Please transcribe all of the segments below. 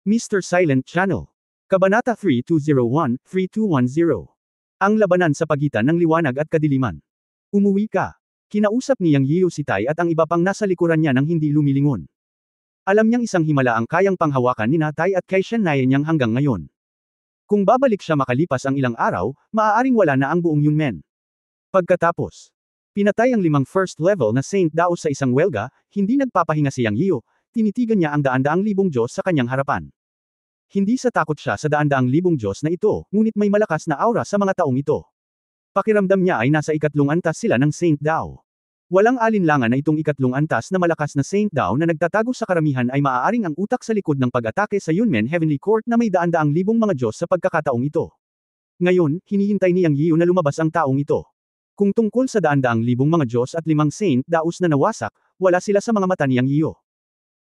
Mr. Silent Channel. Kabanata 3201-3210. Ang labanan sa pagitan ng liwanag at kadiliman. Umuwi ka. Kinausap ni Yang Yiu si Tai at ang iba pang nasa likuran niya nang hindi lumilingon. Alam niyang isang himala ang kayang panghawakan ni Tai at kay Shen niyang hanggang ngayon. Kung babalik siya makalipas ang ilang araw, maaaring wala na ang buong Yunmen. Pagkatapos, pinatay ang 5 first level na Saint Dao sa isang welga, hindi nagpapahinga si Yang Yiu, tinitigan niya ang daan-daang libong Diyos sa kanyang harapan. Hindi sa takot siya sa daan-daang libong Diyos na ito, ngunit may malakas na aura sa mga taong ito. Pakiramdam niya ay nasa ikatlong antas sila ng Saint Dao. Walang alinlangan na itong ikatlong antas na malakas na Saint Dao na nagtatago sa karamihan ay maaaring ang utak sa likod ng pag-atake sa Yunmen Heavenly Court na may daan-daang libong mga Diyos sa pagkakataong ito. Ngayon, hinihintay ni Yang Yiu na lumabas ang taong ito. Kung tungkol sa daan-daang libong mga Diyos at 5 Saint Daos na nawasak, wala sila sa mga mata ni Yang Yiu.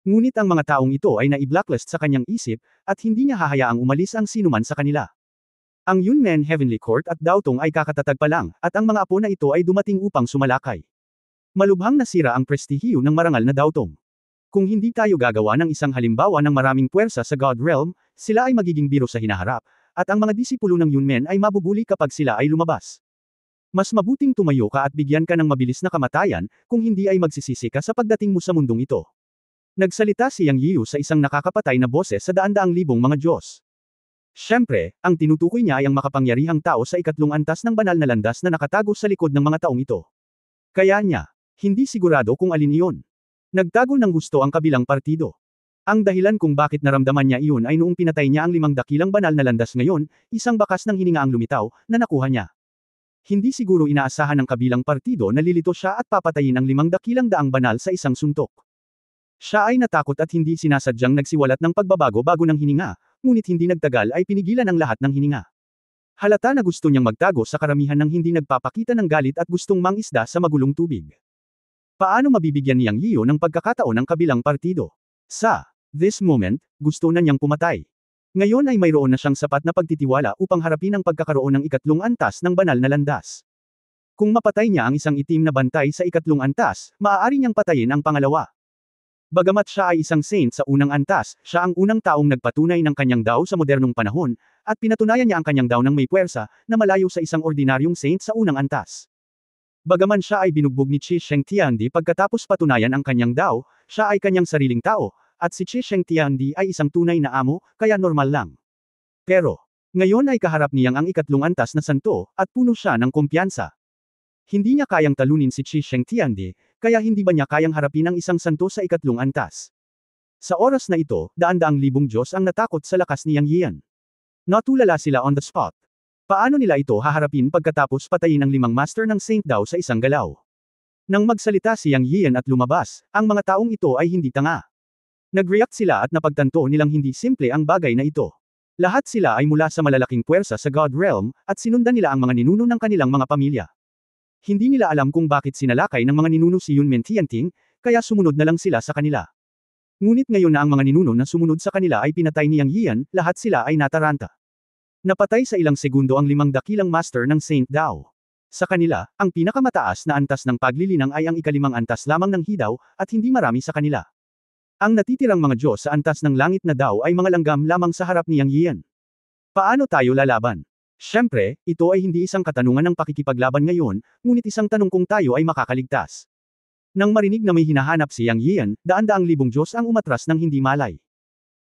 Ngunit ang mga taong ito ay na-i-blacklist sa kanyang isip, at hindi niya hahayaang umalis ang sinuman sa kanila. Ang Yunmen Heavenly Court at Daotong ay kakatatag pa lang, at ang mga apo na ito ay dumating upang sumalakay. Malubhang nasira ang prestihiyo ng marangal na Daotong. Kung hindi tayo gagawa ng isang halimbawa ng maraming puwersa sa God Realm, sila ay magiging biro sa hinaharap, at ang mga disipulo ng Yunmen ay mabubuli kapag sila ay lumabas. Mas mabuting tumayo ka at bigyan ka ng mabilis na kamatayan, kung hindi ay magsisisi ka sa pagdating mo sa mundong ito. Nagsalita si Yang Yiu sa isang nakakapatay na boses sa daan-daang libong mga Diyos. Siyempre, ang tinutukoy niya ay ang makapangyarihang tao sa ikatlong antas ng banal na landas na nakatago sa likod ng mga taong ito. Kaya niya, hindi sigurado kung alin iyon. Nagtago ng gusto ang kabilang partido. Ang dahilan kung bakit naramdaman niya iyon ay noong pinatay niya ang 5 dakilang banal na landas ngayon, isang bakas ng hininga ang lumitaw, na nakuha niya. Hindi siguro inaasahan ng kabilang partido na lilito siya at papatayin ang 5 dakilang daang banal sa isang suntok. Siya ay natakot at hindi sinasadyang nagsiwalat ng pagbabago bago ng hininga, ngunit hindi nagtagal ay pinigilan ang lahat ng hininga. Halata na gusto niyang magtago sa karamihan ng hindi nagpapakita ng galit at gustong mangisda sa magulong tubig. Paano mabibigyan ni Yang Yiu ng pagkakataon ng kabilang partido? Sa this moment, gusto na niyang pumatay. Ngayon ay mayroon na siyang sapat na pagtitiwala upang harapin ang pagkakaroon ng ikatlong antas ng banal na landas. Kung mapatay niya ang isang itim na bantay sa ikatlong antas, maaari niyang patayin ang pangalawa. Bagamat siya ay isang saint sa unang antas, siya ang unang taong nagpatunay ng kanyang Dao sa modernong panahon, at pinatunayan niya ang kanyang Dao ng may puwersa, na malayo sa isang ordinaryong saint sa unang antas. Bagaman siya ay binugbog ni Qi Sheng Tiandi pagkatapos patunayan ang kanyang Dao, siya ay kanyang sariling tao, at si Qi Sheng Tiandi ay isang tunay na amo, kaya normal lang. Pero, ngayon ay kaharap niyang ang ikatlong antas na santo, at puno siya ng kumpiyansa. Hindi niya kayang talunin si Qi Sheng Tiandi, kaya hindi ba niya kayang harapin ang isang santo sa ikatlong antas? Sa oras na ito, daan-daang libong Diyos ang natakot sa lakas ni Yang Yian. Natulala sila on the spot. Paano nila ito haharapin pagkatapos patayin ang 5 master ng Saint Dao sa isang galaw? Nang magsalita si Yang Yian at lumabas, ang mga taong ito ay hindi tanga. Nag-react sila at napagtanto nilang hindi simple ang bagay na ito. Lahat sila ay mula sa malalaking puwersa sa God Realm, at sinundan nila ang mga ninuno ng kanilang mga pamilya. Hindi nila alam kung bakit sinalakay ng mga ninuno si Yunmen Tianting, kaya sumunod na lang sila sa kanila. Ngunit ngayon na ang mga ninuno na sumunod sa kanila ay pinatay ni Yang Yian, lahat sila ay nataranta. Napatay sa ilang segundo ang 5 dakilang master ng Saint Dao. Sa kanila, ang pinakamataas na antas ng paglilinang ay ang ika-5 antas lamang ng Hidaw, at hindi marami sa kanila. Ang natitirang mga Diyos sa antas ng langit na Dao ay mga langgam lamang sa harap ni Yang Yian. Paano tayo lalaban? Siyempre, ito ay hindi isang katanungan ng pakikipaglaban ngayon, ngunit isang tanong kung tayo ay makakaligtas. Nang marinig na may hinahanap si Yang Yian, daan-daang libong Diyos ang umatras ng hindi malay.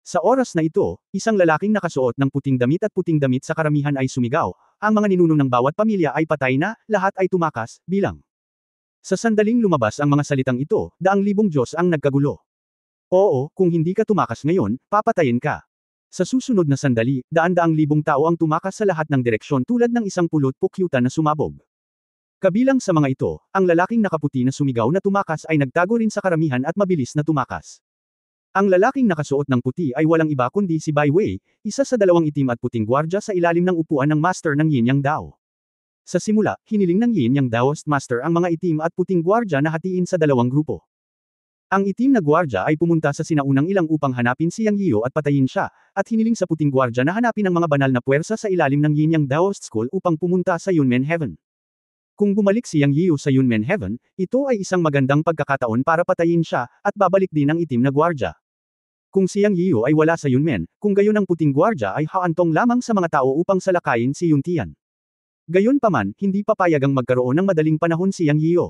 Sa oras na ito, isang lalaking nakasuot ng puting damit at puting damit sa karamihan ay sumigaw, ang mga ninuno ng bawat pamilya ay patay na, lahat ay tumakas, bilang. Sa sandaling lumabas ang mga salitang ito, daang libong Diyos ang nagkagulo. Oo, kung hindi ka tumakas ngayon, papatayin ka. Sa susunod na sandali, daan-daang libong tao ang tumakas sa lahat ng direksyon tulad ng isang pulot pukyuta na sumabog. Kabilang sa mga ito, ang lalaking nakaputi na sumigaw na tumakas ay nagtago rin sa karamihan at mabilis na tumakas. Ang lalaking nakasuot ng puti ay walang iba kundi si Bai Wei, isa sa 2 itim at puting gwardya sa ilalim ng upuan ng master ng Yin Yang Dao. Sa simula, hiniling ng Yin Yang Daoist Master ang mga itim at puting gwardya na hatiin sa 2 grupo. Ang itim na gwardya ay pumunta sa sinaunang ilang upang hanapin si Yang Yiu at patayin siya, at hiniling sa puting gwardya na hanapin ang mga banal na puwersa sa ilalim ng Yin Yang Daoist School upang pumunta sa Yunmen Heaven. Kung bumalik si Yang Yiu sa Yunmen Heaven, ito ay isang magandang pagkakataon para patayin siya, at babalik din ang itim na gwardya. Kung si Yang Yiyo ay wala sa Yunmen, kung gayon ang puting gwardya ay haantong lamang sa mga tao upang salakayin si Yuntian. Gayunpaman, hindi papayag ang magkaroon ng madaling panahon si Yang Yiyo.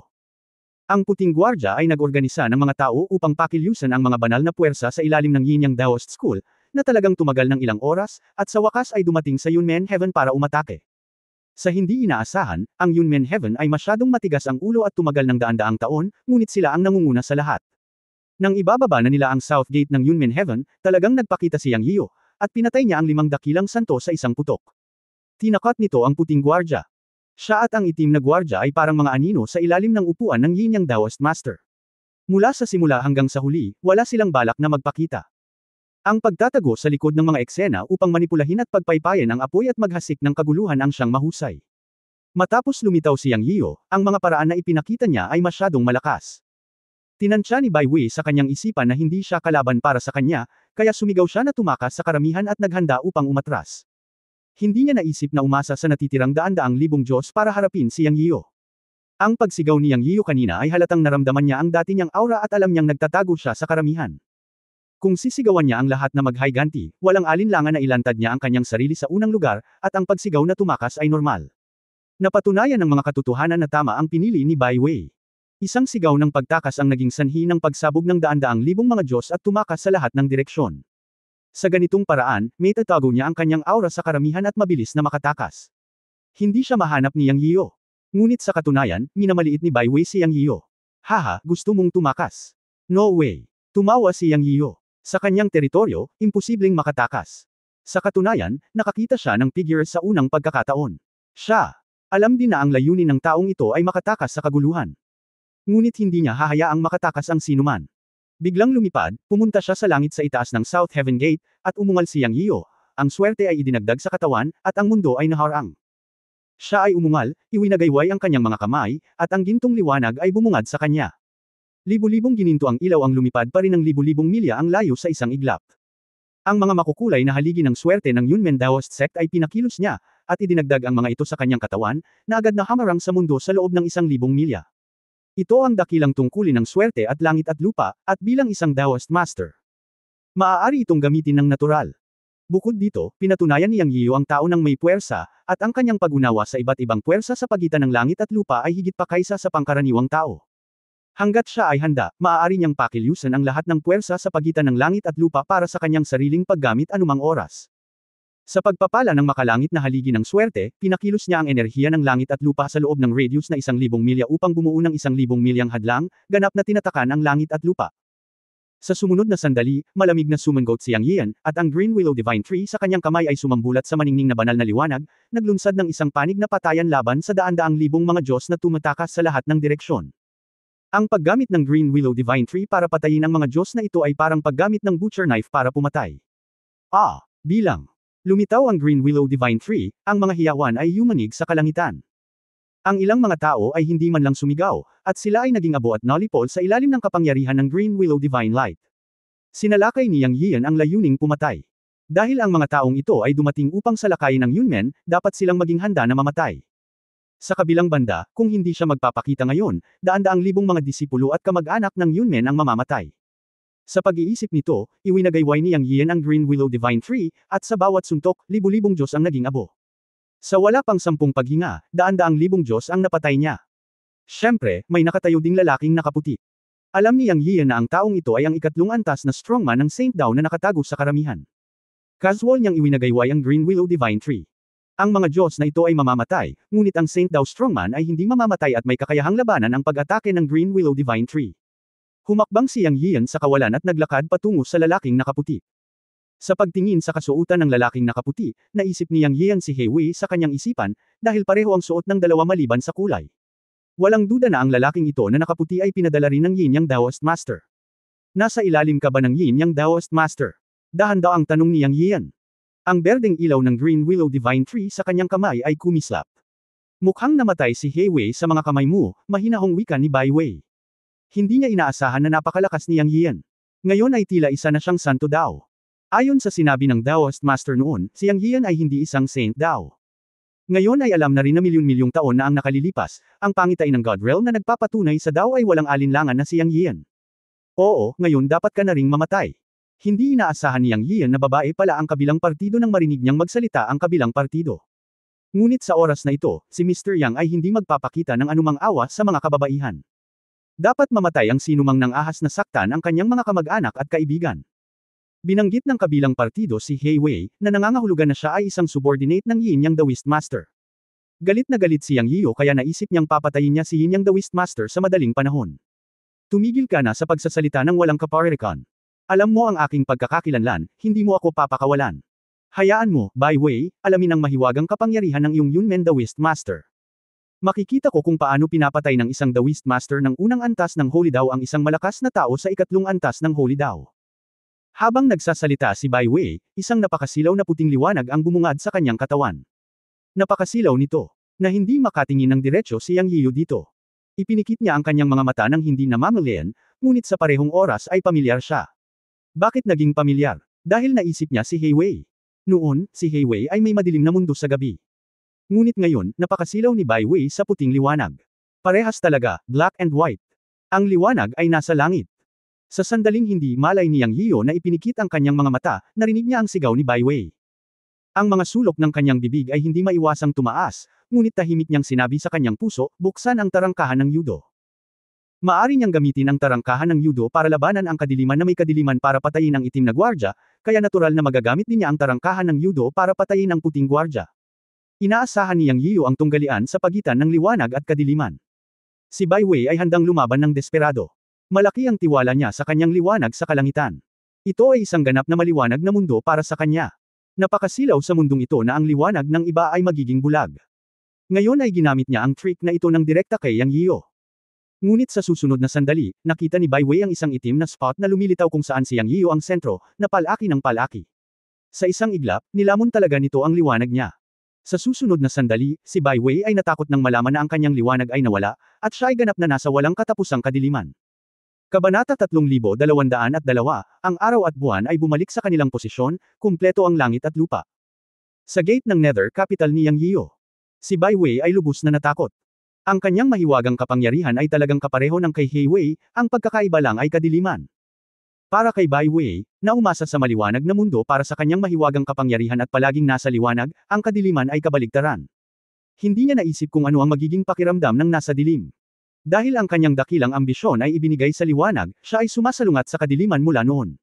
Ang puting gwardya ay nag-organisa ng mga tao upang pakilyusan ang mga banal na puwersa sa ilalim ng Yin Yang Daoist School, na talagang tumagal ng ilang oras, at sa wakas ay dumating sa Yunmen Heaven para umatake. Sa hindi inaasahan, ang Yunmen Heaven ay masyadong matigas ang ulo at tumagal ng daan-daang taon, ngunit sila ang nangunguna sa lahat. Nang ibababa na nila ang South Gate ng Yunmen Heaven, talagang nagpakita si Yang Yiyo, at pinatay niya ang 5 dakilang santo sa isang putok. Tinakot nito ang puting gwardya. Siya at ang itim na gwardya ay parang mga anino sa ilalim ng upuan ng Yin Yang Daoist Master. Mula sa simula hanggang sa huli, wala silang balak na magpakita. Ang pagtatago sa likod ng mga eksena upang manipulahin at pagpaypayan ang apoy at maghasik ng kaguluhan ang siyang mahusay. Matapos lumitaw si Yang Yiyo, ang mga paraan na ipinakita niya ay masyadong malakas. Tinansya ni Bai Wei sa kanyang isipan na hindi siya kalaban para sa kanya, kaya sumigaw siya na tumakas sa karamihan at naghanda upang umatras. Hindi niya naisip na umasa sa natitirang daan-daang libong Diyos para harapin si Yang Yiyo. Ang pagsigaw ni Yang Yiyo kanina ay halatang naramdaman niya ang dati niyang aura at alam niyang nagtatago siya sa karamihan. Kung sisigawan niya ang lahat na maghiganti, walang alinlangan na ilantad niya ang kanyang sarili sa unang lugar, at ang pagsigaw na tumakas ay normal. Napatunayan ng mga katotohanan na tama ang pinili ni Bai Wei. Isang sigaw ng pagtakas ang naging sanhi ng pagsabog ng daan-daang libong mga Diyos at tumakas sa lahat ng direksyon. Sa ganitong paraan, may tatago niya ang kanyang aura sa karamihan at mabilis na makatakas. Hindi siya mahanap ni Yang Yiyo. Ngunit sa katunayan, minamaliit ni Bai Wei si Yang Yiyo. Haha, gusto mong tumakas? No way. Tumawa si Yang Yiyo. Sa kanyang teritoryo, imposibleng makatakas. Sa katunayan, nakakita siya ng figure sa unang pagkakataon. Siya. Alam din na ang layunin ng taong ito ay makatakas sa kaguluhan. Ngunit hindi niya hahayaang makatakas ang sinuman. Biglang lumipad, pumunta siya sa langit sa itaas ng South Heaven Gate, at umungal si Yang Yiyo. Ang swerte ay idinagdag sa katawan, at ang mundo ay naharang. Siya ay umungal, iwinagayway ang kanyang mga kamay, at ang gintong liwanag ay bumungad sa kanya. Libu-libong gininto ang ilaw ang lumipad pa rin ng libu-libong milya ang layo sa isang iglap. Ang mga makukulay na haligi ng swerte ng Yunmen Daoist Sect ay pinakilos niya, at idinagdag ang mga ito sa kanyang katawan, na agad na hamarang sa mundo sa loob ng 1,000 milya. Ito ang dakilang tungkulin ng swerte at langit at lupa, at bilang isang Daoist Master. Maaari itong gamitin ng natural. Bukod dito, pinatunayan ni Yang Yiyo ang tao ng may puwersa, at ang kanyang pag-unawa sa iba't ibang puwersa sa pagitan ng langit at lupa ay higit pa kaysa sa pangkaraniwang tao. Hanggat siya ay handa, maaari niyang pakilyusan ang lahat ng puwersa sa pagitan ng langit at lupa para sa kanyang sariling paggamit anumang oras. Sa pagpapala ng makalangit na haligi ng swerte, pinakilos niya ang enerhiya ng langit at lupa sa loob ng radius na 1,000 milya upang bumuo ng 1,000 milyang hadlang, ganap na tinatakan ang langit at lupa. Sa sumunod na sandali, malamig na sumangot si Yang Yiyan, at ang Green Willow Divine Tree sa kanyang kamay ay sumambulat sa maningning na banal na liwanag, naglunsad ng isang panig na patayan laban sa daan-daang libong mga Diyos na tumatakas sa lahat ng direksyon. Ang paggamit ng Green Willow Divine Tree para patayin ang mga Diyos na ito ay parang paggamit ng butcher knife para pumatay. Bilang lumitaw ang Green Willow Divine Tree, ang mga hiyawan ay yumanig sa kalangitan. Ang ilang mga tao ay hindi man lang sumigaw, at sila ay naging abo at nalipol sa ilalim ng kapangyarihan ng Green Willow Divine Light. Sinalakay ni Yang Yiyan ang layuning pumatay. Dahil ang mga taong ito ay dumating upang salakayin ng Yunmen, dapat silang maging handa na mamatay. Sa kabilang banda, kung hindi siya magpapakita ngayon, daan-daang libong mga disipulo at kamag-anak ng Yunmen ang mamamatay. Sa pag-iisip nito, iwinagayway ni Yang Yiyan ang Green Willow Divine Tree, at sa bawat suntok, libu-libong Diyos ang naging abo. Sa wala pang 10 paghinga, daan-daang libong Diyos ang napatay niya. Siyempre, may nakatayo ding lalaking nakaputi. Alam ni Yang Yiyan na ang taong ito ay ang ikatlong antas na strongman ng Saint Dao na nakatago sa karamihan. Casual niyang iwinagayway ang Green Willow Divine Tree. Ang mga Diyos na ito ay mamamatay, ngunit ang Saint Dao strongman ay hindi mamamatay at may kakayahang labanan ang pag-atake ng Green Willow Divine Tree. Humakbang si Yang Yiyan sa kawalan at naglakad patungo sa lalaking nakaputi. Sa pagtingin sa kasuotan ng lalaking nakaputi, naisip ni Yang Yiyan si He Wei sa kanyang isipan, dahil pareho ang suot ng dalawa maliban sa kulay. Walang duda na ang lalaking ito na nakaputi ay pinadala rin ng Yin Yang Daoist Master. Nasa ilalim ka ba ng Yin Yang Daoist Master? Dahan-daw ang tanong ni Yang Yiyan. Ang berdeng ilaw ng Green Willow Divine Tree sa kanyang kamay ay kumislap. Mukhang namatay si He Wei sa mga kamay mo, mahinahong wika ni Bai Wei. Hindi niya inaasahan na napakalakas ni Yang Yiyan. Ngayon ay tila isa na siyang Santo Dao. Ayon sa sinabi ng Daoist Master noon, si Yang Yiyan ay hindi isang Saint Dao. Ngayon ay alam na rin na milyon-milyong taon na ang nakalilipas, ang pangitain ng God Realm na nagpapatunay sa Dao ay walang alinlangan na si Yang Yiyan. Oo, ngayon dapat ka na ring mamatay. Hindi inaasahan ni Yang Yian na babae pala ang kabilang partido nang marinig niyang magsalita ang kabilang partido. Ngunit sa oras na ito, si Mr. Yang ay hindi magpapakita ng anumang awa sa mga kababaihan. Dapat mamatay ang sinumang nang ahas na saktan ang kanyang mga kamag-anak at kaibigan. Binanggit ng kabilang partido si Hei Wei, na nangangahulugan na siya ay isang subordinate ng Yin Yang the Wistmaster. Galit na galit si Yang Yiyo kaya naisip niyang papatayin niya si Yin Yang the Wistmaster sa madaling panahon. Tumigil ka na sa pagsasalita ng walang kaparirikan. Alam mo ang aking pagkakakilanlan, hindi mo ako papakawalan. Hayaan mo, Bai Wei, alamin ang mahiwagang kapangyarihan ng iyong Yunmen the Wistmaster. Makikita ko kung paano pinapatay ng isang the Wistmaster ng unang antas ng Holy Dao ang isang malakas na tao sa ikatlong antas ng Holy Dao. Habang nagsasalita si Bai Wei, isang napakasilaw na puting liwanag ang bumungad sa kanyang katawan. Napakasilaw nito, na hindi makatingin ng diretsyo si Yang Yiyo dito. Ipinikit niya ang kanyang mga mata ng hindi namamalayan, ngunit sa parehong oras ay pamilyar siya. Bakit naging pamilyar? Dahil naisip niya si Hei Wei. Noon, si Hei Wei ay may madilim na mundo sa gabi. Ngunit ngayon, napakasilaw ni Bai Wei sa puting liwanag. Parehas talaga, black and white. Ang liwanag ay nasa langit. Sa sandaling hindi malay ni Yang Yiyo na ipinikit ang kanyang mga mata, narinig niya ang sigaw ni Bai Wei. Ang mga sulok ng kanyang bibig ay hindi maiwasang tumaas, ngunit tahimik niyang sinabi sa kanyang puso, buksan ang tarangkahan ng yudo. Maari niyang gamitin ang tarangkahan ng yudo para labanan ang kadiliman na may kadiliman para patayin ang itim na gwardya, kaya natural na magagamit din niya ang tarangkahan ng yudo para patayin ang puting gwardya. Inaasahan ni Yang Yiyo ang tunggalian sa pagitan ng liwanag at kadiliman. Si Bai Wei ay handang lumaban ng desperado. Malaki ang tiwala niya sa kanyang liwanag sa kalangitan. Ito ay isang ganap na maliwanag na mundo para sa kanya. Napakasilaw sa mundong ito na ang liwanag ng iba ay magiging bulag. Ngayon ay ginamit niya ang trick na ito ng direkta kay Yang Yiyo. Ngunit sa susunod na sandali, nakita ni Bai Wei ang isang itim na spot na lumilitaw kung saan si Yang Yiyo ang sentro, na palaki ng palaki. Sa isang iglap, nilamon talaga nito ang liwanag niya. Sa susunod na sandali, si Bai Wei ay natakot nang malaman na ang kanyang liwanag ay nawala, at siya ay ganap na nasa walang katapusang kadiliman. Kabanata 3202, ang araw at buwan ay bumalik sa kanilang posisyon, kumpleto ang langit at lupa. Sa gate ng Nether capital ni Yang Yiyo, si Bai Wei ay lubos na natakot. Ang kanyang mahiwagang kapangyarihan ay talagang kapareho ng kay Hei Wei, ang pagkakaiba lang ay kadiliman. Para kay Bai Wei, na umasa sa maliwanag na mundo para sa kanyang mahiwagang kapangyarihan at palaging nasa liwanag, ang kadiliman ay kabaligtaran. Hindi niya naisip kung ano ang magiging pakiramdam ng nasa dilim. Dahil ang kanyang dakilang ambisyon ay ibinigay sa liwanag, siya ay sumasalungat sa kadiliman mula noon.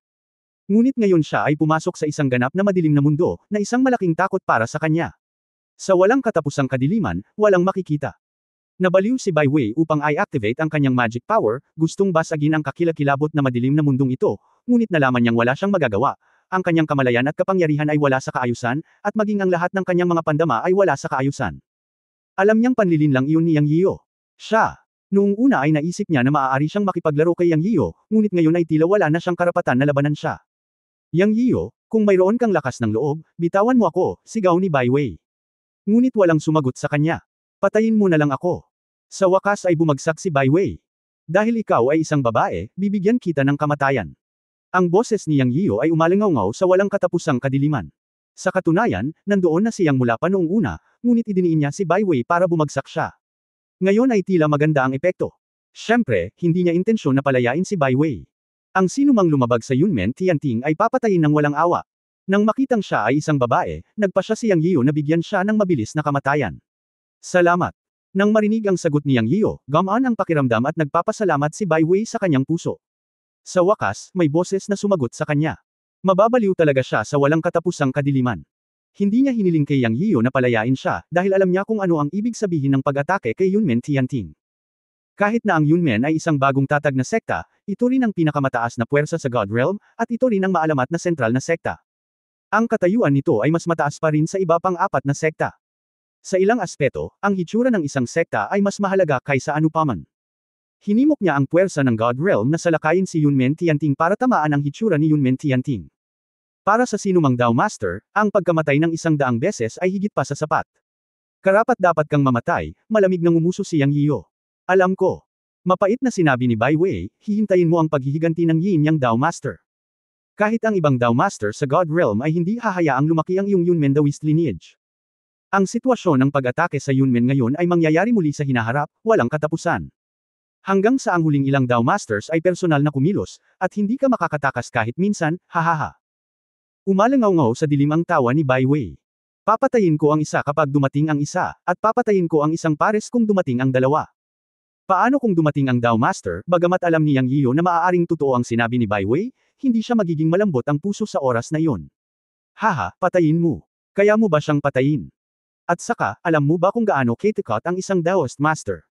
Ngunit ngayon siya ay pumasok sa isang ganap na madilim na mundo, na isang malaking takot para sa kanya. Sa walang katapusang kadiliman, walang makikita. Nabaliw si Bai Wei upang i-activate ang kanyang magic power, gustong basagin ang kakilakilabot na madilim na mundong ito, ngunit nalaman niyang wala siyang magagawa. Ang kanyang kamalayan at kapangyarihan ay wala sa kaayusan, at maging ang lahat ng kanyang mga pandama ay wala sa kaayusan. Alam niyang panlilin lang iyon ni Yang Yiyo. Siya. Noong una ay naisip niya na maaari siyang makipaglaro kay Yang Yiyo, ngunit ngayon ay tila wala na siyang karapatan na labanan siya. Yang Yiyo, kung mayroon kang lakas ng loob, bitawan mo ako, sigaw ni Bai Wei. Ngunit walang sumagot sa kanya. Patayin mo na lang ako. Sa wakas ay bumagsak si Bai Wei. Dahil ikaw ay isang babae, bibigyan kita ng kamatayan. Ang boses ni Yang Yiyo ay umalingaw sa walang katapusang kadiliman. Sa katunayan, nandoon na siyang mula pa noong una, ngunit idiniin niya si Bai Wei para bumagsak siya. Ngayon ay tila maganda ang epekto. Siyempre, hindi niya intensyon na palayain si Bai Wei. Ang sinumang lumabag sa Yunmen Tianting ay papatayin ng walang awa. Nang makitang siya ay isang babae, nagpa siya si Yang Yiyo na bigyan siya ng mabilis na kamatayan. Salamat. Nang marinig ang sagot ni Yang Yiyo, gamaan ang pakiramdam at nagpapasalamat si Bai Wei sa kanyang puso. Sa wakas, may boses na sumagot sa kanya. Mababaliw talaga siya sa walang katapusang kadiliman. Hindi niya hiniling kay Yang Yiyo na palayain siya, dahil alam niya kung ano ang ibig sabihin ng pag-atake kay Yunmen Tianting. Kahit na ang Yunmen ay isang bagong tatag na sekta, ito rin ang pinakamataas na puwersa sa God Realm, at ito rin ang maalamat na sentral na sekta. Ang katayuan nito ay mas mataas pa rin sa iba pang apat na sekta. Sa ilang aspeto, ang hitsura ng isang sekta ay mas mahalaga kaysa anupaman. Hinimok niya ang puwersa ng God Realm na salakayin si Yunmen Tianting para tamaan ang hitsura ni Yunmen Tianting. Para sa sinumang Dao Master, ang pagkamatay ng 100 beses ay higit pa sa sapat. Karapat-dapat kang mamatay, malamig nang umuso si Yang Yiyo. Alam ko. Mapait na sinabi ni Bai Wei, hihintayin mo ang paghihiganti ng Yin Yang Dao Master. Kahit ang ibang Dao Master sa God Realm ay hindi hahayaang lumaki ang iyong Yunmen Daoist lineage. Ang sitwasyon ng pag-atake sa Yunmen ngayon ay mangyayari muli sa hinaharap, walang katapusan. Hanggang sa ang huling ilang Dao Masters ay personal na kumilos, at hindi ka makakatakas kahit minsan, hahaha. Umalangaw-ngaw sa dilim ang tawa ni Bai Wei. Papatayin ko ang isa kapag dumating ang isa, at papatayin ko ang isang pares kung dumating ang dalawa. Paano kung dumating ang Dao Master, bagamat alam ni Yang Yiyo na maaaring totoo ang sinabi ni Bai Wei, hindi siya magiging malambot ang puso sa oras na iyon. Haha, patayin mo. Kaya mo ba siyang patayin? At saka, alam mo ba kung gaano katikot ang isang Daoist Master?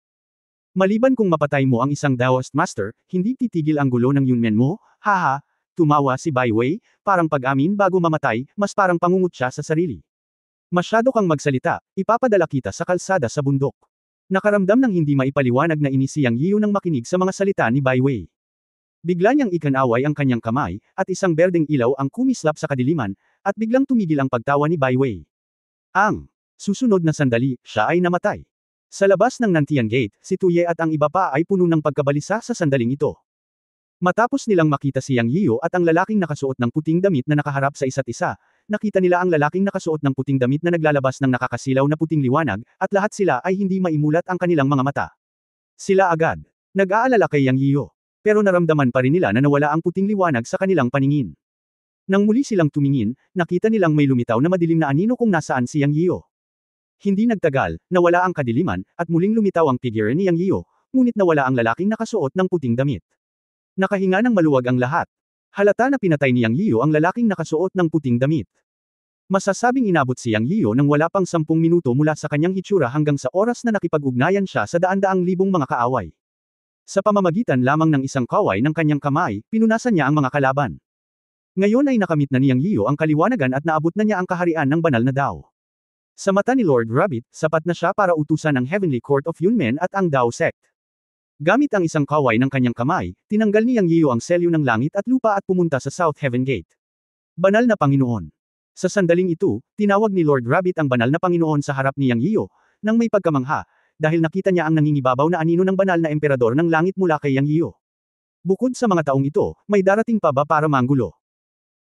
Maliban kung mapatay mo ang isang Daoist Master, hindi titigil ang gulo ng Yunmen mo, haha, tumawa si Bai Wei, parang pag-amin bago mamatay, mas parang pangungut siya sa sarili. Masyado kang magsalita, ipapadala kita sa kalsada sa bundok. Nakaramdam ng hindi maipaliwanag na inis si Yang Yiyo nang makinig sa mga salita ni Bai Wei. Bigla niyang ikanaway ang kanyang kamay, at isang berdeng ilaw ang kumislap sa kadiliman, at biglang tumigil ang pagtawa ni Bai Wei. Ang susunod na sandali, siya ay namatay. Sa labas ng Nantian Gate, si Tuye at ang iba pa ay puno ng pagkabalisa sa sandaling ito. Matapos nilang makita si Yang Yiyo at ang lalaking nakasuot ng puting damit na nakaharap sa isa't isa, nakita nila ang lalaking nakasuot ng puting damit na naglalabas ng nakakasilaw na puting liwanag, at lahat sila ay hindi maimulat ang kanilang mga mata. Sila agad nag-aalala kay Yang Yiyo, pero naramdaman pa rin nila na nawala ang puting liwanag sa kanilang paningin. Nang muli silang tumingin, nakita nilang may lumitaw na madilim na anino kung nasaan si Yang Yiyo. Hindi nagtagal, nawala ang kadiliman, at muling lumitaw ang figure ni Yang Yiyo, ngunit nawala ang lalaking nakasuot ng puting damit. Nakahinga ng maluwag ang lahat. Halata na pinatay ni Yang Yiyo ang lalaking nakasuot ng puting damit. Masasabing inabot si Yang Yiyo nang wala pang 10 minuto mula sa kanyang hitsura hanggang sa oras na nakipag-ugnayan siya sa daan-daang libong mga kaaway. Sa pamamagitan lamang ng isang kaway ng kanyang kamay, pinunasan niya ang mga kalaban. Ngayon ay nakamit na ni Yang Yiyo ang kaliwanagan at naabot na niya ang kaharian ng banal na Dao. Sa mata ni Lord Rabbit, sapat na siya para utusan ang Heavenly Court of Yunmen at ang Dao Sect. Gamit ang isang kaway ng kanyang kamay, tinanggal ni Yang Yiyo ang selyo ng langit at lupa at pumunta sa South Heaven Gate. Banal na Panginoon. Sa sandaling ito, tinawag ni Lord Rabbit ang banal na Panginoon sa harap ni Yang Yiyo, nang may pagkamangha, dahil nakita niya ang nangingibabaw na anino ng banal na emperador ng langit mula kay Yang Yiyo. Bukod sa mga taong ito, may darating pa ba para manggulo?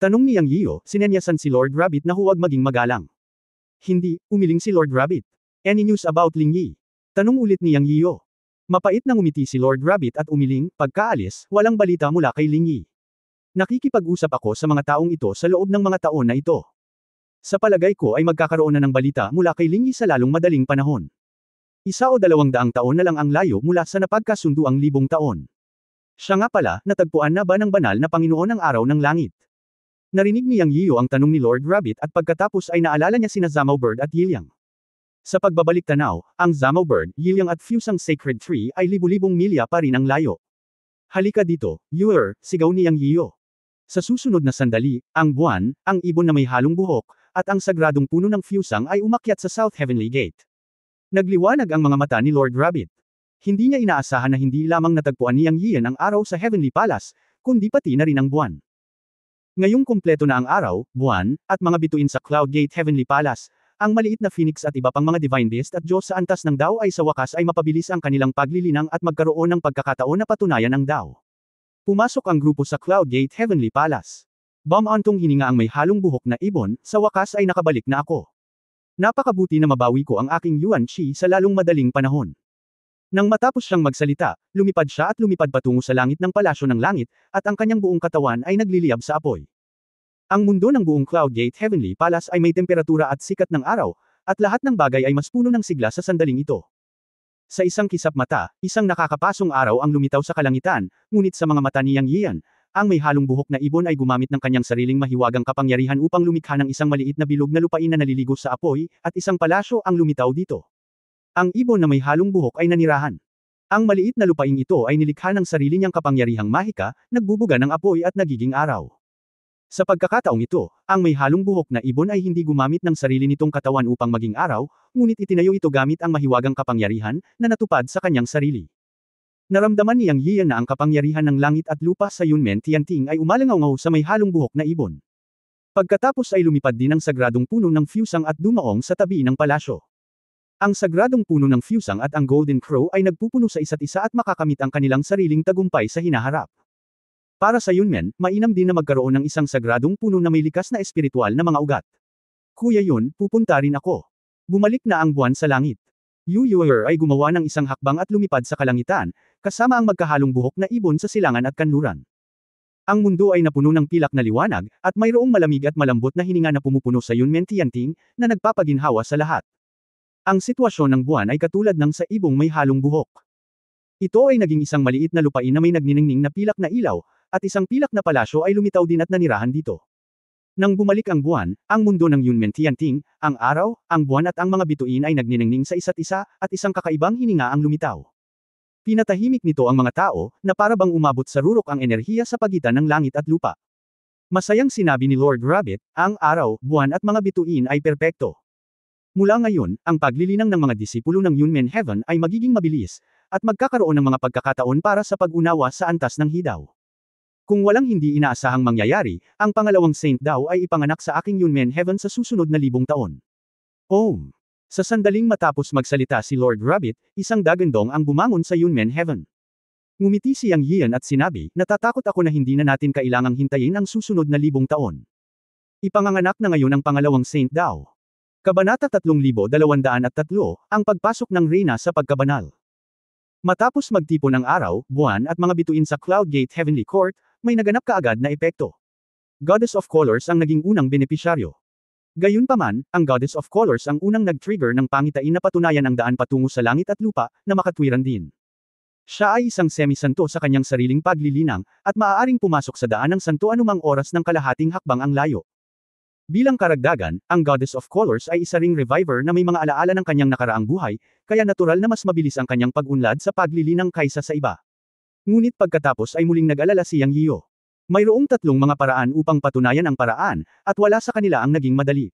Tanong ni Yang Yiyo, sinenyasan si Lord Rabbit na huwag maging magalang. Hindi, umiling si Lord Rabbit. Any news about Ling Yi? Tanong ulit ni Yang Yiyo. Mapait na ngumiti si Lord Rabbit at umiling, pagkaalis, walang balita mula kay Ling Yi. Nakikipag-usap ako sa mga taong ito sa loob ng mga taon na ito. Sa palagay ko ay magkakaroon na ng balita mula kay Ling Yi sa lalong madaling panahon. 1 o 200 taon na lang ang layo mula sa napagkasunduang 1,000 taon. Siya nga pala, natagpuan na ba ng banal na Panginoon ang araw ng langit? Narinig ni Yang Yiyo ang tanong ni Lord Rabbit at pagkatapos ay naalala niya sina Zamao Bird at Yiliang. Sa pagbabalik tanaw, ang Zamao Bird, Yiliang at Fusang Sacred Tree ay libu-libong milya pa rin ang layo. Halika dito, Yuer, sigaw ni Yang Yiyo. Sa susunod na sandali, ang buwan, ang ibon na may halong buhok, at ang sagradong puno ng Fusang ay umakyat sa South Heavenly Gate. Nagliwanag ang mga mata ni Lord Rabbit. Hindi niya inaasahan na hindi lamang natagpuan ni Yang Yiyan ang araw sa Heavenly Palace, kundi pati na rin ang buwan. Ngayong kumpleto na ang araw, buwan, at mga bituin sa Cloud Gate Heavenly Palace, ang maliit na phoenix at iba pang mga divine beast at Diyos sa antas ng Dao ay sa wakas ay mapabilis ang kanilang paglilinang at magkaroon ng pagkakataon na patunayan ang Dao. Pumasok ang grupo sa Cloud Gate Heavenly Palace. Bumantong hininga ang may halong buhok na ibon, sa wakas ay nakabalik na ako. Napakabuti na mabawi ko ang aking Yuan Chi sa lalong madaling panahon. Nang matapos siyang magsalita, lumipad siya at lumipad patungo sa langit ng palasyo ng langit, at ang kanyang buong katawan ay nagliliyab sa apoy. Ang mundo ng buong Cloud Gate Heavenly Palace ay may temperatura at sikat ng araw, at lahat ng bagay ay mas puno ng sigla sa sandaling ito. Sa isang kisap mata, isang nakakapasong araw ang lumitaw sa kalangitan, ngunit sa mga mata ni Yang Yiyan, ang may halong buhok na ibon ay gumamit ng kanyang sariling mahiwagang kapangyarihan upang lumikha ng isang maliit na bilog na lupain na naliligo sa apoy, at isang palasyo ang lumitaw dito. Ang ibon na may halong buhok ay nanirahan. Ang maliit na lupaing ito ay nilikha ng sarili niyang kapangyarihang mahika, nagbubuga ng apoy at nagiging araw. Sa pagkakataong ito, ang may halong buhok na ibon ay hindi gumamit ng sarili nitong katawan upang maging araw, ngunit itinayo ito gamit ang mahiwagang kapangyarihan, na natupad sa kanyang sarili. Naramdaman ni Yang Yiyan na ang kapangyarihan ng langit at lupa sa Yunmen Tianting ay umalangaw sa may halong buhok na ibon. Pagkatapos ay lumipad din ang sagradong puno ng Fusang at dumaong sa tabi ng palasyo. Ang sagradong puno ng Fusang at ang Golden Crow ay nagpupuno sa isa't isa at makakamit ang kanilang sariling tagumpay sa hinaharap. Para sa Yunmen, mainam din na magkaroon ng isang sagradong puno na may likas na espiritual na mga ugat. Kuya Yun, pupunta rin ako. Bumalik na ang buwan sa langit. Yu Yuer ay gumawa ng isang hakbang at lumipad sa kalangitan, kasama ang magkahalong buhok na ibon sa silangan at kanluran. Ang mundo ay napuno ng pilak na liwanag, at mayroong malamig at malambot na hininga na pumupuno sa Yunmen Tianting, na nagpapaginhawa sa lahat. Ang sitwasyon ng buwan ay katulad ng sa ibong may halong buhok. Ito ay naging isang maliit na lupain na may nagniningning na pilak na ilaw, at isang pilak na palasyo ay lumitaw din at nanirahan dito. Nang bumalik ang buwan, ang mundo ng Yunmen Tianting, ang araw, ang buwan at ang mga bituin ay nagniningning sa isa't isa, at isang kakaibang hininga ang lumitaw. Pinatahimik nito ang mga tao, na para bang umabot sa rurok ang enerhiya sa pagitan ng langit at lupa. Masayang sinabi ni Lord Rabbit, ang araw, buwan at mga bituin ay perpekto. Mula ngayon, ang paglilinang ng mga disipulo ng Yunmen Heaven ay magiging mabilis, at magkakaroon ng mga pagkakataon para sa pag-unawa sa antas ng hidaw. Kung walang hindi inaasahang mangyayari, ang pangalawang saint daw ay ipanganak sa aking Yunmen Heaven sa susunod na 1,000 taon. Om! Sa sandaling matapos magsalita si Lord Rabbit, isang dagandong ang bumangon sa Yunmen Heaven. Ngumiti si Yang Yian at sinabi, natatakot ako na hindi na natin kailangang hintayin ang susunod na 1,000 taon. Ipanganganak na ngayon ang pangalawang saint daw. Kabanata 3203, ang pagpasok ng Reyna sa pagkabanal. Matapos magtipon ng araw, buwan at mga bituin sa Cloud Gate Heavenly Court, may naganap kaagad na epekto. Goddess of Colors ang naging unang benepisyaryo. Gayunpaman, ang Goddess of Colors ang unang nag-trigger ng pangitain na patunayan ang daan patungo sa langit at lupa, na makatwiran din. Siya ay isang semi-santo sa kanyang sariling paglilinang, at maaaring pumasok sa daan ng santo anumang oras ng kalahating hakbang ang layo. Bilang karagdagan, ang Goddess of Colors ay isa ring reviver na may mga alaala ng kanyang nakaraang buhay, kaya natural na mas mabilis ang kanyang pag-unlad sa paglilinang kaysa sa iba. Ngunit pagkatapos ay muling nag-alala si Yang Yiyo. Mayroong tatlong mga paraan upang patunayan ang paraan, at wala sa kanila ang naging madali.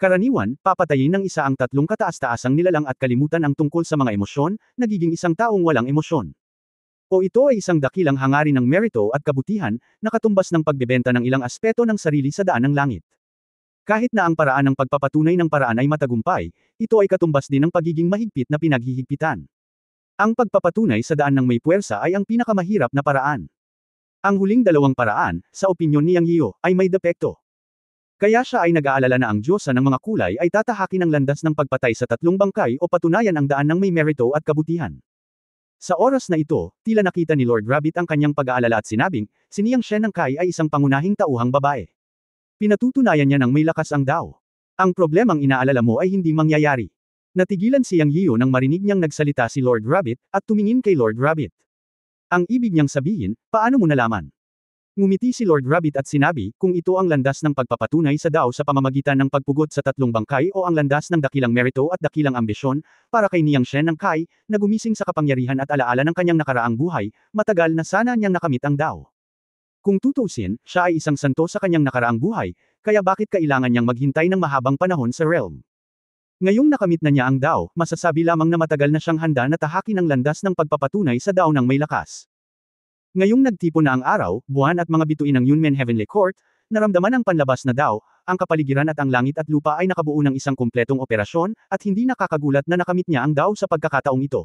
Karaniwan, papatayin ng isa ang tatlong kataas-taasang nilalang at kalimutan ang tungkol sa mga emosyon, nagiging isang taong walang emosyon. O ito ay isang dakilang hangarin ng merito at kabutihan, na katumbas ng pagbebenta ng ilang aspeto ng sarili sa daan ng langit. Kahit na ang paraan ng pagpapatunay ng paraan ay matagumpay, ito ay katumbas din ng pagiging mahigpit na pinaghihigpitan. Ang pagpapatunay sa daan ng may puwersa ay ang pinakamahirap na paraan. Ang huling dalawang paraan, sa opinyon ni Yang Yiyo, ay may depekto. Kaya siya ay nag-aalala na ang Diyosa ng mga kulay ay tatahakin ang landas ng pagpatay sa tatlong bangkay o patunayan ang daan ng may merito at kabutihan. Sa oras na ito, tila nakita ni Lord Rabbit ang kanyang pag-aalala at sinabing, si Niang Shen ng Kai ay isang pangunahing tauhang babae. Pinatutunayan niya ng may lakas ang Dao. Ang problemang inaalala mo ay hindi mangyayari. Natigilan si Yang Yiyo nang marinig niyang nagsalita si Lord Rabbit, at tumingin kay Lord Rabbit. Ang ibig niyang sabihin, paano mo nalaman? Ngumiti si Lord Rabbit at sinabi, kung ito ang landas ng pagpapatunay sa Dao sa pamamagitan ng pagpugot sa tatlong bangkay o ang landas ng dakilang merito at dakilang ambisyon, para kay Niang Shen ng Kai, na gumising sa kapangyarihan at alaala ng kanyang nakaraang buhay, matagal na sana niyang nakamit ang Dao. Kung tutuusin, siya ay isang santo sa kanyang nakaraang buhay, kaya bakit kailangan niyang maghintay ng mahabang panahon sa realm? Ngayong nakamit na niya ang Dao, masasabi lamang na matagal na siyang handa na tahakin ang landas ng pagpapatunay sa Dao ng may lakas. Ngayong nagtipon na ang araw, buwan at mga bituin ng Yunmen Heavenly Court, naramdaman ang panlabas na Dao, ang kapaligiran at ang langit at lupa ay nakabuo ng isang kumpletong operasyon, at hindi nakakagulat na nakamit niya ang Dao sa pagkakataong ito.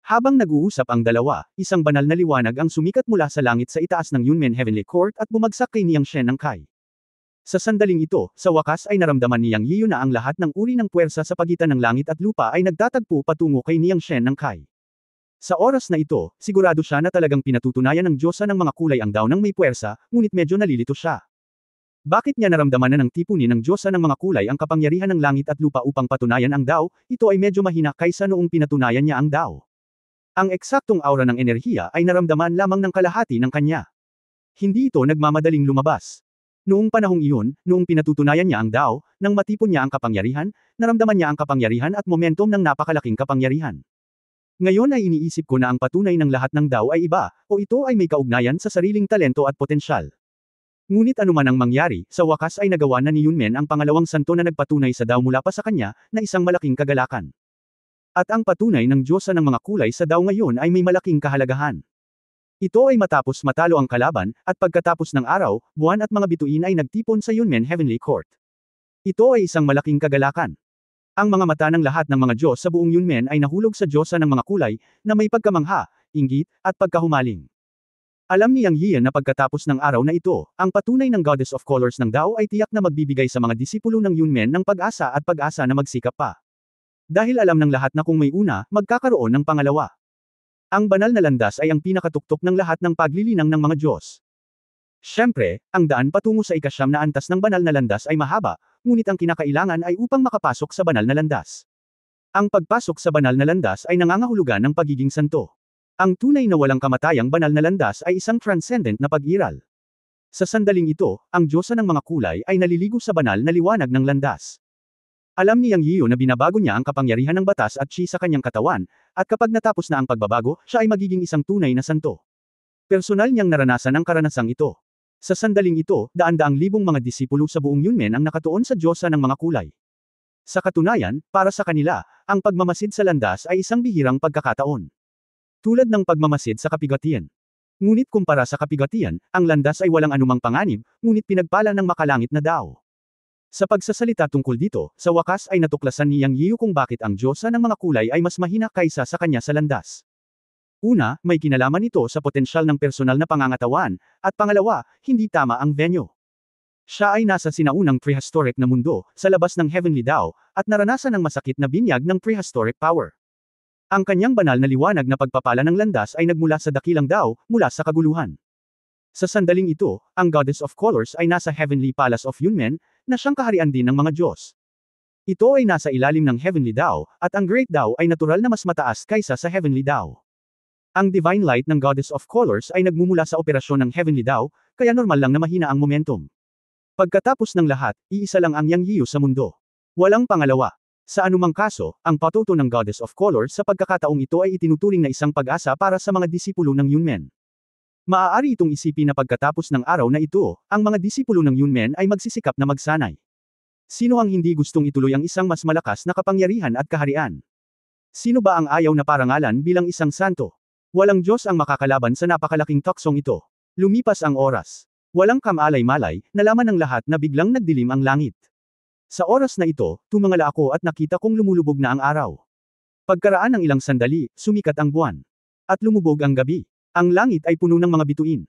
Habang nag-uusap ang dalawa, isang banal na liwanag ang sumikat mula sa langit sa itaas ng Yunmen Heavenly Court at bumagsak kay Niang Shen ng Kai. Sa sandaling ito, sa wakas ay naramdaman ni Yang Yiyo na ang lahat ng uri ng puwersa sa pagitan ng langit at lupa ay nagtatagpo patungo kay Niang Shen ng Kai. Sa oras na ito, sigurado siya na talagang pinatutunayan ng Diyosa ng mga kulay ang Dao ng may puwersa, ngunit medyo nalilito siya. Bakit niya naramdaman na ng tipunin ng Diyosa ng mga kulay ang kapangyarihan ng langit at lupa upang patunayan ang Dao, ito ay medyo mahina kaysa noong pinatunayan niya ang Dao. Ang eksaktong aura ng enerhiya ay naramdaman lamang ng kalahati ng kanya. Hindi ito nagmamadaling lumabas. Noong panahong iyon, noong pinatutunayan niya ang Dao, nang matipon niya ang kapangyarihan, naramdaman niya ang kapangyarihan at momentum ng napakalaking kapangyarihan. Ngayon ay iniisip ko na ang patunay ng lahat ng Dao ay iba, o ito ay may kaugnayan sa sariling talento at potensyal. Ngunit anuman ang mangyari, sa wakas ay nagawa na ni Yunmen ang pangalawang santo na nagpatunay sa Dao mula pa sa kanya, na isang malaking kagalakan. At ang patunay ng Diyosa ng mga kulay sa Dao ngayon ay may malaking kahalagahan. Ito ay matapos matalo ang kalaban, at pagkatapos ng araw, buwan at mga bituin ay nagtipon sa Yunmen Heavenly Court. Ito ay isang malaking kagalakan. Ang mga mata ng lahat ng mga Diyos sa buong Yunmen ay nahulog sa Diyosa ng mga kulay, na may pagkamangha, inggit, at pagkahumaling. Alam ni Yang Yian na pagkatapos ng araw na ito, ang patunay ng Goddess of Colors ng Dao ay tiyak na magbibigay sa mga disipulo ng Yunmen ng pag-asa at pag-asa na magsikap pa. Dahil alam ng lahat na kung may una, magkakaroon ng pangalawa. Ang banal na landas ay ang pinakatuktok ng lahat ng paglilinang ng mga Diyos. Siyempre, ang daan patungo sa ikasyam na antas ng banal na landas ay mahaba, ngunit ang kinakailangan ay upang makapasok sa banal na landas. Ang pagpasok sa banal na landas ay nangangahulugan ng pagiging santo. Ang tunay na walang kamatayang banal na landas ay isang transcendent na pag-iral. Sa sandaling ito, ang Diyosa ng mga kulay ay naliligo sa banal na liwanag ng landas. Alam ni Yang Yiyo na binabago niya ang kapangyarihan ng batas at chi sa kanyang katawan, at kapag natapos na ang pagbabago, siya ay magiging isang tunay na santo. Personal niyang naranasan ang karanasang ito. Sa sandaling ito, daan-daang libong mga disipulo sa buong Yunmen ang nakatuon sa Diyosa ng mga kulay. Sa katunayan, para sa kanila, ang pagmamasid sa landas ay isang bihirang pagkakataon. Tulad ng pagmamasid sa kapigatian. Ngunit kumpara sa kapigatian, ang landas ay walang anumang panganib, ngunit pinagpala ng makalangit na dao. Sa pagsasalita tungkol dito, sa wakas ay natuklasan ni Yang Yiyo kung bakit ang Diyosa ng mga kulay ay mas mahina kaysa sa kanya sa landas. Una, may kinalaman ito sa potensyal ng personal na pangangatawan, at pangalawa, hindi tama ang venue. Siya ay nasa sinaunang prehistoric na mundo, sa labas ng Heavenly Dao, at naranasan ang masakit na binyag ng prehistoric power. Ang kanyang banal na liwanag na pagpapala ng landas ay nagmula sa dakilang Dao, mula sa kaguluhan. Sa sandaling ito, ang Goddess of Colors ay nasa Heavenly Palace of Yunmen, na siyang kaharian din ng mga Diyos. Ito ay nasa ilalim ng Heavenly Dao, at ang Great Dao ay natural na mas mataas kaysa sa Heavenly Dao. Ang Divine Light ng Goddess of Colors ay nagmumula sa operasyon ng Heavenly Dao, kaya normal lang na mahina ang momentum. Pagkatapos ng lahat, iisa lang ang Yang Yiyo sa mundo. Walang pangalawa. Sa anumang kaso, ang patuto ng Goddess of Colors sa pagkakataong ito ay itinuturing na isang pag-asa para sa mga disipulo ng Yunmen. Maaari itong isipin na pagkatapos ng araw na ito, ang mga disipulo ng Yunmen ay magsisikap na magsanay. Sino ang hindi gustong ituloy ang isang mas malakas na kapangyarihan at kaharian? Sino ba ang ayaw na parangalan bilang isang santo? Walang Diyos ang makakalaban sa napakalaking toksong ito. Lumipas ang oras. Walang kamalay-malay, nalaman ng lahat na biglang nagdilim ang langit. Sa oras na ito, tumangala ako at nakita kong lumulubog na ang araw. Pagkaraan ng ilang sandali, sumikat ang buwan. At lumubog ang gabi. Ang langit ay puno ng mga bituin.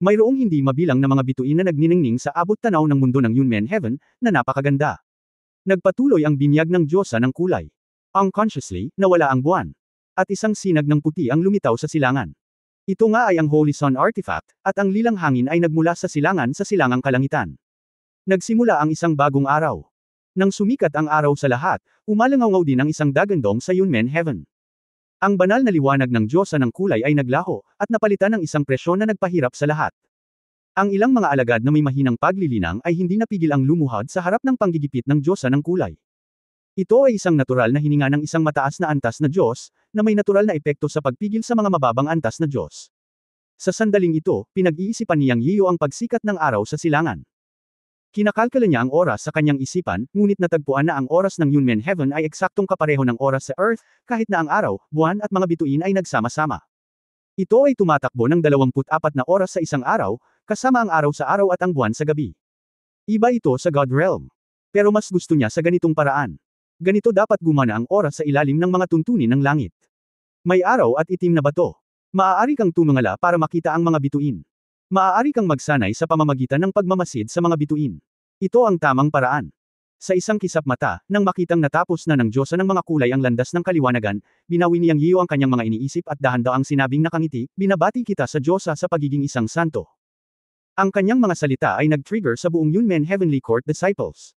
Mayroong hindi mabilang na mga bituin na nagniningning sa abot tanaw ng mundo ng Yunmen Heaven, na napakaganda. Nagpatuloy ang binyag ng Diyosa ng kulay. Unconsciously, nawala ang buwan. At isang sinag ng puti ang lumitaw sa silangan. Ito nga ay ang Holy Sun Artifact, at ang lilang hangin ay nagmula sa silangang kalangitan. Nagsimula ang isang bagong araw. Nang sumikat ang araw sa lahat, umalangaw din ang isang dagandong sa Yunmen Heaven. Ang banal na liwanag ng Diyosa ng kulay ay naglaho, at napalitan ng isang presyon na nagpahirap sa lahat. Ang ilang mga alagad na may mahinang paglilinang ay hindi napigil ang lumuhod sa harap ng panggigipit ng Diyosa ng kulay. Ito ay isang natural na hininga ng isang mataas na antas na Diyos, na may natural na epekto sa pagpigil sa mga mababang antas na Diyos. Sa sandaling ito, pinag-iisipan ni Yang Yiyo ang pagsikat ng araw sa silangan. Kinakalkala niya ang oras sa kanyang isipan, ngunit natagpuan na ang oras ng Yunmen Heaven ay eksaktong kapareho ng oras sa Earth, kahit na ang araw, buwan at mga bituin ay nagsama-sama. Ito ay tumatakbo ng 24 na oras sa isang araw, kasama ang araw sa araw at ang buwan sa gabi. Iba ito sa God Realm. Pero mas gusto niya sa ganitong paraan. Ganito dapat gumana ang oras sa ilalim ng mga tuntunin ng langit. May araw at itim na bato. Maaari kang tumangala para makita ang mga bituin. Maaari kang magsanay sa pamamagitan ng pagmamasid sa mga bituin. Ito ang tamang paraan. Sa isang kisap mata, nang makitang natapos na ng Diyosa ng mga kulay ang landas ng kaliwanagan, binawi ni Yang Yiyo ang kanyang mga iniisip at dahan-daang sinabing nakangiti, binabati kita sa Diyosa sa pagiging isang santo. Ang kanyang mga salita ay nag-trigger sa buong Yunmen Heavenly Court disciples.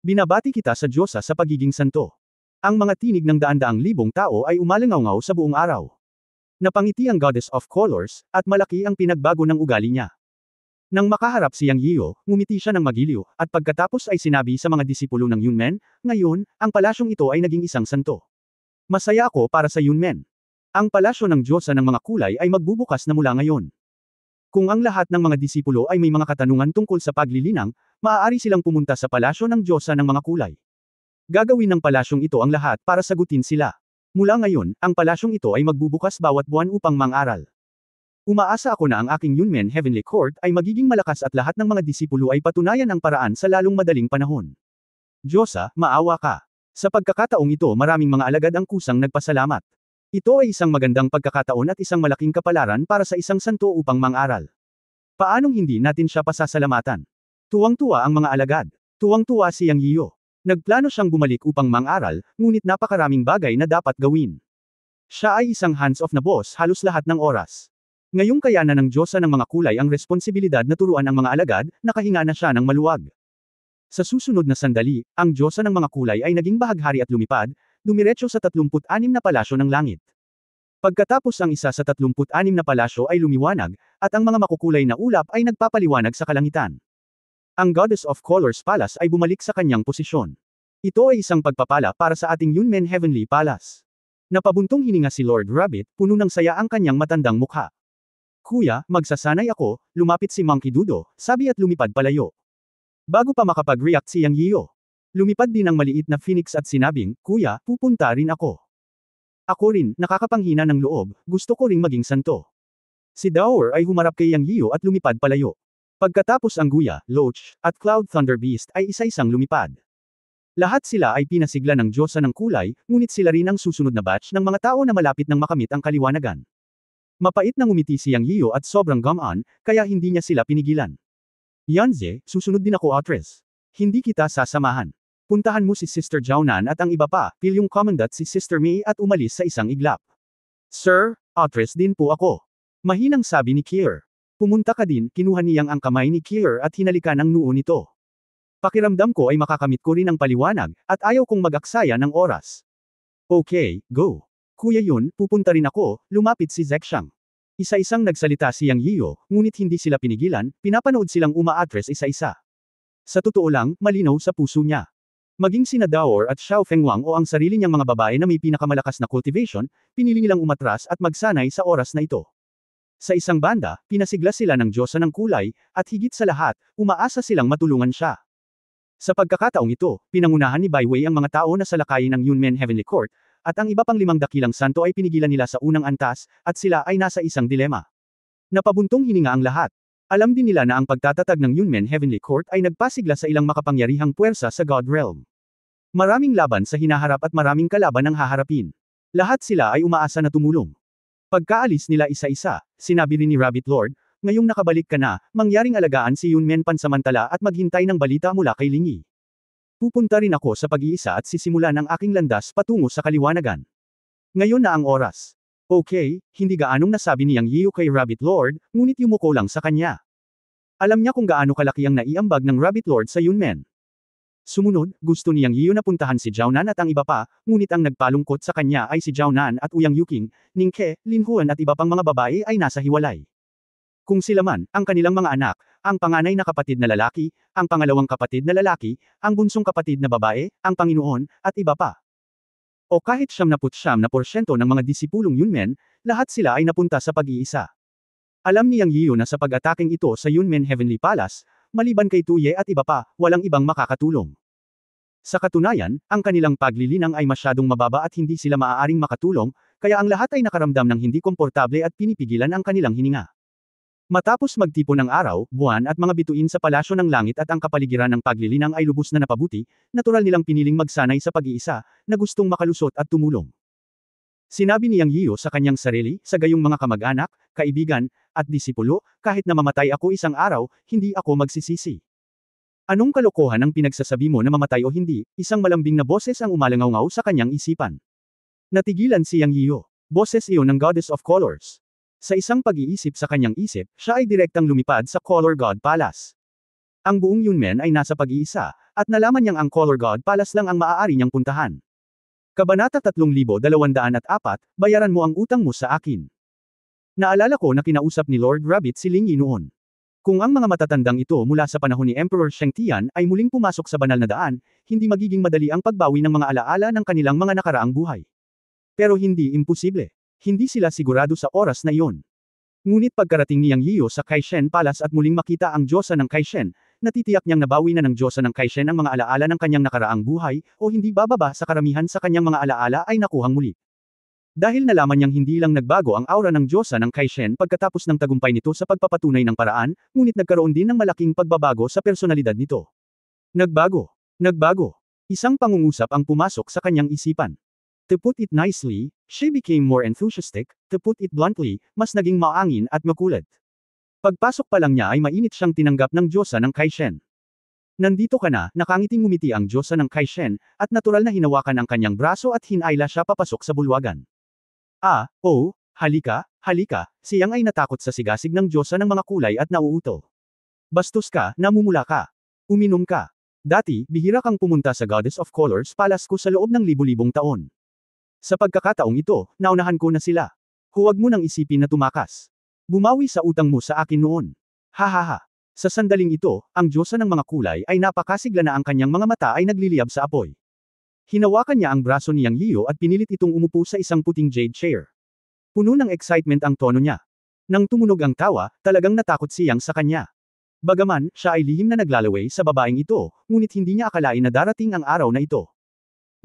Binabati kita sa Diyosa sa pagiging santo. Ang mga tinig ng daan-daang libong tao ay umalangaw sa buong araw. Napangiti ang Goddess of Colors, at malaki ang pinagbago ng ugali niya. Nang makaharap si Yang Yiyo, ngumiti siya ng magiliw, at pagkatapos ay sinabi sa mga disipulo ng Yunmen, ngayon, ang palasyong ito ay naging isang santo. Masaya ako para sa Yunmen. Ang palasyo ng Diyosa ng mga kulay ay magbubukas na mula ngayon. Kung ang lahat ng mga disipulo ay may mga katanungan tungkol sa paglilinang, maaari silang pumunta sa palasyo ng Diyosa ng mga kulay. Gagawin ng palasyong ito ang lahat para sagutin sila. Mula ngayon, ang palasyong ito ay magbubukas bawat buwan upang mang-aral. Umaasa ako na ang aking Yunmen Heavenly Court ay magiging malakas at lahat ng mga disipulo ay patunayan ang paraan sa lalong madaling panahon. Diyosa, maawa ka. Sa pagkakataong ito maraming mga alagad ang kusang nagpasalamat. Ito ay isang magandang pagkakataon at isang malaking kapalaran para sa isang santo upang mang-aral. Paanong hindi natin siya pasasalamatan? Tuwang-tuwa ang mga alagad. Tuwang-tuwa si Yang Yiyo. Nagplano siyang bumalik upang mang-aral, ngunit napakaraming bagay na dapat gawin. Siya ay isang hands-off na boss halos lahat ng oras. Ngayong kayanan ng Diyosa ng mga kulay ang responsibilidad na turuan ang mga alagad, nakahinga na siya ng maluwag. Sa susunod na sandali, ang Diyosa ng mga kulay ay naging bahaghari at lumipad, dumiretso sa 36 na palasyo ng langit. Pagkatapos ang isa sa 36 na palasyo ay lumiwanag, at ang mga makukulay na ulap ay nagpapaliwanag sa kalangitan. Ang Goddess of Colors Palace ay bumalik sa kanyang posisyon. Ito ay isang pagpapala para sa ating Yunmen Heavenly Palace. Napabuntong hininga si Lord Rabbit, puno ng saya ang kanyang matandang mukha. Kuya, magsasanay ako, lumapit si Monkey Doodle, sabi at lumipad palayo. Bago pa makapag-react si Yang Yiyo. Lumipad din ang maliit na phoenix at sinabing, Kuya, pupunta rin ako. Ako rin, nakakapanghina ng loob, gusto ko ring maging santo. Si Dower ay humarap kay Yang Yiyo at lumipad palayo. Pagkatapos ang Guya, Loach, at Cloud Thunder Beast ay isa-isang lumipad. Lahat sila ay pinasigla ng Diyosa ng kulay, ngunit sila rin ang susunod na batch ng mga tao na malapit ng makamit ang kaliwanagan. Mapait na ngumiti si Yang Yiyo at sobrang gumaan, kaya hindi niya sila pinigilan. Yanze, susunod din ako Atres. Hindi kita sasamahan. Puntahan mo si Sister Jiaonan at ang iba pa, pilyong Commandant si Sister Mei at umalis sa isang iglap. Sir, Atres din po ako. Mahinang sabi ni Kier. Pumunta ka din, kinuha niyang ang kamay ni Kier at hinalikan ang noo nito. Pakiramdam ko ay makakamit ko rin ang paliwanag, at ayaw kong mag-aksaya ng oras. Okay, go. Kuya yun, pupunta rin ako, lumapit si Zexang. Isa-isang nagsalita si Yang Yiyo, ngunit hindi sila pinigilan, pinapanood silang umaatres isa-isa. Sa totoo lang, malinaw sa puso niya. Maging sina Daor at Xiao Fengwang o ang sarili niyang mga babae na may pinakamalakas na cultivation, pinili nilang umatras at magsanay sa oras na ito. Sa isang banda, pinasigla sila ng Diyosa ng kulay, at higit sa lahat, umaasa silang matulungan siya. Sa pagkakataong ito, pinangunahan ni Bai Wei ang mga tao na salakayin ng Yunmen Heavenly Court, at ang iba pang 5 dakilang santo ay pinigilan nila sa unang antas, at sila ay nasa isang dilema. Napabuntong hininga ang lahat. Alam din nila na ang pagtatatag ng Yunmen Heavenly Court ay nagpasigla sa ilang makapangyarihang puwersa sa God Realm. Maraming laban sa hinaharap at maraming kalaban ang haharapin. Lahat sila ay umaasa na tumulong. Pagkaalis nila isa-isa, sinabi rin ni Rabbit Lord, ngayong nakabalik ka na, mangyaring alagaan si Yunmen pansamantala at maghintay ng balita mula kay Lingyi. Pupunta rin ako sa pag-iisa at sisimulan ang aking landas patungo sa kaliwanagan. Ngayon na ang oras. Okay, hindi gaanong nasabi ni Yang Yiyo kay Rabbit Lord, ngunit yumuko lang sa kanya. Alam niya kung gaano kalaki ang naiambag ng Rabbit Lord sa Yunmen. Sumunod, gusto ni Yang Yiyo na puntahan si Jiaonan at ang iba pa, ngunit ang nagpalungkot sa kanya ay si Jiaonan at Uyang Yuking, Ningke, Lin Huan at iba pang mga babae ay nasa hiwalay. Kung sila man, ang kanilang mga anak, ang panganay na kapatid na lalaki, ang pangalawang kapatid na lalaki, ang bunsong kapatid na babae, ang Panginoon, at iba pa. O kahit 79% ng mga disipulong Yunmen, lahat sila ay napunta sa pag-iisa. Alam ni Yang Yiyo na sa pag-ataking ito sa Yunmen Heavenly Palace, maliban kay Tuye at iba pa, walang ibang makakatulong. Sa katunayan, ang kanilang paglilinang ay masyadong mababa at hindi sila maaaring makatulong, kaya ang lahat ay nakaramdam ng hindi komportable at pinipigilan ang kanilang hininga. Matapos magtipon ng araw, buwan at mga bituin sa palasyo ng langit at ang kapaligiran ng paglilinang ay lubos na napabuti, natural nilang piniling magsanay sa pag-iisa, na gustong makalusot at tumulong. Sinabi ni Yang Yiyo sa kanyang sarili, sa gayong mga kamag-anak, kaibigan, at disipulo, kahit na mamatay ako isang araw, hindi ako magsisisi. Anong kalokohan ang pinagsasabi mo na mamatay o hindi, isang malambing na boses ang umalangaw-ngaw sa kanyang isipan. Natigilan si Yang Yiyo. Boses iyon ng Goddess of Colors. Sa isang pag-iisip sa kanyang isip, siya ay direktang lumipad sa Color God Palace. Ang buong Yunmen ay nasa pag-iisa, at nalaman niyang ang Color God Palace lang ang maaari niyang puntahan. Kabanata 3204, bayaran mo ang utang mo sa akin. Naalala ko na kinausap ni Lord Rabbit si Lingyi noon. Kung ang mga matatandang ito mula sa panahon ni Emperor Sheng Tian ay muling pumasok sa banal na daan, hindi magiging madali ang pagbawi ng mga alaala ng kanilang mga nakaraang buhay. Pero hindi imposible. Hindi sila sigurado sa oras na iyon. Ngunit pagkarating ni Yang Yiyo sa Kaishen Palace at muling makita ang Diyosa ng Kaishen, natitiyak niyang nabawi na ng Diyosa ng Kaishen ang mga alaala ng kanyang nakaraang buhay, o hindi bababa sa karamihan sa kanyang mga alaala ay nakuhang muli. Dahil nalaman niyang hindi lang nagbago ang aura ng Diyosa ng Kaishen pagkatapos ng tagumpay nito sa pagpapatunay ng paraan, ngunit nagkaroon din ng malaking pagbabago sa personalidad nito. Nagbago. Nagbago. Isang pangungusap ang pumasok sa kanyang isipan. To put it nicely, she became more enthusiastic, to put it bluntly, mas naging maangin at makulit. Pagpasok pa lang niya ay mainit siyang tinanggap ng Diyosa ng Kaishen. Nandito ka na, nakangiting ngumiti ang Diyosa ng Kaishen, at natural na hinawakan ang kanyang braso at hinayla siya papasok sa bulwagan. Halika, halika, siyang ay natakot sa sigasig ng Diyosa ng mga kulay at nauuto. Bastos ka, namumula ka. Uminom ka. Dati, bihira kang pumunta sa Goddess of Colors Palace ko sa loob ng libu-libong taon. Sa pagkakataong ito, naunahan ko na sila. Huwag mo nang isipin na tumakas. Bumawi sa utang mo sa akin noon. Hahaha. Sa sandaling ito, ang Diyosa ng mga kulay ay napakasigla na ang kanyang mga mata ay nagliliyab sa apoy. Hinawakan niya ang braso ni Yang Yiyo at pinilit itong umupo sa isang puting jade chair. Puno ng excitement ang tono niya. Nang tumunog ang tawa, talagang natakot si Yang sa kanya. Bagaman, siya ay lihim na naglalaway sa babaeng ito, ngunit hindi niya akalain na darating ang araw na ito.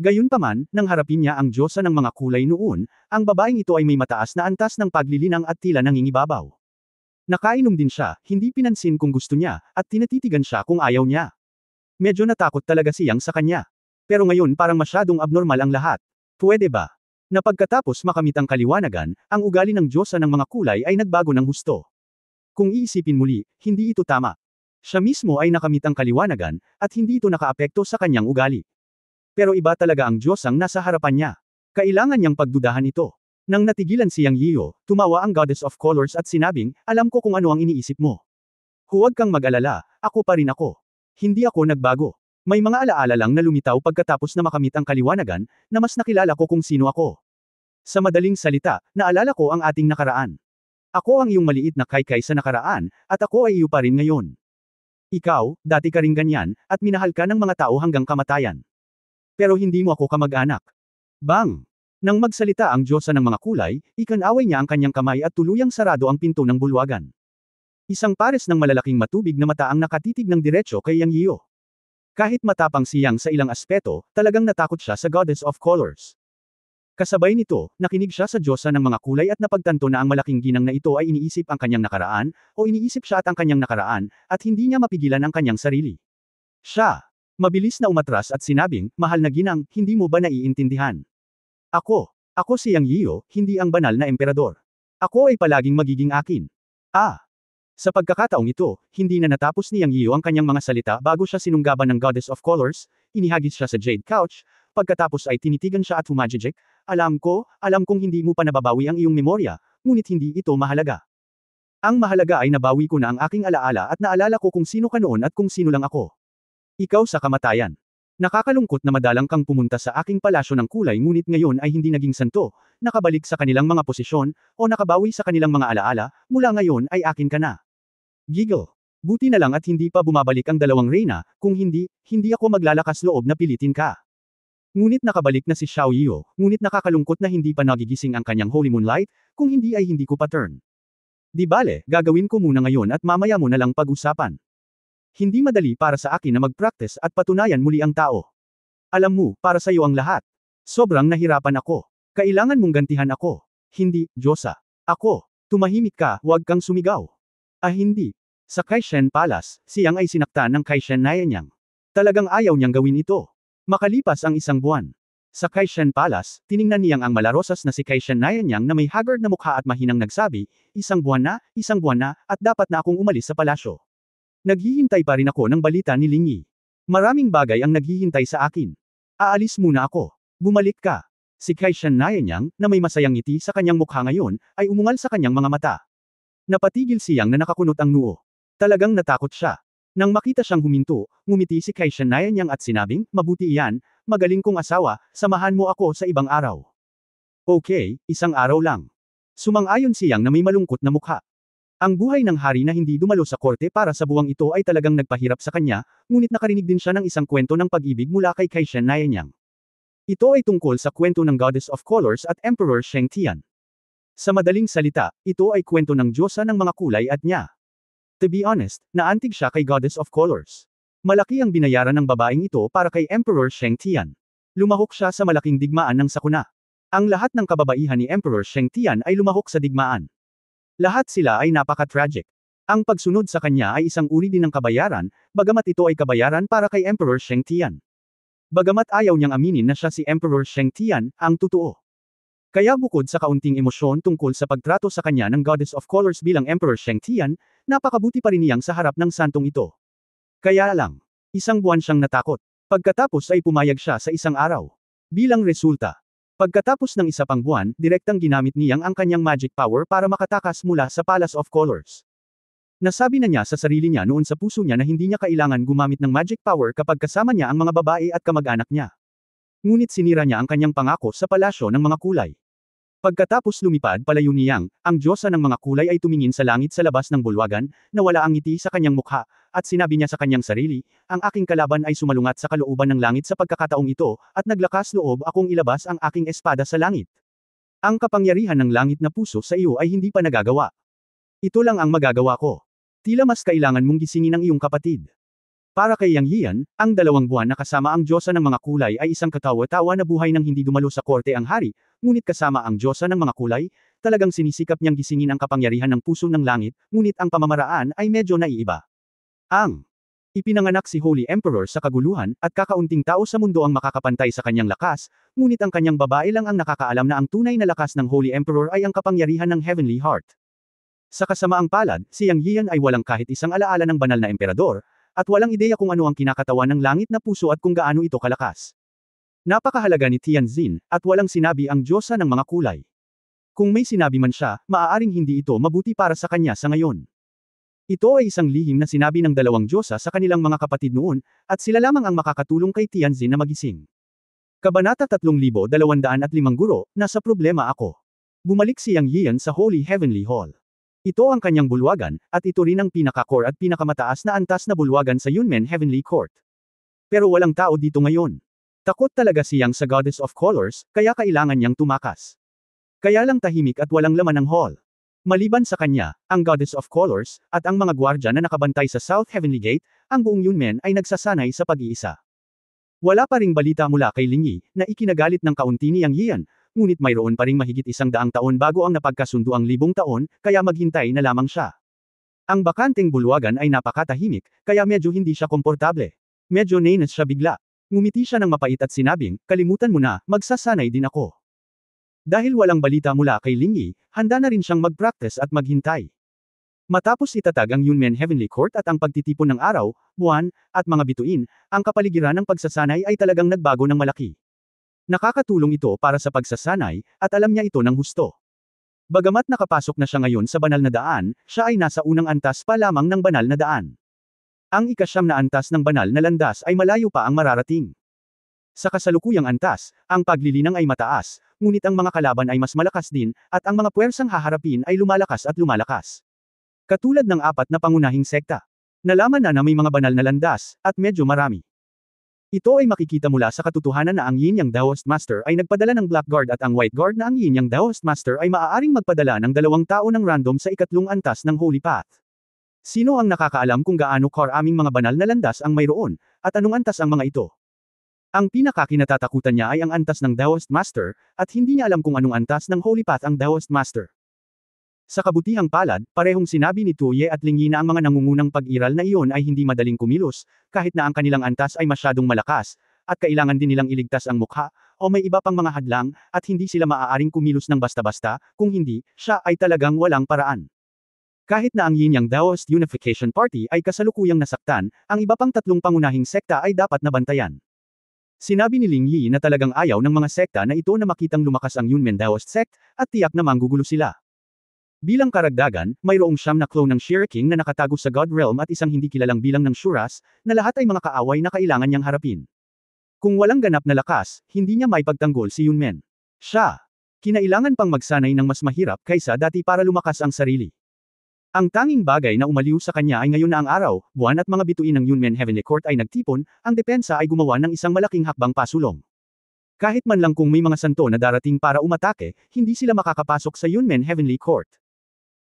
Gayunpaman, nang harapin niya ang Diyosa ng mga kulay noon, ang babaeng ito ay may mataas na antas ng paglilinang at tila nangingibabaw. Nakainom din siya, hindi pinansin kung gusto niya, at tinatitigan siya kung ayaw niya. Medyo natakot talaga si Yang sa kanya. Pero ngayon parang masyadong abnormal ang lahat. Pwede ba? Na pagkatapos makamit ang kaliwanagan, ang ugali ng Diyosa ng mga kulay ay nagbago ng husto. Kung iisipin muli, hindi ito tama. Siya mismo ay nakamit ang kaliwanagan, at hindi ito nakaapekto sa kanyang ugali. Pero iba talaga ang Diyosang nasa harapan niya. Kailangan niyang pagdudahan ito. Nang natigilan si Yang Yiyo, tumawa ang Goddess of Colors at sinabing, alam ko kung ano ang iniisip mo. Huwag kang mag-alala, ako pa rin ako. Hindi ako nagbago. May mga alaala lang na lumitaw pagkatapos na makamit ang kaliwanagan, na mas nakilala ko kung sino ako. Sa madaling salita, naalala ko ang ating nakaraan. Ako ang iyong maliit na kaykay sa nakaraan, at ako ay iyo pa rin ngayon. Ikaw, dati ka ring ganyan, at minahal ka ng mga tao hanggang kamatayan. Pero hindi mo ako kamag-anak. Bang! Nang magsalita ang Diyosa ng mga kulay, ikanaway niya ang kanyang kamay at tuluyang sarado ang pinto ng bulwagan. Isang pares ng malalaking matubig na mata ang nakatitig ng diretso kay Yang Yiyo. Kahit matapang si Yang sa ilang aspeto, talagang natakot siya sa Goddess of Colors. Kasabay nito, nakinig siya sa Diyosa ng mga kulay at napagtanto na ang malaking ginang na ito ay iniisip ang kanyang nakaraan, o iniisip siya at ang kanyang nakaraan, at hindi niya mapigilan ang kanyang sarili. Siya, mabilis na umatras at sinabing, mahal na ginang, hindi mo ba naiintindihan? Ako si Yang Yiyo, hindi ang banal na emperador. Ako ay palaging magiging akin. Sa pagkakataong ito, hindi na natapos ni Yang Yiyo ang kanyang mga salita bago siya sinunggaban ng Goddess of Colors, inihagis siya sa jade couch, pagkatapos ay tinitigan siya at humajijik, alam kong hindi mo pa nababawi ang iyong memorya, ngunit hindi ito mahalaga. Ang mahalaga ay nabawi ko na ang aking alaala at naalala ko kung sino ka noon at kung sino lang ako. Ikaw sa kamatayan. Nakakalungkot na madalang kang pumunta sa aking palasyo ng kulay ngunit ngayon ay hindi naging santo, nakabalik sa kanilang mga posisyon, o nakabawi sa kanilang mga alaala, mula ngayon ay akin ka na. Giggle. Buti na lang at hindi pa bumabalik ang dalawang reyna, kung hindi ako maglalakas loob na pilitin ka. Ngunit nakabalik na si Xiao Yiyo, ngunit nakakalungkot na hindi pa nagigising ang kanyang Holy Moonlight, kung hindi ay hindi ko pa turn. Di bale, gagawin ko muna ngayon at mamaya mo na lang pag-usapan. Hindi madali para sa akin na mag-practice at patunayan muli ang tao. Alam mo, para sa iyo ang lahat. Sobrang nahirapan ako. Kailangan mong gantihan ako. Hindi, Diyosa. Ako. Tumahimik ka, huwag kang sumigaw. Hindi. Sa Kaishen Palace, siyang ay sinaktan ng Kaishen Nayanyang. Talagang ayaw niyang gawin ito. Makalipas ang isang buwan. Sa Kaishen Palace, tiningnan niyang ang malarosas na si Kaishen Nayanyang na may haggard na mukha at mahinang nagsabi, isang buwan na, at dapat na akong umalis sa palasyo. Naghihintay pa rin ako ng balita ni Lingyi. Maraming bagay ang naghihintay sa akin. Aalis muna ako. Bumalik ka. Si Kaishen Nayanyang, na may masayang ngiti sa kanyang mukha ngayon, ay umungal sa kanyang mga mata. Napatigil siyang na nakakunot ang noo. Talagang natakot siya. Nang makita siyang huminto, ngumiti si Kaishen Nayanyang at sinabing, mabuti iyan, magaling kong asawa, samahan mo ako sa ibang araw. Okay, isang araw lang. Sumang-ayon siyang na may malungkot na mukha. Ang buhay ng hari na hindi dumalo sa korte para sa buwang ito ay talagang nagpahirap sa kanya, ngunit nakarinig din siya ng isang kwento ng pag-ibig mula kay Kaishen Nayanyang. Ito ay tungkol sa kwento ng Goddess of Colors at Emperor Sheng Tian. Sa madaling salita, ito ay kwento ng Diyosa ng mga kulay at niya. To be honest, naantig siya kay Goddess of Colors. Malaki ang binayaran ng babaeng ito para kay Emperor Sheng Tian. Lumahok siya sa malaking digmaan ng sakuna. Ang lahat ng kababaihan ni Emperor Sheng Tian ay lumahok sa digmaan. Lahat sila ay napaka-tragic. Ang pagsunod sa kanya ay isang uri din ng kabayaran, bagamat ito ay kabayaran para kay Emperor Sheng Tian. Bagamat ayaw niyang aminin na siya si Emperor Sheng Tian, ang totoo. Kaya bukod sa kaunting emosyon tungkol sa pagtrato sa kanya ng Goddess of Colors bilang Emperor Sheng Tian, napakabuti pa rin niyang sa harap ng santong ito. Kaya lang, Isang buwan siyang natakot. Pagkatapos ay pumayag siya sa isang araw. Bilang resulta, pagkatapos ng isa pang buwan, direktang ginamit niyang ang kanyang magic power para makatakas mula sa Palace of Colors. Nasabi na niya sa sarili niya noon sa puso niya na hindi niya kailangan gumamit ng magic power kapag kasama niya ang mga babae at kamag-anak niya. Ngunit sinira niya ang kanyang pangako sa palasyo ng mga kulay. Pagkatapos lumipad palayo niyang, ang diyosa ng mga kulay ay tumingin sa langit sa labas ng bulwagan, nawala ang ngiti sa kanyang mukha, at sinabi niya sa kanyang sarili, ang aking kalaban ay sumalungat sa kalooban ng langit sa pagkakataong ito, at naglakas loob akong ilabas ang aking espada sa langit. Ang kapangyarihan ng langit na puso sa iyo ay hindi pa nagagawa. Ito lang ang magagawa ko. Tila mas kailangan mong gisingin ang iyong kapatid. Para kay Yang Yian, ang 2 buwan na kasama ang diyosa ng mga kulay ay isang katawa-tawa na buhay nang hindi dumalo sa korte ang hari, ngunit kasama ang diyosa ng mga kulay, talagang sinisikap niyang gisingin ang kapangyarihan ng puso ng langit, ngunit ang pamamaraan ay medyo naiiba. Ipinanganak si Holy Emperor sa kaguluhan, at kakaunting tao sa mundo ang makakapantay sa kanyang lakas, ngunit ang kanyang babae lang ang nakakaalam na ang tunay na lakas ng Holy Emperor ay ang kapangyarihan ng Heavenly Heart. Sa kasamaang palad, si Yang Yian ay walang kahit isang alaala ng banal na emperador, at walang ideya kung ano ang kinakatawan ng langit na puso at kung gaano ito kalakas. Napakahalaga ni Tianjin, at walang sinabi ang diyosa ng mga kulay. Kung may sinabi man siya, maaaring hindi ito mabuti para sa kanya sa ngayon. Ito ay isang lihim na sinabi ng 2 diyosa sa kanilang mga kapatid noon, at sila lamang ang makakatulong kay Tianjin na magising. Kabanata 3205 Guro, nasa problema ako. Bumalik si Yang Yian sa Holy Heavenly Hall. Ito ang kanyang bulwagan, at ito rin ang pinaka-core at pinakamataas na antas na bulwagan sa Yunmen Heavenly Court. Pero walang tao dito ngayon. Takot talaga siyang sa Goddess of Colors, kaya kailangan niyang tumakas. Kaya lang tahimik at walang laman ang hall. Maliban sa kanya, ang Goddess of Colors, at ang mga gwardya na nakabantay sa South Heavenly Gate, ang buong Yunmen ay nagsasanay sa pag-iisa. Wala pa ring balita mula kay Lingyi, na ikinagalit ng kaunti ni Yang Yian, ngunit mayroon pa ring mahigit 100 taon bago ang napagkasundo ang 1000 taon, kaya maghintay na lamang siya. Ang bakanteng bulwagan ay napakatahimik, kaya medyo hindi siya komportable. Medyo nainis siya bigla. Ngumiti siya ng mapait at sinabing, kalimutan mo na, magsasanay din ako. Dahil walang balita mula kay Lingyi, handa na rin siyang mag-practice at maghintay. Matapos itatag ang Yunmen Heavenly Court at ang pagtitipon ng araw, buwan, at mga bituin, ang kapaligiran ng pagsasanay ay talagang nagbago ng malaki. Nakakatulong ito para sa pagsasanay, at alam niya ito ng husto. Bagamat nakapasok na siya ngayon sa banal na daan, siya ay nasa unang antas pa lamang ng banal na daan. Ang ika-9 na antas ng banal na landas ay malayo pa ang mararating. Sa kasalukuyang antas, ang paglilinang ay mataas, ngunit ang mga kalaban ay mas malakas din, at ang mga puwersang haharapin ay lumalakas at lumalakas. Katulad ng 4 na pangunahing sekta. Nalaman na may mga banal na landas, at medyo marami. Ito ay makikita mula sa katotohanan na ang Yin Yang Daoist Master ay nagpadala ng Black Guard at ang White Guard na ang Yin Yang Daoist Master ay maaaring magpadala ng 2 tao ng random sa 3 antas ng Holy Path. Sino ang nakakaalam kung gaano karaming mga banal na landas ang mayroon, at anong antas ang mga ito? Ang pinakakinatatakutan niya ay ang antas ng Daoist Master, at hindi niya alam kung anong antas ng Holy Path ang Daoist Master. Sa kabutihang palad, parehong sinabi ni Tuye at Lingyi na ang mga nangungunang pag-iral na iyon ay hindi madaling kumilos, kahit na ang kanilang antas ay masyadong malakas, at kailangan din nilang iligtas ang mukha, o may iba pang mga hadlang, at hindi sila maaaring kumilos ng basta-basta, kung hindi, siya ay talagang walang paraan. Kahit na ang Yin Yang Daoist Unification Party ay kasalukuyang nasaktan, ang iba pang 3 pangunahing sekta ay dapat nabantayan. Sinabi ni Lingyi na talagang ayaw ng mga sekta na ito na makitang lumakas ang Yunmen Daoist sect, at tiyak na manggugulo sila. Bilang karagdagan, mayroong 9 na clone ng Shiraking na nakatago sa God Realm at isang hindi kilalang bilang ng Shuras, na lahat ay mga kaaway na kailangan niyang harapin. Kung walang ganap na lakas, hindi niya maipagtanggol si Yunmen. Siya. Kinailangan pang magsanay ng mas mahirap kaysa dati para lumakas ang sarili. Ang tanging bagay na umaliw sa kanya ay ngayon na ang araw, buwan at mga bituin ng Yunmen Heavenly Court ay nagtipon, ang depensa ay gumawa ng isang malaking hakbang pasulong. Kahit man lang kung may mga santo na darating para umatake, hindi sila makakapasok sa Yunmen Heavenly Court.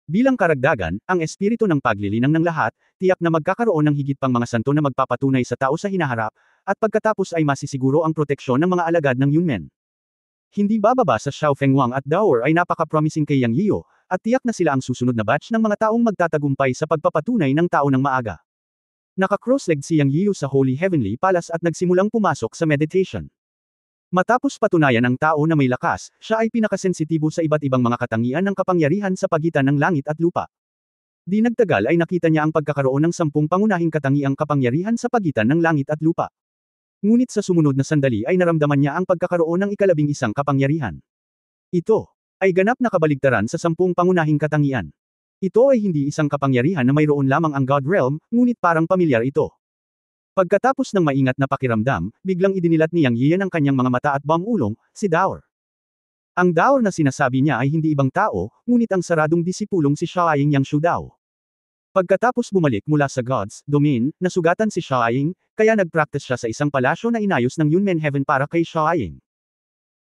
Bilang karagdagan, ang espiritu ng paglilinang ng lahat, tiyak na magkakaroon ng higit pang mga santo na magpapatunay sa tao sa hinaharap, at pagkatapos ay masisiguro ang proteksyon ng mga alagad ng Yunmen. Hindi bababa sa Xiao Fengwang at Daoer ay napaka-promising kay Yang Yiu, at tiyak na sila ang susunod na batch ng mga taong magtatagumpay sa pagpapatunay ng tao ng maaga. Naka-cross-legged si Yang Yiu sa Holy Heavenly Palace at nagsimulang pumasok sa meditation. Matapos patunayan ng tao na may lakas, siya ay pinakasensitibo sa iba't ibang mga katangian ng kapangyarihan sa pagitan ng langit at lupa. Di nagtagal ay nakita niya ang pagkakaroon ng 10 pangunahing katangiang kapangyarihan sa pagitan ng langit at lupa. Ngunit sa sumunod na sandali ay naramdaman niya ang pagkakaroon ng ika-11 kapangyarihan. Ito ay ganap na kabaligtaran sa 10 pangunahing katangian. Ito ay hindi isang kapangyarihan na mayroon lamang ang God Realm, ngunit parang pamilyar ito. Pagkatapos ng maingat na pakiramdam, biglang idinilat ni Yang Yian ang kanyang mga mata at bumulong, si Daor. Ang Daor na sinasabi niya ay hindi ibang tao, ngunit ang saradong disipulong si Shaoying Yang Shu Dao. Pagkatapos bumalik mula sa God's Domain, nasugatan si Shaoying, kaya nagpractice siya sa isang palasyo na inayos ng Yunmen Heaven para kay Shaoying.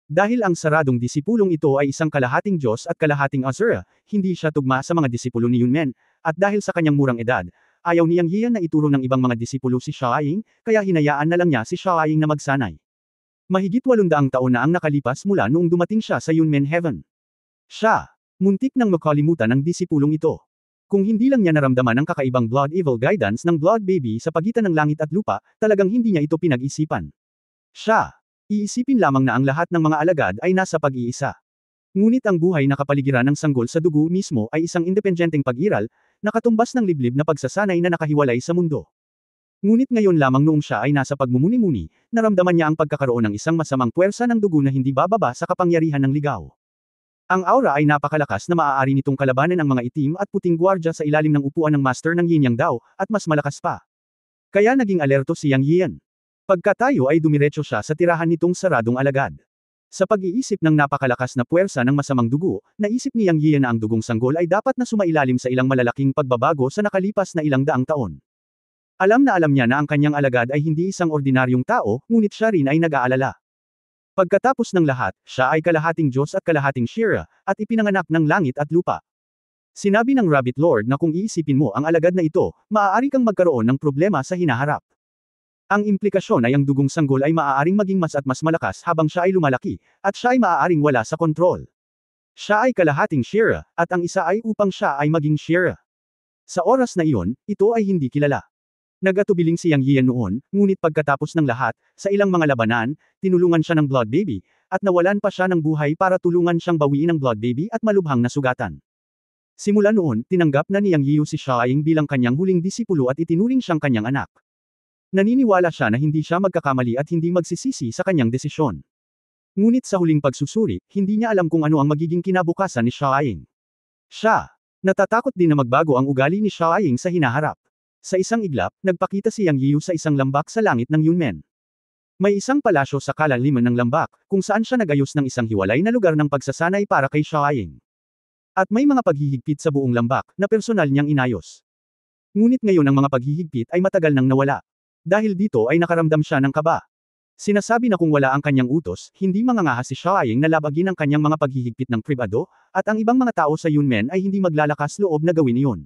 Dahil ang saradong disipulong ito ay isang kalahating Diyos at kalahating Asura, hindi siya tugma sa mga disipulo ni Yunmen, at dahil sa kanyang murang edad, ayaw ni Yang Yian na ituro ng ibang mga disipulo si Shaoying, kaya hinayaan na lang niya si Shaoying na magsanay. Mahigit 800 taon na ang nakalipas mula noong dumating siya sa Yunmen Heaven. Siya, muntik nang makalimutan ang disipulong ito. Kung hindi lang niya naramdaman ang kakaibang Blood Evil guidance ng Blood Baby sa pagitan ng langit at lupa, talagang hindi niya ito pinag-isipan. Siya, iisipin lamang na ang lahat ng mga alagad ay nasa pag-iisa. Ngunit ang buhay na kapaligiran ng sanggol sa dugo mismo ay isang independenteng pag-iral, nakatumbas ng liblib na pagsasanay na nakahiwalay sa mundo. Ngunit ngayon lamang noong siya ay nasa pagmumuni-muni, naramdaman niya ang pagkakaroon ng isang masamang puwersa ng dugo na hindi bababa sa kapangyarihan ng ligaw. Ang aura ay napakalakas na maaari nitong kalabanan ang mga itim at puting gwardya sa ilalim ng upuan ng master ng Yin Yang Dao, at mas malakas pa. Kaya naging alerto si Yang Yian. Pagkatayo ay dumiretso siya sa tirahan nitong saradong alagad. Sa pag-iisip ng napakalakas na puwersa ng masamang dugo, naisip ni Yang Yian na ang dugong sanggol ay dapat na sumailalim sa ilang malalaking pagbabago sa nakalipas na ilang daang taon. Alam na alam niya na ang kanyang alagad ay hindi isang ordinaryong tao, ngunit siya rin ay nag-aalala. Pagkatapos ng lahat, siya ay kalahating Diyos at kalahating Shira, at ipinanganak ng langit at lupa. Sinabi ng Rabbit Lord na kung iisipin mo ang alagad na ito, maaari kang magkaroon ng problema sa hinaharap. Ang implikasyon ay ang dugong sanggol ay maaaring maging mas at mas malakas habang siya ay lumalaki, at siya ay maaaring wala sa kontrol. Siya ay kalahating Shira, at ang isa ay upang siya ay maging Shira. Sa oras na iyon, ito ay hindi kilala. Nag-atubiling si Yang Yian noon, ngunit pagkatapos ng lahat, sa ilang mga labanan, tinulungan siya ng Blood Baby, at nawalan pa siya ng buhay para tulungan siyang bawiin ng Blood Baby at malubhang na sugatan. Simula noon, tinanggap na ni Yang Yiu si Shaoying bilang kanyang huling disipulo at itinuring siyang kanyang anak. Naniniwala siya na hindi siya magkakamali at hindi magsisisi sa kanyang desisyon. Ngunit sa huling pagsusuri, hindi niya alam kung ano ang magiging kinabukasan ni Shaoying. Siya, natatakot din na magbago ang ugali ni Shaoying sa hinaharap. Sa isang iglap, nagpakita si Yang Yiu sa isang lambak sa langit ng Yunmen. May isang palasyo sa kalaliman ng lambak, kung saan siya nagayos ng isang hiwalay na lugar ng pagsasanay para kay Shaoying. At may mga paghihigpit sa buong lambak, na personal niyang inayos. Ngunit ngayon ang mga paghihigpit ay matagal nang nawala. Dahil dito ay nakaramdam siya ng kaba. Sinasabi na kung wala ang kanyang utos, hindi mangangahas si Shaoying na labagin ang kanyang mga paghihigpit ng pribado, at ang ibang mga tao sa Yunmen ay hindi maglalakas loob na gawin iyon.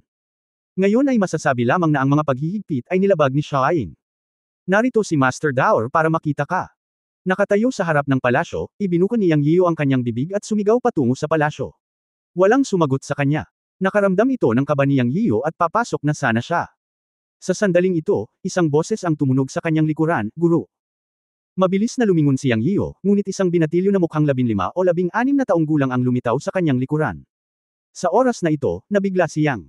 Ngayon ay masasabi lamang na ang mga paghihigpit ay nilabag ni Shaoying. Narito si Master Daor para makita ka. Nakatayo sa harap ng palasyo, ibinuka ni Yang Yiu ang kanyang bibig at sumigaw patungo sa palasyo. Walang sumagot sa kanya. Nakaramdam ito ng kaba ni Yang Yiu at papasok na sana siya. Sa sandaling ito, isang boses ang tumunog sa kanyang likuran, Guru. Mabilis na lumingon si Yang Yiu, ngunit isang binatilyo na mukhang 15 o 16 na taong gulang ang lumitaw sa kanyang likuran. Sa oras na ito, nabigla si Yang.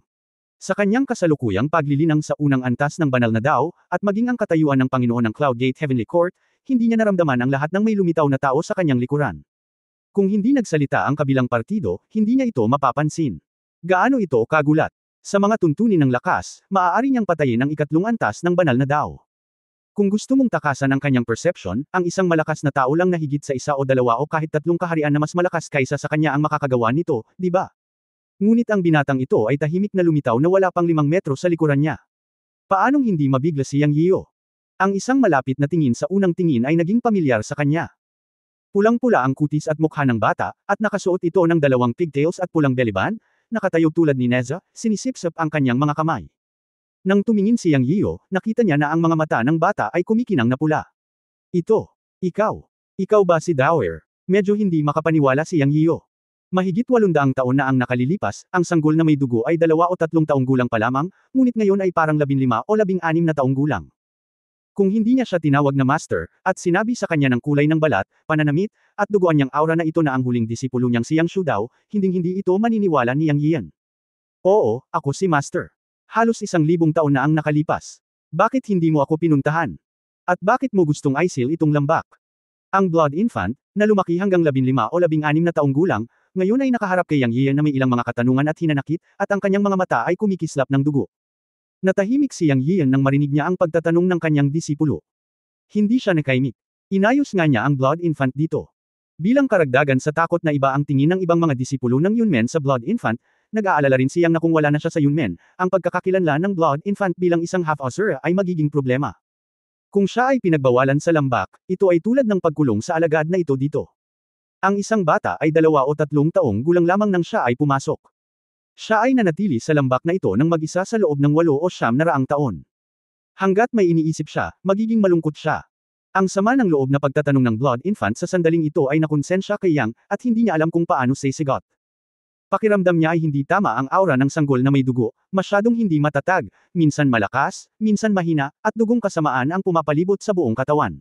Sa kanyang kasalukuyang paglilinang sa unang antas ng banal na Dao, at maging ang katayuan ng Panginoon ng Cloud Gate Heavenly Court, hindi niya naramdaman ang lahat ng may lumitaw na tao sa kanyang likuran. Kung hindi nagsalita ang kabilang partido, hindi niya ito mapapansin. Gaano ito kagulat? Sa mga tuntunin ng lakas, maaari niyang patayin ang ikatlong antas ng banal na Dao. Kung gusto mong takasan ang kanyang perception, ang isang malakas na tao lang na higit sa isa o dalawa o kahit tatlong kaharian na mas malakas kaysa sa kanya ang makakagawa nito, di ba? Ngunit ang binatang ito ay tahimik na lumitaw na wala pang 5 metro sa likuran niya. Paanong hindi mabigla si Yang Yiu? Ang isang malapit na tingin sa unang tingin ay naging pamilyar sa kanya. Pulang-pula ang kutis at mukha ng bata, at nakasuot ito ng 2 pigtails at pulang beliban, nakatayo tulad ni Neza, sinisipsip ang kanyang mga kamay. Nang tumingin si Yang Yiu, nakita niya na ang mga mata ng bata ay kumikinang na pula. Ikaw. Ikaw ba si Daoer? Medyo hindi makapaniwala si Yang Yiu. Mahigit 800 taon na ang nakalilipas, ang sanggol na may dugo ay 2 o 3 taong gulang pa lamang, ngunit ngayon ay parang 15 o 16 na taong gulang. Kung hindi niya siya tinawag na master, at sinabi sa kanya ng kulay ng balat, pananamit, at duguan niyang aura na ito na ang huling disipulo niyang si Yang Shu Dao, hinding-hindi ito maniniwala ni Yang Yian. Oo, ako si Master. Halos 1,000 taon na ang nakalipas. Bakit hindi mo ako pinuntahan? At bakit mo gustong isil itong lambak? Ang Blood Infant, na lumaki hanggang 15 o 16 na taong gulang, ngayon ay nakaharap kay Yang Yian na may ilang mga katanungan at hinanakit, at ang kanyang mga mata ay kumikislap ng dugo. Natahimik si Yang Yian nang marinig niya ang pagtatanong ng kanyang disipulo. Hindi siya nakaimik. Inayos nga niya ang Blood Infant dito. Bilang karagdagan sa takot na iba ang tingin ng ibang mga disipulo ng Yunmen sa Blood Infant, nag-aalala rin siyang na kung wala na siya sa Yunmen, ang pagkakakilanlan ng Blood Infant bilang isang half-Asura ay magiging problema. Kung siya ay pinagbawalan sa lambak, ito ay tulad ng pagkulong sa alagad na ito dito. Ang isang bata ay 2 o 3 taong gulang lamang nang siya ay pumasok. Siya ay nanatili sa lambak na ito nang mag-isa sa loob ng 8 o 900 taon. Hanggat may iniisip siya, magiging malungkot siya. Ang sama ng loob na pagtatanong ng Blood Infant sa sandaling ito ay nakonsensya kay Yang, at hindi niya alam kung paano sisigot. Pakiramdam niya ay hindi tama ang aura ng sanggol na may dugo, masyadong hindi matatag, minsan malakas, minsan mahina, at dugong kasamaan ang pumapalibot sa buong katawan.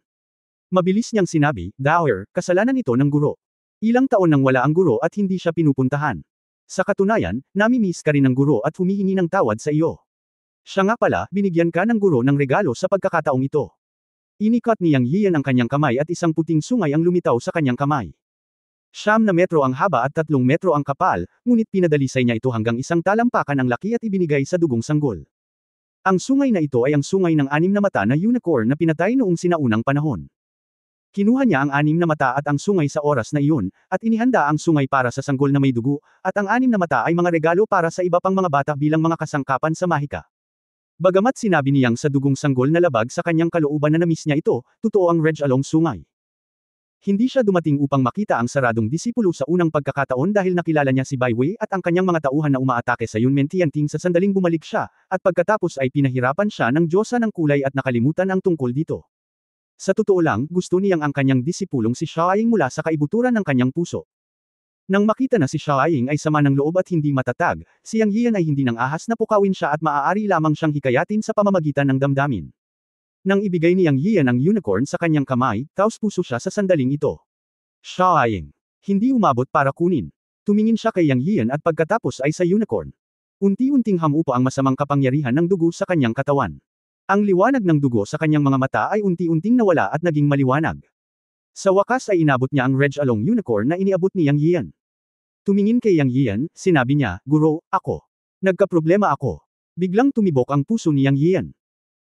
Mabilis niyang sinabi, "Dower, kasalanan ito ng guro. Ilang taon nang wala ang guro at hindi siya pinupuntahan. Sa katunayan, nami-miss ka rin ng guro at humihingi ng tawad sa iyo. Siya nga pala, binigyan ka ng guro ng regalo sa pagkakataong ito." Inikat ni Yang Yian ang kanyang kamay at isang puting sungay ang lumitaw sa kanyang kamay. 9 metro ang haba at 3 metro ang kapal, ngunit pinadalisay niya ito hanggang isang talampakan ang laki at ibinigay sa dugong sanggol. Ang sungay na ito ay ang sungay ng 6 na mata na unicorn na pinatay noong sinaunang panahon. Kinuha niya ang 6 na mata at ang sungay sa oras na iyon, at inihanda ang sungay para sa sanggol na may dugo, at ang 6 na mata ay mga regalo para sa iba pang mga bata bilang mga kasangkapan sa mahika. Bagamat sinabi niyang sa dugong sanggol na labag sa kanyang kalooban na namiss niya ito, totoo ang Reg Along sungay. Hindi siya dumating upang makita ang saradong disipulo sa unang pagkakataon dahil nakilala niya si Bai Wei at ang kanyang mga tauhan na umaatake sa Yunmen Tianting sa sandaling bumalik siya, at pagkatapos ay pinahirapan siya ng Diyosa ng kulay at nakalimutan ang tungkol dito. Sa totoo lang, gusto niyang ang kanyang disipulong si Xiaoying mula sa kaibuturan ng kanyang puso. Nang makita na si Xiaoying ay sama ng loob at hindi matatag, si Yang Yian ay hindi nang ahas na pukawin siya at maaari lamang siyang hikayatin sa pamamagitan ng damdamin. Nang ibigay ni Yang Yian ang unicorn sa kanyang kamay, taos-puso siya sa sandaling ito. Xiaoying. Hindi umabot para kunin. Tumingin siya kay Yang Yian at pagkatapos ay sa unicorn. Unti-unting hamupa ang masamang kapangyarihan ng dugo sa kanyang katawan. Ang liwanag ng dugo sa kanyang mga mata ay unti-unting nawala at naging maliwanag. Sa wakas ay inabot niya ang Reg Along unicorn na iniabot ni Yang Yian. Tumingin kay Yang Yian, sinabi niya, "Guro, ako. Nagkaproblema ako." Biglang tumibok ang puso ni Yang Yian.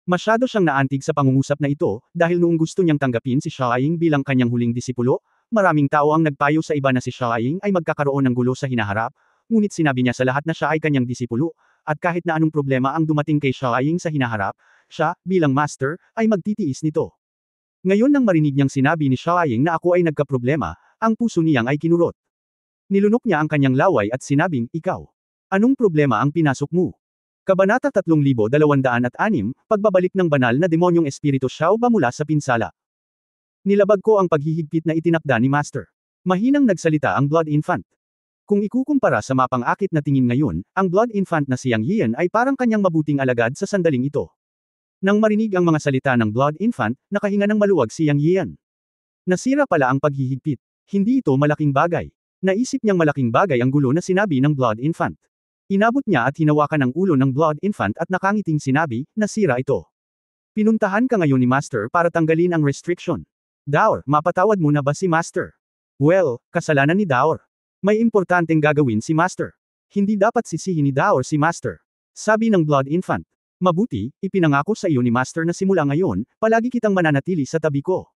Masyado siyang naantig sa pangungusap na ito, dahil noong gusto niyang tanggapin si Xiaoying bilang kanyang huling disipulo, maraming tao ang nagpayo sa iba na si Xiaoying ay magkakaroon ng gulo sa hinaharap, ngunit sinabi niya sa lahat na siya ay kanyang disipulo, at kahit na anong problema ang dumating kay Xiaoying sa hinaharap, siya, bilang master, ay magtitiis nito. Ngayon nang marinig niyang sinabi ni Xiaoying na ako ay nagkaproblema, ang puso niyang ay kinurot. Nilunok niya ang kanyang laway at sinabing, "Ikaw. Anong problema ang pinasok mo?" Kabanata 3206, Pagbabalik ng banal na demonyong espiritu Xiao Ba mula sa pinsala. Nilabag ko ang paghihigpit na itinakda ni Master. Mahinang nagsalita ang Blood Infant. Kung ikukumpara sa mapang akit na tingin ngayon, ang Blood Infant na si Yang Yian ay parang kanyang mabuting alagad sa sandaling ito. Nang marinig ang mga salita ng Blood Infant, nakahinga ng maluwag si Yang Yian. Nasira pala ang paghihigpit. Hindi ito malaking bagay. Naisip niyang malaking bagay ang gulo na sinabi ng Blood Infant. Inabot niya at hinawakan ang ulo ng Blood Infant at nakangiting sinabi, "Nasira ito. Pinuntahan ka ngayon ni Master para tanggalin ang restriction. Dower, mapatawad mo na ba si Master?" Well, kasalanan ni Dower. May importanteng gagawin si Master. Hindi dapat sisihin ni Dower si Master. Sabi ng Blood Infant. Mabuti, ipinangako sa iyo ni Master na simula ngayon, palagi kitang mananatili sa tabi ko.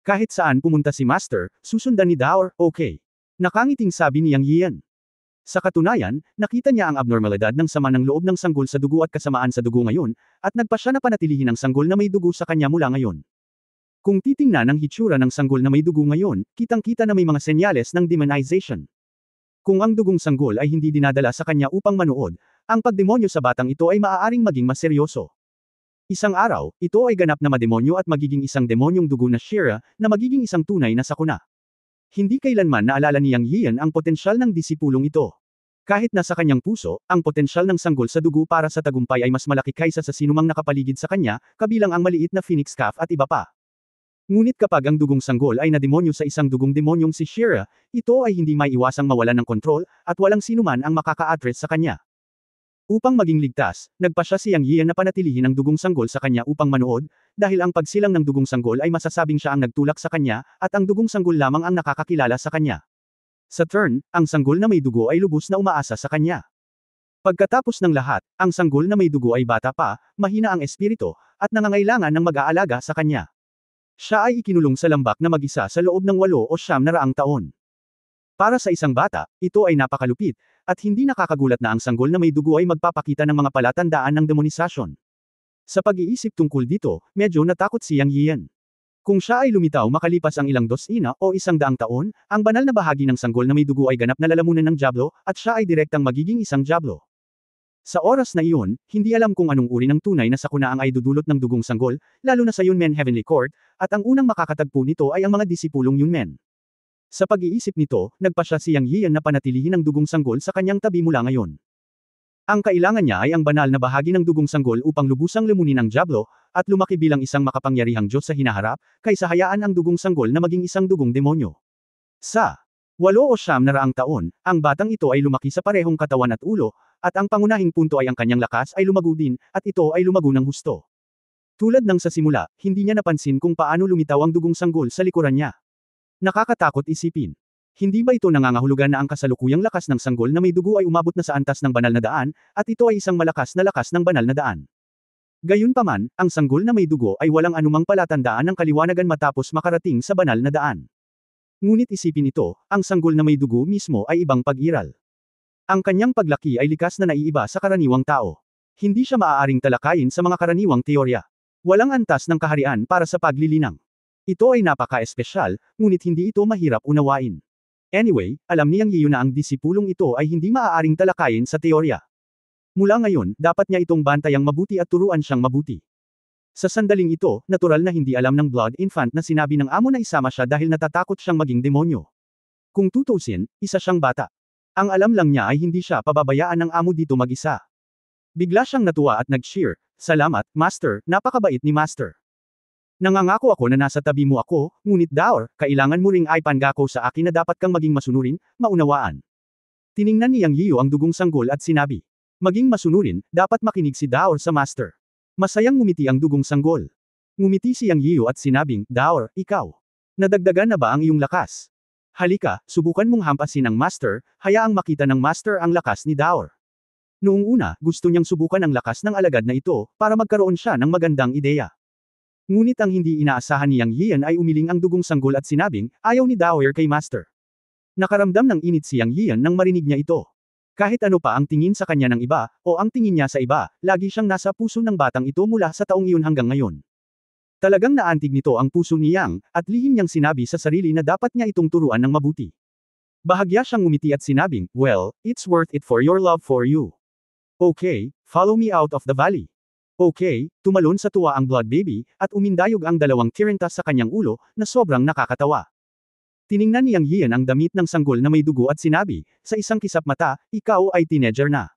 Kahit saan pumunta si Master, susundan ni Dower, okay. Nakangiting sabi ni Yang Yian. Sa katunayan, nakita niya ang abnormalidad ng sama ng loob ng sanggol sa dugo at kasamaan sa dugo ngayon, at nagpa siya na panatilihin ang sanggol na may dugo sa kanya mula ngayon. Kung titingnan ang hitsura ng sanggol na may dugo ngayon, kitang-kita na may mga senyales ng demonization. Kung ang dugong sanggol ay hindi dinadala sa kanya upang manood, ang pagdemonyo sa batang ito ay maaaring maging mas seryoso. Isang araw, ito ay ganap na mademonyo at magiging isang demonyong dugo na Shira, na magiging isang tunay na sakuna. Hindi kailanman naalala ni Yang Yian ang potensyal ng disipulong ito. Kahit nasa kanyang puso, ang potensyal ng sanggol sa dugo para sa tagumpay ay mas malaki kaysa sa sinumang nakapaligid sa kanya, kabilang ang maliit na phoenix calf at iba pa. Ngunit kapag ang dugong sanggol ay nademonyo sa isang dugong demonyong si Shira, ito ay hindi maiiwasang mawalan ng kontrol, at walang sinuman ang makaka-address sa kanya. Upang maging ligtas, nagpasya si Yang Yian na panatilihin ang dugong sanggol sa kanya upang manood, dahil ang pagsilang ng dugong sanggol ay masasabing siya ang nagtulak sa kanya, at ang dugong sanggol lamang ang nakakakilala sa kanya. Sa turn, ang sanggol na may dugo ay lubos na umaasa sa kanya. Pagkatapos ng lahat, ang sanggol na may dugo ay bata pa, mahina ang espiritu, at nangangailangan ng mag-aalaga sa kanya. Siya ay ikinulong sa lambak na mag-isa sa loob ng 8 o 9 taon. Para sa isang bata, ito ay napakalupit, at hindi nakakagulat na ang sanggol na may dugo ay magpapakita ng mga palatandaan ng demonisasyon. Sa pag-iisip tungkol dito, medyo natakot si Yang Yian. Kung siya ay lumitaw makalipas ang ilang dosina o 100 taon, ang banal na bahagi ng sanggol na may dugo ay ganap na lalamunan ng dyablo, at siya ay direktang magiging isang dyablo. Sa oras na iyon, hindi alam kung anong uri ng tunay na sakuna ang ay dudulot ng dugong sanggol, lalo na sa Yunmen Heavenly Court, at ang unang makakatagpo nito ay ang mga disipulong Yunmen. Sa pag-iisip nito, nagpasya si Yang Yian na panatilihin ang dugong sanggol sa kanyang tabi mula ngayon. Ang kailangan niya ay ang banal na bahagi ng dugong sanggol upang lubusang lumunin ang dyablo, at lumaki bilang isang makapangyarihang Diyos sa hinaharap, kaysa hayaan ang dugong sanggol na maging isang dugong demonyo. Sa 8 o 9 taon, ang batang ito ay lumaki sa parehong katawan at ulo, at ang pangunahing punto ay ang kanyang lakas ay lumago din, at ito ay lumago ng husto. Tulad ng sa simula, hindi niya napansin kung paano lumitaw ang dugong sanggol sa likuran niya. Nakakatakot isipin. Hindi ba ito nangangahulugan na ang kasalukuyang lakas ng sanggol na may dugo ay umabot na sa antas ng banal na daan, at ito ay isang malakas na lakas ng banal na daan? Gayunpaman, ang sanggol na may dugo ay walang anumang palatandaan ng kaliwanagan matapos makarating sa banal na daan. Ngunit isipin ito, ang sanggol na may dugo mismo ay ibang pag-iral. Ang kanyang paglaki ay likas na naiiba sa karaniwang tao. Hindi siya maaaring talakayin sa mga karaniwang teorya. Walang antas ng kaharian para sa paglilinang. Ito ay napaka-espesyal, ngunit hindi ito mahirap unawain. Anyway, alam ni Yang Yian na ang disipulong ito ay hindi maaaring talakayin sa teorya. Mula ngayon, dapat niya itong bantayang mabuti at turuan siyang mabuti. Sa sandaling ito, natural na hindi alam ng Blood Infant na sinabi ng amo na isama siya dahil natatakot siyang maging demonyo. Kung tutusin, isa siyang bata. Ang alam lang niya ay hindi siya pababayaan ng amo dito mag-isa. Bigla siyang natuwa at nag-cheer, "Salamat, Master, napakabait ni Master. Nangangako ako na nasa tabi mo ako, ngunit Daor, kailangan mo ring ipangako sa akin na dapat kang maging masunurin, maunawaan." Tiningnan ni Yang Yiu ang dugong sanggol at sinabi, "Maging masunurin, dapat makinig si Daor sa Master." Masayang ngumiti ang dugong sanggol. Ngumiti si Yang Yiu at sinabing, "Daor, ikaw. Nadagdagan na ba ang iyong lakas? Halika, subukan mong hampasin ang Master, hayaang makita ng Master ang lakas ni Daor." Noong una, gusto niyang subukan ang lakas ng alagad na ito, para magkaroon siya ng magandang ideya. Ngunit ang hindi inaasahan ni Yang Yian ay umiling ang dugong sanggol at sinabing, ayaw ni Daoer kay Master. Nakaramdam ng init si Yang Yian nang marinig niya ito. Kahit ano pa ang tingin sa kanya ng iba, o ang tingin niya sa iba, lagi siyang nasa puso ng batang ito mula sa taong iyon hanggang ngayon. Talagang naantig nito ang puso ni Yang, at lihim niyang sinabi sa sarili na dapat niya itong turuan ng mabuti. Bahagya siyang ngumiti at sinabing, "Well, it's worth it for your love for you. Okay, follow me out of the valley." Okay, tumalon sa tuwa ang Blood Baby, at umindayog ang dalawang tirentas sa kanyang ulo, na sobrang nakakatawa. Tiningnan ni Yang Yian ang damit ng sanggol na may dugo at sinabi, sa isang kisap mata, "Ikaw ay teenager na.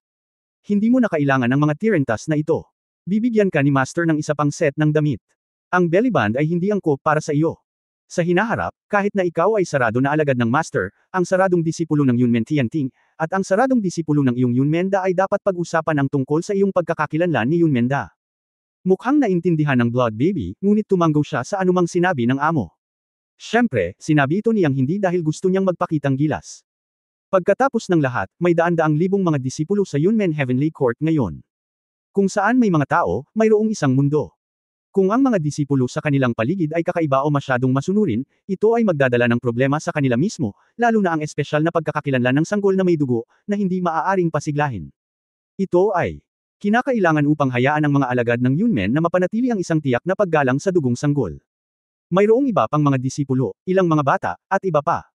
Hindi mo na kailangan ng mga tirentas na ito. Bibigyan ka ni Master ng isa pang set ng damit. Ang belly band ay hindi angkop para sa iyo." Sa hinaharap, kahit na ikaw ay sarado na alagad ng Master, ang saradong disipulo ng Yunmen Tianting, at ang saradong disipulo ng iyong Yunmenda ay dapat pag-usapan ang tungkol sa iyong pagkakakilanlan ni Yunmenda. Mukhang naintindihan ng Blood Baby, ngunit tumanggaw siya sa anumang sinabi ng amo. Siyempre, sinabi ito niyang hindi dahil gusto niyang magpakitang gilas. Pagkatapos ng lahat, may daan-daang libong mga disipulo sa Yunmen Heavenly Court ngayon. Kung saan may mga tao, mayroong isang mundo. Kung ang mga disipulo sa kanilang paligid ay kakaiba o masyadong masunurin, ito ay magdadala ng problema sa kanila mismo, lalo na ang espesyal na pagkakakilanlan ng sanggol na may dugo, na hindi maaaring pasiglahin. Ito ay kinakailangan upang hayaan ang mga alagad ng Yunmen na mapanatili ang isang tiyak na paggalang sa dugong sanggol. Mayroong iba pang mga disipulo, ilang mga bata, at iba pa.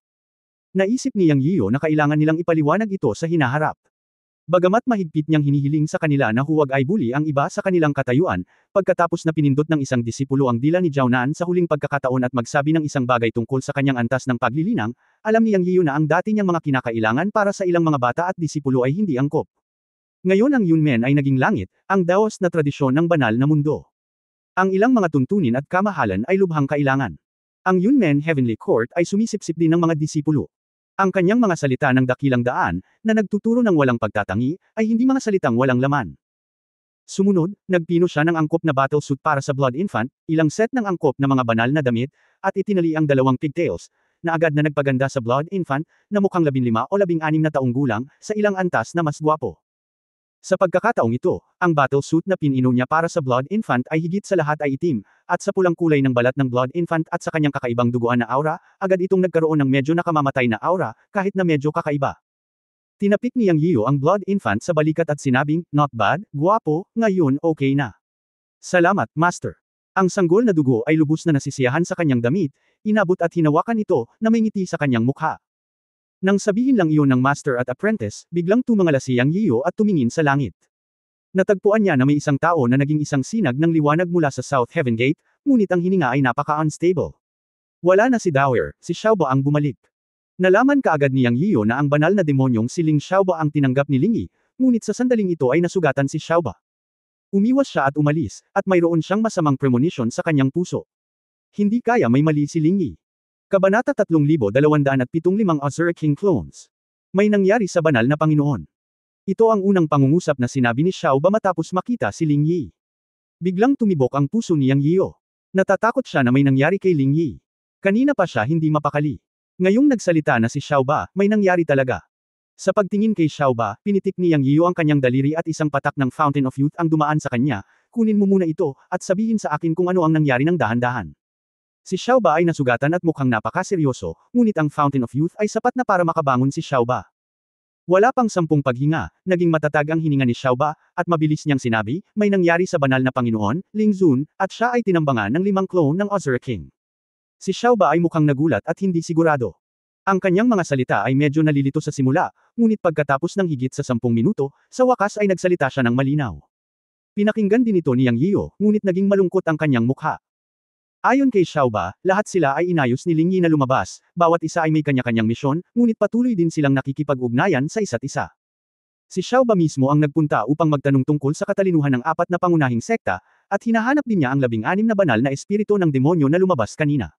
Naisip ni Yang Yiu na kailangan nilang ipaliwanag ito sa hinaharap. Bagamat mahigpit niyang hinihiling sa kanila na huwag ay bully ang iba sa kanilang katayuan, pagkatapos na pinindot ng isang disipulo ang dila ni Zhao Nan sa huling pagkakataon at magsabi ng isang bagay tungkol sa kanyang antas ng paglilinang, alam ni Yang Yiu na ang dati niyang mga kinakailangan para sa ilang mga bata at disipulo ay hindi angkop. Ngayon ang Yunmen ay naging langit, ang Daos na tradisyon ng banal na mundo. Ang ilang mga tuntunin at kamahalan ay lubhang kailangan. Ang Yunmen Heavenly Court ay sumisipsip din ng mga disipulo. Ang kanyang mga salita ng dakilang daan, na nagtuturo ng walang pagtatangi, ay hindi mga salitang walang laman. Sumunod, nagpino siya ng angkop na battlesuit para sa Blood Infant, ilang set ng angkop na mga banal na damit, at itinali ang 2 pigtails, na agad na nagpaganda sa Blood Infant, na mukhang 15 o 16 na taong gulang, sa ilang antas na mas gwapo. Sa pagkakataong ito, ang battlesuit na pinino niya para sa Blood Infant ay higit sa lahat ay itim, at sa pulang kulay ng balat ng Blood Infant at sa kanyang kakaibang duguan na aura, agad itong nagkaroon ng medyo nakamamatay na aura, kahit na medyo kakaiba. Tinapik ni Yang Yiyo ang Blood Infant sa balikat at sinabing, "Not bad, guwapo, ngayon okay na." "Salamat, Master." Ang sanggol na dugo ay lubos na nasisiyahan sa kanyang damit, inabot at hinawakan ito, na may ngiti sa kanyang mukha. Nang sabihin lang iyon ng Master at Apprentice, biglang tumangala si Yang Yiyo at tumingin sa langit. Natagpuan niya na may isang tao na naging isang sinag ng liwanag mula sa South Heaven Gate, ngunit ang hininga ay napaka-unstable. Wala na si Dower, si Xiaoba ang bumalik. Nalaman kaagad ni Yang Yiyo na ang banal na demonyong si Ling Xiaoba ang tinanggap ni Ling Yi, ngunit sa sandaling ito ay nasugatan si Xiaoba. Umiwas siya at umalis, at mayroon siyang masamang premonition sa kanyang puso. Hindi kaya may mali si Ling Yi. Kabanata 3275 Azure King Clones. May nangyari sa banal na Panginoon. Ito ang unang pangungusap na sinabi ni Xiaoba matapos makita si Ling Yi. Biglang tumibok ang puso ni Yang Yiyo. Natatakot siya na may nangyari kay Ling Yi. Kanina pa siya hindi mapakali. Ngayong nagsalita na si Xiaoba, may nangyari talaga. Sa pagtingin kay Xiaoba, pinitik ni Yang Yiyo ang kanyang daliri at isang patak ng Fountain of Youth ang dumaan sa kanya, kunin mo muna ito, at sabihin sa akin kung ano ang nangyari ng dahan-dahan. Si Xiaoba ay nasugatan at mukhang napakaseryoso, ngunit ang Fountain of Youth ay sapat na para makabangon si Xiaoba. Wala pang 10 paghinga, naging matatag ang hininga ni Xiaoba, at mabilis niyang sinabi, may nangyari sa banal na Panginoon, Ling Zun, at siya ay tinambangan ng 5 clone ng Azure King. Si Xiaoba ay mukhang nagulat at hindi sigurado. Ang kanyang mga salita ay medyo nalilito sa simula, ngunit pagkatapos ng higit sa 10 minuto, sa wakas ay nagsalita siya ng malinaw. Pinakinggan din ito ni Yang Yiyo, ngunit naging malungkot ang kanyang mukha. Ayon kay Xiaoba, lahat sila ay inayos ni Ling Yi na lumabas, bawat isa ay may kanya-kanyang misyon, ngunit patuloy din silang nakikipag-ugnayan sa isa't isa. Si Xiaoba mismo ang nagpunta upang magtanong tungkol sa katalinuhan ng 4 na pangunahing sekta, at hinahanap din niya ang 16 na banal na espiritu ng demonyo na lumabas kanina.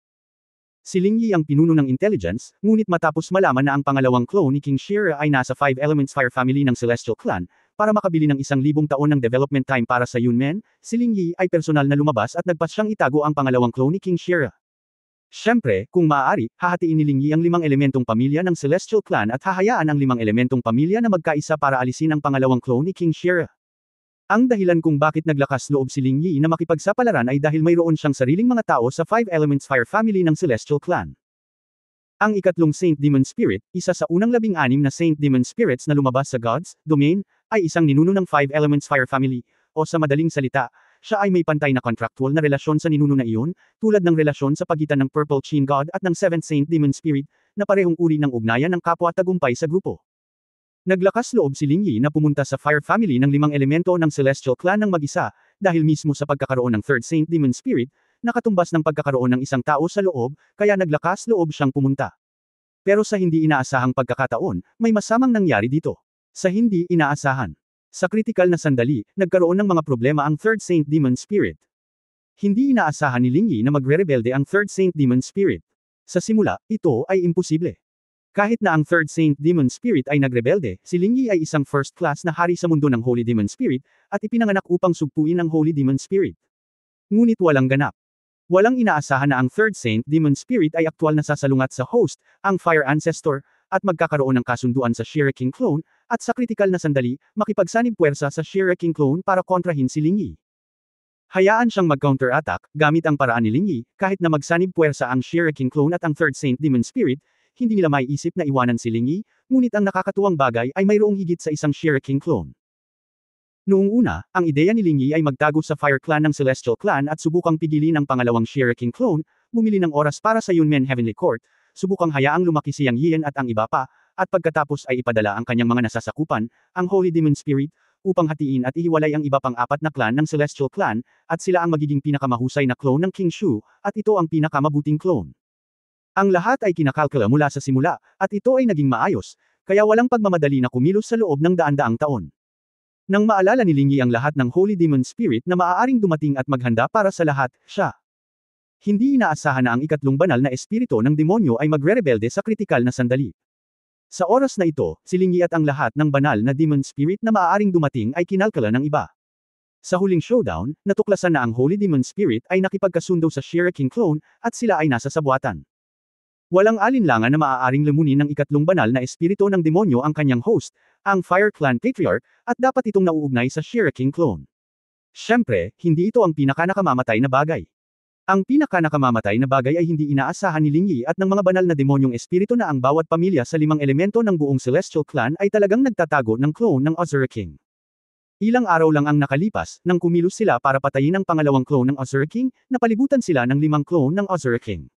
Si Ling Yi ang pinuno ng intelligence, ngunit matapos malaman na ang pangalawang clone ni King Shira ay nasa 5 Elements Fire Family ng Celestial Clan, para makabili ng 1,000 taon ng development time para sa Yunmen, si Ling Yi ay personal na lumabas at nagpasyang itago ang pangalawang clone ni King Shira. Siyempre, kung maaari, hahatiin ni Ling Yi ang 5 elementong pamilya ng Celestial Clan at hahayaan ang 5 elementong pamilya na magkaisa para alisin ang pangalawang clone ni King Shira. Ang dahilan kung bakit naglakas loob si Ling Yi na makipagsapalaran ay dahil mayroon siyang sariling mga tao sa 5 Elements Fire Family ng Celestial Clan. Ang ikatlong Saint Demon Spirit, isa sa unang 16 na Saint Demon Spirits na lumabas sa God's Domain, ay isang ninuno ng 5 Elements Fire Family, o sa madaling salita, siya ay may pantay na contractual na relasyon sa ninuno na iyon, tulad ng relasyon sa pagitan ng Purple Chin God at ng 7th Saint Demon Spirit, na parehong uri ng ugnayan ng kapwa tagumpay sa grupo. Naglakas loob si Ling Yi na pumunta sa Fire Family ng 5 elemento ng Celestial Clan ng mag-isa, dahil mismo sa pagkakaroon ng 3rd Saint Demon Spirit, nakatumbas ng pagkakaroon ng isang tao sa loob, kaya naglakas loob siyang pumunta. Pero sa hindi inaasahang pagkakataon, may masamang nangyari dito. Sa hindi inaasahan. Sa kritikal na sandali, nagkaroon ng mga problema ang 3rd Saint Demon Spirit. Hindi inaasahan ni Ling Yi na magre-rebelde ang 3rd Saint Demon Spirit. Sa simula, ito ay imposible. Kahit na ang 3rd Saint Demon Spirit ay nagrebelde, si Ling Yi ay isang first class na hari sa mundo ng Holy Demon Spirit, at ipinanganak upang sugpuin ang Holy Demon Spirit. Ngunit walang ganap. Walang inaasahan na ang 3rd Saint Demon Spirit ay aktwal na sasalungat sa host, ang Fire Ancestor, at magkakaroon ng kasunduan sa Shira King Clone, at sa kritikal na sandali, makipagsanib puwersa sa Shira King Clone para kontrahin si Ling Yi. Hayaan siyang mag-counter-attack, gamit ang paraan ni Ling Yi, kahit na magsanib puwersa ang Shira King Clone at ang 3rd Saint Demon Spirit, hindi nila maiisip na iwanan si Ling Yi, ngunit ang nakakatuwang bagay ay mayroong higit sa isang Shira King Clone. Noong una, ang ideya ni Ling Yi ay magtago sa Fire Clan ng Celestial Clan at subukang pigilin ang pangalawang Shira King Clone, bumili ng oras para sa Yunmen Heavenly Court, subukang hayaang lumaki si Yang Yian at ang iba pa, at pagkatapos ay ipadala ang kanyang mga nasasakupan, ang Holy Demon Spirit, upang hatiin at ihiwalay ang iba pang 4 na clan ng Celestial Clan, at sila ang magiging pinakamahusay na clone ng King Shu, at ito ang pinakamabuting clone. Ang lahat ay kinakalkula mula sa simula, at ito ay naging maayos, kaya walang pagmamadali na kumilos sa loob ng daan-daang taon. Nang maalala ni Ling Yi ang lahat ng Holy Demon Spirit na maaaring dumating at maghanda para sa lahat, siya. Hindi inaasahan na ang ikatlong banal na espiritu ng demonyo ay magre-rebelde sa kritikal na sandali. Sa oras na ito, si Ling Yi at ang lahat ng banal na demon spirit na maaaring dumating ay kinalkala ng iba. Sa huling showdown, natuklasan na ang Holy Demon Spirit ay nakipagkasundo sa Shira King clone, at sila ay nasa sabwatan. Walang alinlangan na maaaring lamunin ng ikatlong banal na espiritu ng demonyo ang kanyang host, ang Fire Clan Patriarch, at dapat itong nauugnay sa Shira King clone. Siyempre, hindi ito ang pinakanakamamatay na bagay. Ang pinakanakamamatay na bagay ay hindi inaasahan ni Ling Yi at ng mga banal na demonyong espiritu na ang bawat pamilya sa 5 elemento ng buong Celestial Clan ay talagang nagtatago ng clone ng Azura King. Ilang araw lang ang nakalipas, nang kumilos sila para patayin ang pangalawang clone ng Azura King, napalibutan sila ng 5 clone ng Azura King.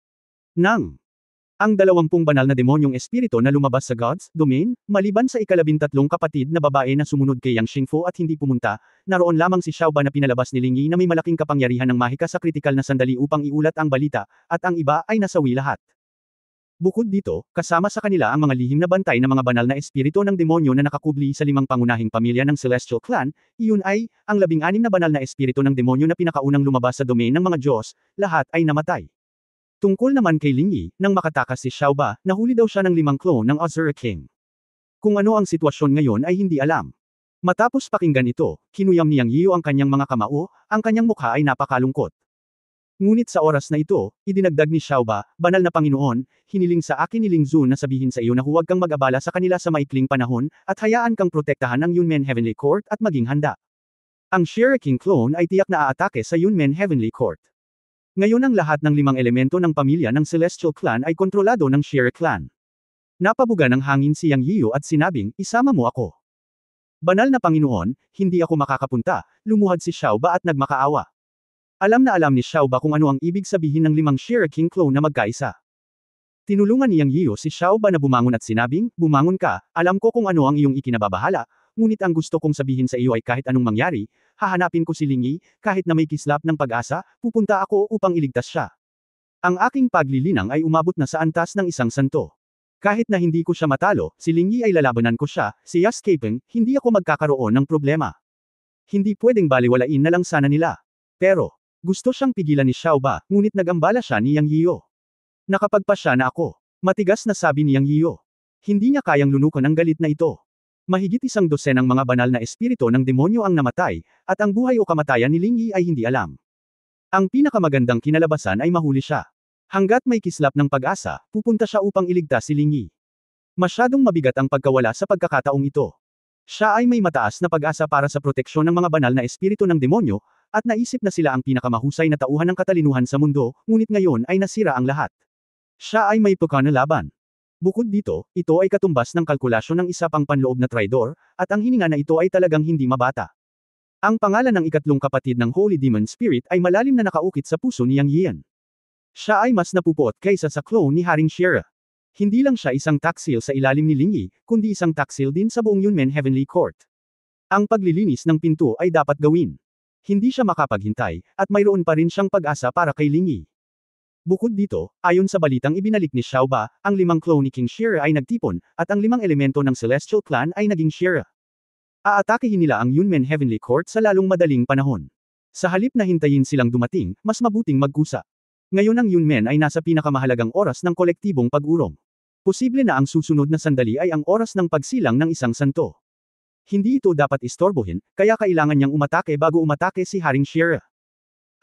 Ang 20 banal na demonyong espiritu na lumabas sa God's Domain, maliban sa ika-13 kapatid na babae na sumunod kay Yang Xingfu at hindi pumunta, naroon lamang si Xiaoba na pinalabas ni Ling Yi na may malaking kapangyarihan ng mahika sa kritikal na sandali upang iulat ang balita, at ang iba ay nasawi lahat. Bukod dito, kasama sa kanila ang mga lihim na bantay na mga banal na espiritu ng demonyo na nakakubli sa 5 pangunahing pamilya ng Celestial Clan, iyon ay, ang 16 na banal na espiritu ng demonyo na pinakaunang lumabas sa domain ng mga Diyos, lahat ay namatay. Tungkol naman kay Ling Yi, nang makatakas si Xiaoba, nahuli daw siya ng 5 clone ng Azura King. Kung ano ang sitwasyon ngayon ay hindi alam. Matapos pakinggan ito, kinuyam ni Yang Yiu ang kanyang mga kamao, ang kanyang mukha ay napakalungkot. Ngunit sa oras na ito, idinagdag ni Xiaoba, banal na Panginoon, hiniling sa akin ni Ling Zun na sabihin sa iyo na huwag kang mag-abala sa kanila sa maikling panahon, at hayaan kang protektahan ang Yunmen Heavenly Court at maging handa. Ang Shira King clone ay tiyak na aatake sa Yunmen Heavenly Court. Ngayon ang lahat ng 5 elemento ng pamilya ng Celestial Clan ay kontrolado ng Shira Clan. Napabuga ng hangin si Yang Yiu at sinabing, isama mo ako. Banal na Panginoon, hindi ako makakapunta, lumuhad si Xiaoba at nagmakaawa. Alam na alam ni Xiaoba kung ano ang ibig sabihin ng 5 Shira King clone na magkaisa. Tinulungan ni Yang Yiu si Xiaoba na bumangon at sinabing, bumangon ka, alam ko kung ano ang iyong ikinababahala, ngunit ang gusto kong sabihin sa iyo ay kahit anong mangyari, hahanapin ko si Ling Yi, kahit na may kislap ng pag-asa, pupunta ako upang iligtas siya. Ang aking paglilinang ay umabot na sa antas ng isang santo. Kahit na hindi ko siya matalo, si Ling Yi ay lalabanan ko siya, si Yaskaping, hindi ako magkakaroon ng problema. Hindi pwedeng baliwalain na lang sana nila. Pero, gusto siyang pigilan ni Xiaoba, ngunit nagambala siya ni Yang Yiu. Nakapagpasya na ako. Matigas na sabi ni Yang Yiu. Hindi niya kayang lunukan ang galit na ito. Mahigit 100 ng mga banal na espiritu ng demonyo ang namatay, at ang buhay o kamatayan ni Ling Yi ay hindi alam. Ang pinakamagandang kinalabasan ay mahuli siya. Hanggat may kislap ng pag-asa, pupunta siya upang iligtas si Ling Yi. Masyadong mabigat ang pagkawala sa pagkakataong ito. Siya ay may mataas na pag-asa para sa proteksyon ng mga banal na espiritu ng demonyo, at naisip na sila ang pinakamahusay na tauhan ng katalinuhan sa mundo, ngunit ngayon ay nasira ang lahat. Siya ay may pagkanalaban. Bukod dito, ito ay katumbas ng kalkulasyon ng isa pang panloob na traidor, at ang hininga na ito ay talagang hindi mabata. Ang pangalan ng ikatlong kapatid ng Holy Demon Spirit ay malalim na nakaukit sa puso ni Yang Yian. Siya ay mas napupuot kaysa sa clone ni Haring Shira. Hindi lang siya isang taksil sa ilalim ni Ling Yi, kundi isang taksil din sa buong Yunmen Heavenly Court. Ang paglilinis ng pinto ay dapat gawin. Hindi siya makapaghintay, at mayroon pa rin siyang pag-asa para kay Ling Yi. Bukod dito, ayon sa balitang ibinalik ni Xiaoba, ang 5 clone ni King Shira ay nagtipon, at ang 5 elemento ng Celestial Clan ay naging Shira. Aatakihin nila ang Yunmen Heavenly Court sa lalong madaling panahon. Sa halip na hintayin silang dumating, mas mabuting magkusa. Ngayon ang Yunmen ay nasa pinakamahalagang oras ng kolektibong pag-urong. Posible na ang susunod na sandali ay ang oras ng pagsilang ng isang santo. Hindi ito dapat istorbohin, kaya kailangan niyang umatake bago umatake si Haring Shira.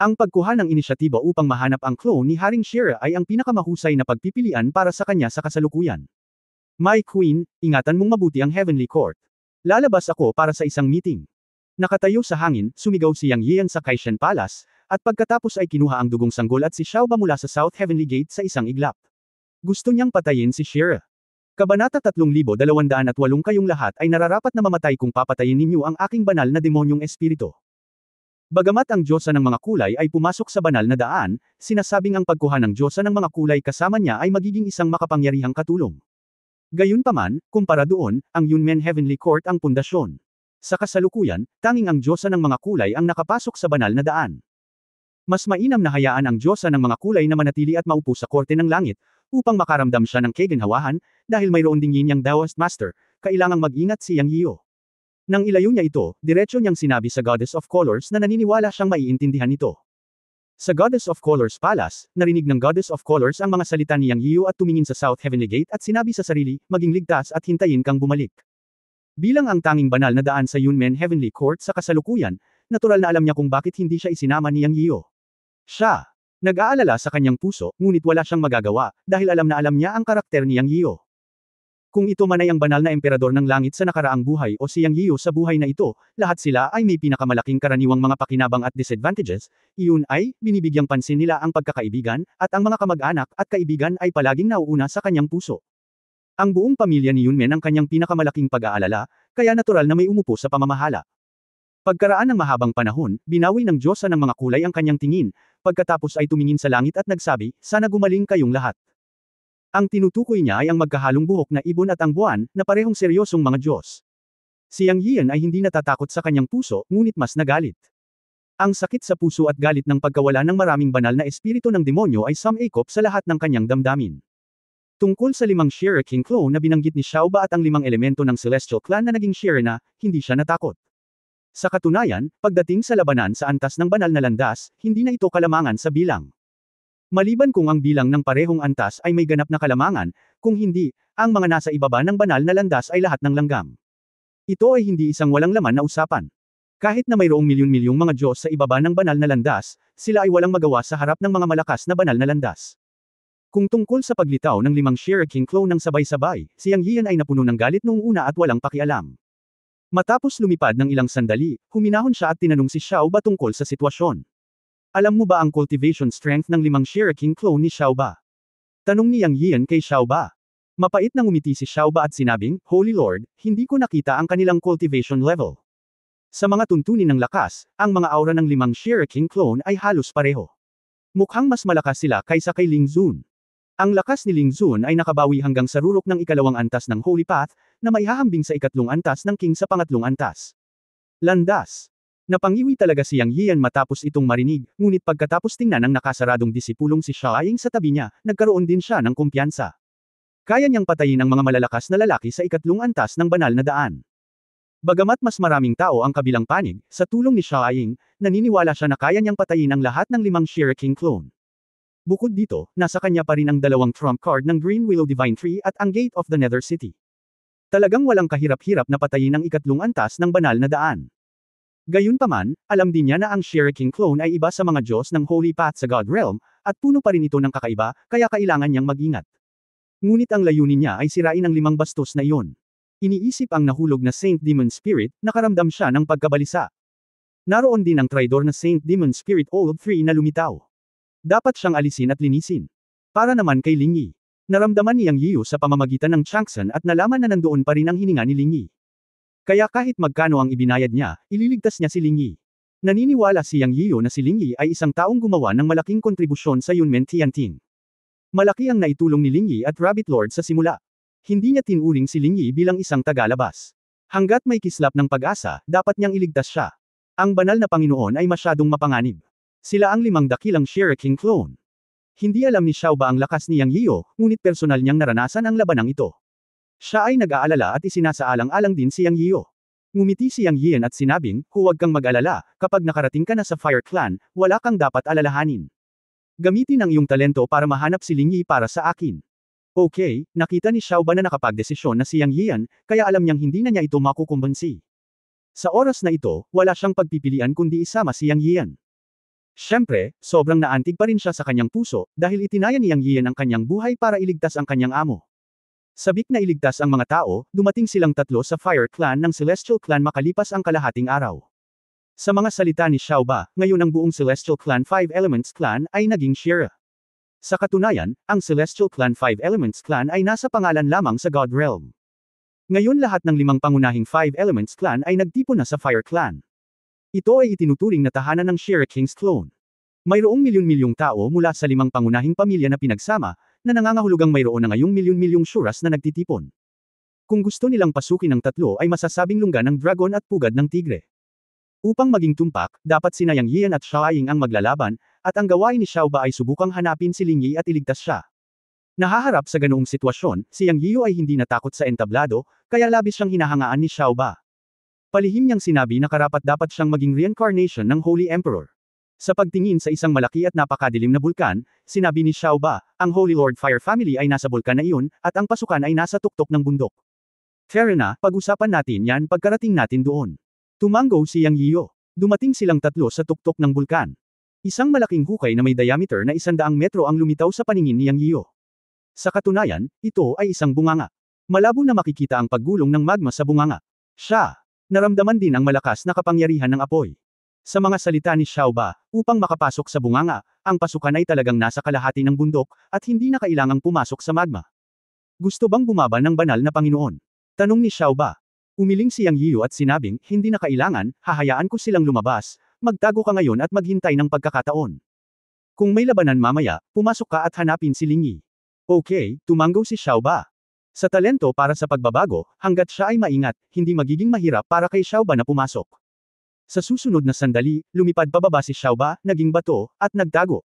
Ang pagkuha ng inisyatiba upang mahanap ang clone ni Haring Shira ay ang pinakamahusay na pagpipilian para sa kanya sa kasalukuyan. My Queen, ingatan mong mabuti ang Heavenly Court. Lalabas ako para sa isang meeting. Nakatayo sa hangin, sumigaw si Yang Yian sa Kaishan Palace, at pagkatapos ay kinuha ang dugong sanggol at si Xiaoba mula sa South Heavenly Gate sa isang iglap. Gusto niyang patayin si Shira. Kabanata 3208 kayong lahat ay nararapat na mamatay kung papatayin ninyo ang aking banal na demonyong espiritu. Bagamat ang Diyosa ng mga kulay ay pumasok sa banal na daan, sinasabing ang pagkuha ng Diyosa ng mga kulay kasama niya ay magiging isang makapangyarihang katulong. Gayunpaman, kumpara doon, ang Yunmen Heavenly Court ang pundasyon. Sa kasalukuyan, tanging ang Diyosa ng mga kulay ang nakapasok sa banal na daan. Mas mainam na hayaan ang Diyosa ng mga kulay na manatili at maupo sa korte ng langit, upang makaramdam siya ng kaginhawahan, dahil mayroon ding yin yang Taoist Master, kailangang mag-ingat si Yang Yiu. Nang ilayo niya ito, diretso niyang sinabi sa Goddess of Colors na naniniwala siyang maiintindihan ito. Sa Goddess of Colors Palace, narinig ng Goddess of Colors ang mga salita ni Yang Yiu at tumingin sa South Heavenly Gate at sinabi sa sarili, maging ligtas at hintayin kang bumalik. Bilang ang tanging banal na daan sa Yunmen Heavenly Court sa kasalukuyan, natural na alam niya kung bakit hindi siya isinama ni Yang Yiu. Siya, nag-aalala sa kanyang puso, ngunit wala siyang magagawa, dahil alam na alam niya ang karakter ni Yang Yiu. Kung ito man ay ang banal na emperador ng langit sa nakaraang buhay o si Yang Yiu sa buhay na ito, lahat sila ay may pinakamalaking karaniwang mga pakinabang at disadvantages, iyon ay, binibigyang pansin nila ang pagkakaibigan, at ang mga kamag-anak at kaibigan ay palaging nauuna sa kanyang puso. Ang buong pamilya ni Yunmen ang kanyang pinakamalaking pag-aalala, kaya natural na may umupo sa pamamahala. Pagkaraan ng mahabang panahon, binawi ng Diyosa ng mga kulay ang kanyang tingin, pagkatapos ay tumingin sa langit at nagsabi, sana gumaling kayong lahat. Ang tinutukoy niya ay ang magkahalong buhok na ibon at ang buwan, na parehong seryosong mga Diyos. Si Yang Yian ay hindi natatakot sa kanyang puso, ngunit mas nagalit. Ang sakit sa puso at galit ng pagkawala ng maraming banal na espiritu ng demonyo ay sumakop sa lahat ng kanyang damdamin. Tungkol sa 5 Shire King clone na binanggit ni Xiaoba at ang 5 elemento ng Celestial Clan na naging Shire na, hindi siya natakot. Sa katunayan, pagdating sa labanan sa antas ng banal na landas, hindi na ito kalamangan sa bilang. Maliban kung ang bilang ng parehong antas ay may ganap na kalamangan, kung hindi, ang mga nasa ibaba ng banal na landas ay lahat ng langgam. Ito ay hindi isang walang laman na usapan. Kahit na mayroong milyon-milyong mga Diyos sa ibaba ng banal na landas, sila ay walang magawa sa harap ng mga malakas na banal na landas. Kung tungkol sa paglitaw ng 5 Shire King clone ng sabay-sabay, si Yang Yian ay napuno ng galit noong una at walang pakialam. Matapos lumipad ng ilang sandali, huminahon siya at tinanong si Xiaoba tungkol sa sitwasyon. Alam mo ba ang cultivation strength ng 5 Shire King clone ni Xiaoba? Tanong ni Yang Yian kay Xiaoba. Mapait na ngumiti si Xiaoba at sinabing, Holy Lord, hindi ko nakita ang kanilang cultivation level. Sa mga tuntunin ng lakas, ang mga aura ng 5 Shire King clone ay halos pareho. Mukhang mas malakas sila kaysa kay Ling Zun. Ang lakas ni Ling Zun ay nakabawi hanggang sa rurok ng ikalawang antas ng Holy Path, na maihahambing sa ikatlong antas ng King sa pangatlong antas. Landas. Napangiwi talaga si Yang Yian matapos itong marinig, ngunit pagkatapos tingnan ng nakasaradong disipulong si Xia Ying sa tabi niya, nagkaroon din siya ng kumpiyansa. Kaya niyang patayin ang mga malalakas na lalaki sa ikatlong antas ng banal na daan. Bagamat mas maraming tao ang kabilang panig, sa tulong ni Xia Ying, naniniwala siya na kaya niyang patayin ang lahat ng 5 Shire King clone. Bukod dito, nasa kanya pa rin ang 2 trump card ng Green Willow Divine Tree at ang Gate of the Nether City. Talagang walang kahirap-hirap na patayin ang ikatlong antas ng banal na daan. Gayunpaman, alam din niya na ang Shire King clone ay iba sa mga Diyos ng Holy Path sa God Realm, at puno pa rin ito ng kakaiba, kaya kailangan niyang mag-ingat. Ngunit ang layunin niya ay sirain ang 5 bastos na iyon. Iniisip ang nahulog na Saint Demon Spirit, nakaramdam siya ng pagkabalisa. Naroon din ang traidor na Saint Demon Spirit Old 3 na lumitaw. Dapat siyang alisin at linisin. Para naman kay Ling Yi. Naramdaman ni Yang Yiu sa pamamagitan ng Changsan at nalaman na nandoon pa rin ang hininga ni Ling Yi. Kaya kahit magkano ang ibinayad niya, ililigtas niya si Ling Yi. Naniniwala si Yang Yiu na si Ling Yi ay isang taong gumawa ng malaking kontribusyon sa Yunmen Tianting. Malaki ang naitulong ni Ling Yi at Rabbit Lord sa simula. Hindi niya tinuring si Ling Yi bilang isang tagalabas. Hanggat may kislap ng pag-asa, dapat niyang iligtas siya. Ang banal na Panginoon ay masyadong mapanganib. Sila ang 5 dakilang Shire King clone. Hindi alam ni Xiaoba ang lakas ni Yang Yiu, ngunit personal niyang naranasan ang labanang ito. Siya ay nag-aalala at isinasaalang-alang din si Yang Yiu. Ngumiti si Yang Yian at sinabing, huwag kang mag-alala, kapag nakarating ka na sa Fire Clan, wala kang dapat alalahanin. Gamitin ang iyong talento para mahanap si Ling Yi para sa akin. Okay, nakita ni Xiaoba na nakapagdesisyon na si Yang Yian, kaya alam niyang hindi na niya ito makukumbansi. Sa oras na ito, wala siyang pagpipilian kundi isama si Yang Yian. Siyempre, sobrang naantig pa rin siya sa kanyang puso, dahil itinaya ni Yang Yian ang kanyang buhay para iligtas ang kanyang amo. Sabik na iligtas ang mga tao, dumating silang 3 sa Fire Clan ng Celestial Clan makalipas ang kalahating araw. Sa mga salita ni Xiaoba, ngayon ang buong Celestial Clan 5 Elements Clan ay naging Shire. Sa katunayan, ang Celestial Clan 5 Elements Clan ay nasa pangalan lamang sa God Realm. Ngayon lahat ng 5 pangunahing 5 Elements Clan ay nagtipon na sa Fire Clan. Ito ay itinuturing na tahanan ng Shire King's clone. Mayroong milyon-milyong tao mula sa 5 pangunahing pamilya na pinagsama, na nangangahulugang mayroon na ngayong milyon-milyong Shuras na nagtitipon. Kung gusto nilang pasukin ng 3 ay masasabing lungga ng dragon at pugad ng tigre. Upang maging tumpak, dapat sina Yang Yian at Xia Ying ang maglalaban, at ang gawain ni Xiaoba ay subukang hanapin si Ling Yi at iligtas siya. Nahaharap sa ganoong sitwasyon, si Yang Yiu ay hindi natakot sa entablado, kaya labis siyang hinahangaan ni Xiaoba. Palihim niyang sinabi na karapat-dapat siyang maging reincarnation ng Holy Emperor. Sa pagtingin sa isang malaki at napakadilim na bulkan, sinabi ni Xiao Ba, ang Holy Lord Fire Family ay nasa bulkan na iyon, at ang pasukan ay nasa tuktok ng bundok. Fair na, pag-usapan natin yan pagkarating natin doon. Tumango si Yang Yiyo. Dumating silang tatlo sa tuktok ng bulkan. Isang malaking hukay na may diameter na 100 metro ang lumitaw sa paningin ni Yang Yiyo. Sa katunayan, ito ay isang bunganga. Malabo na makikita ang paggulong ng magma sa bunganga. Naramdaman din ang malakas na kapangyarihan ng apoy. Sa mga salita ni Xiao Ba, upang makapasok sa bunganga, ang pasukan ay talagang nasa kalahati ng bundok, at hindi na kailangang pumasok sa magma. Gusto bang bumaba ng banal na Panginoon? Tanong ni Xiao Ba. Umiling si Yang Yiyo at sinabing, hindi na kailangan, hahayaan ko silang lumabas, magtago ka ngayon at maghintay ng pagkakataon. Kung may labanan mamaya, pumasok ka at hanapin si Ling Yi. Okay, tumango si Xiao Ba. Sa talento para sa pagbabago, hanggat siya ay maingat, hindi magiging mahirap para kay Xiao Ba na pumasok. Sa susunod na sandali, lumipad pababa si Xiao Ba, naging bato, at nagtago.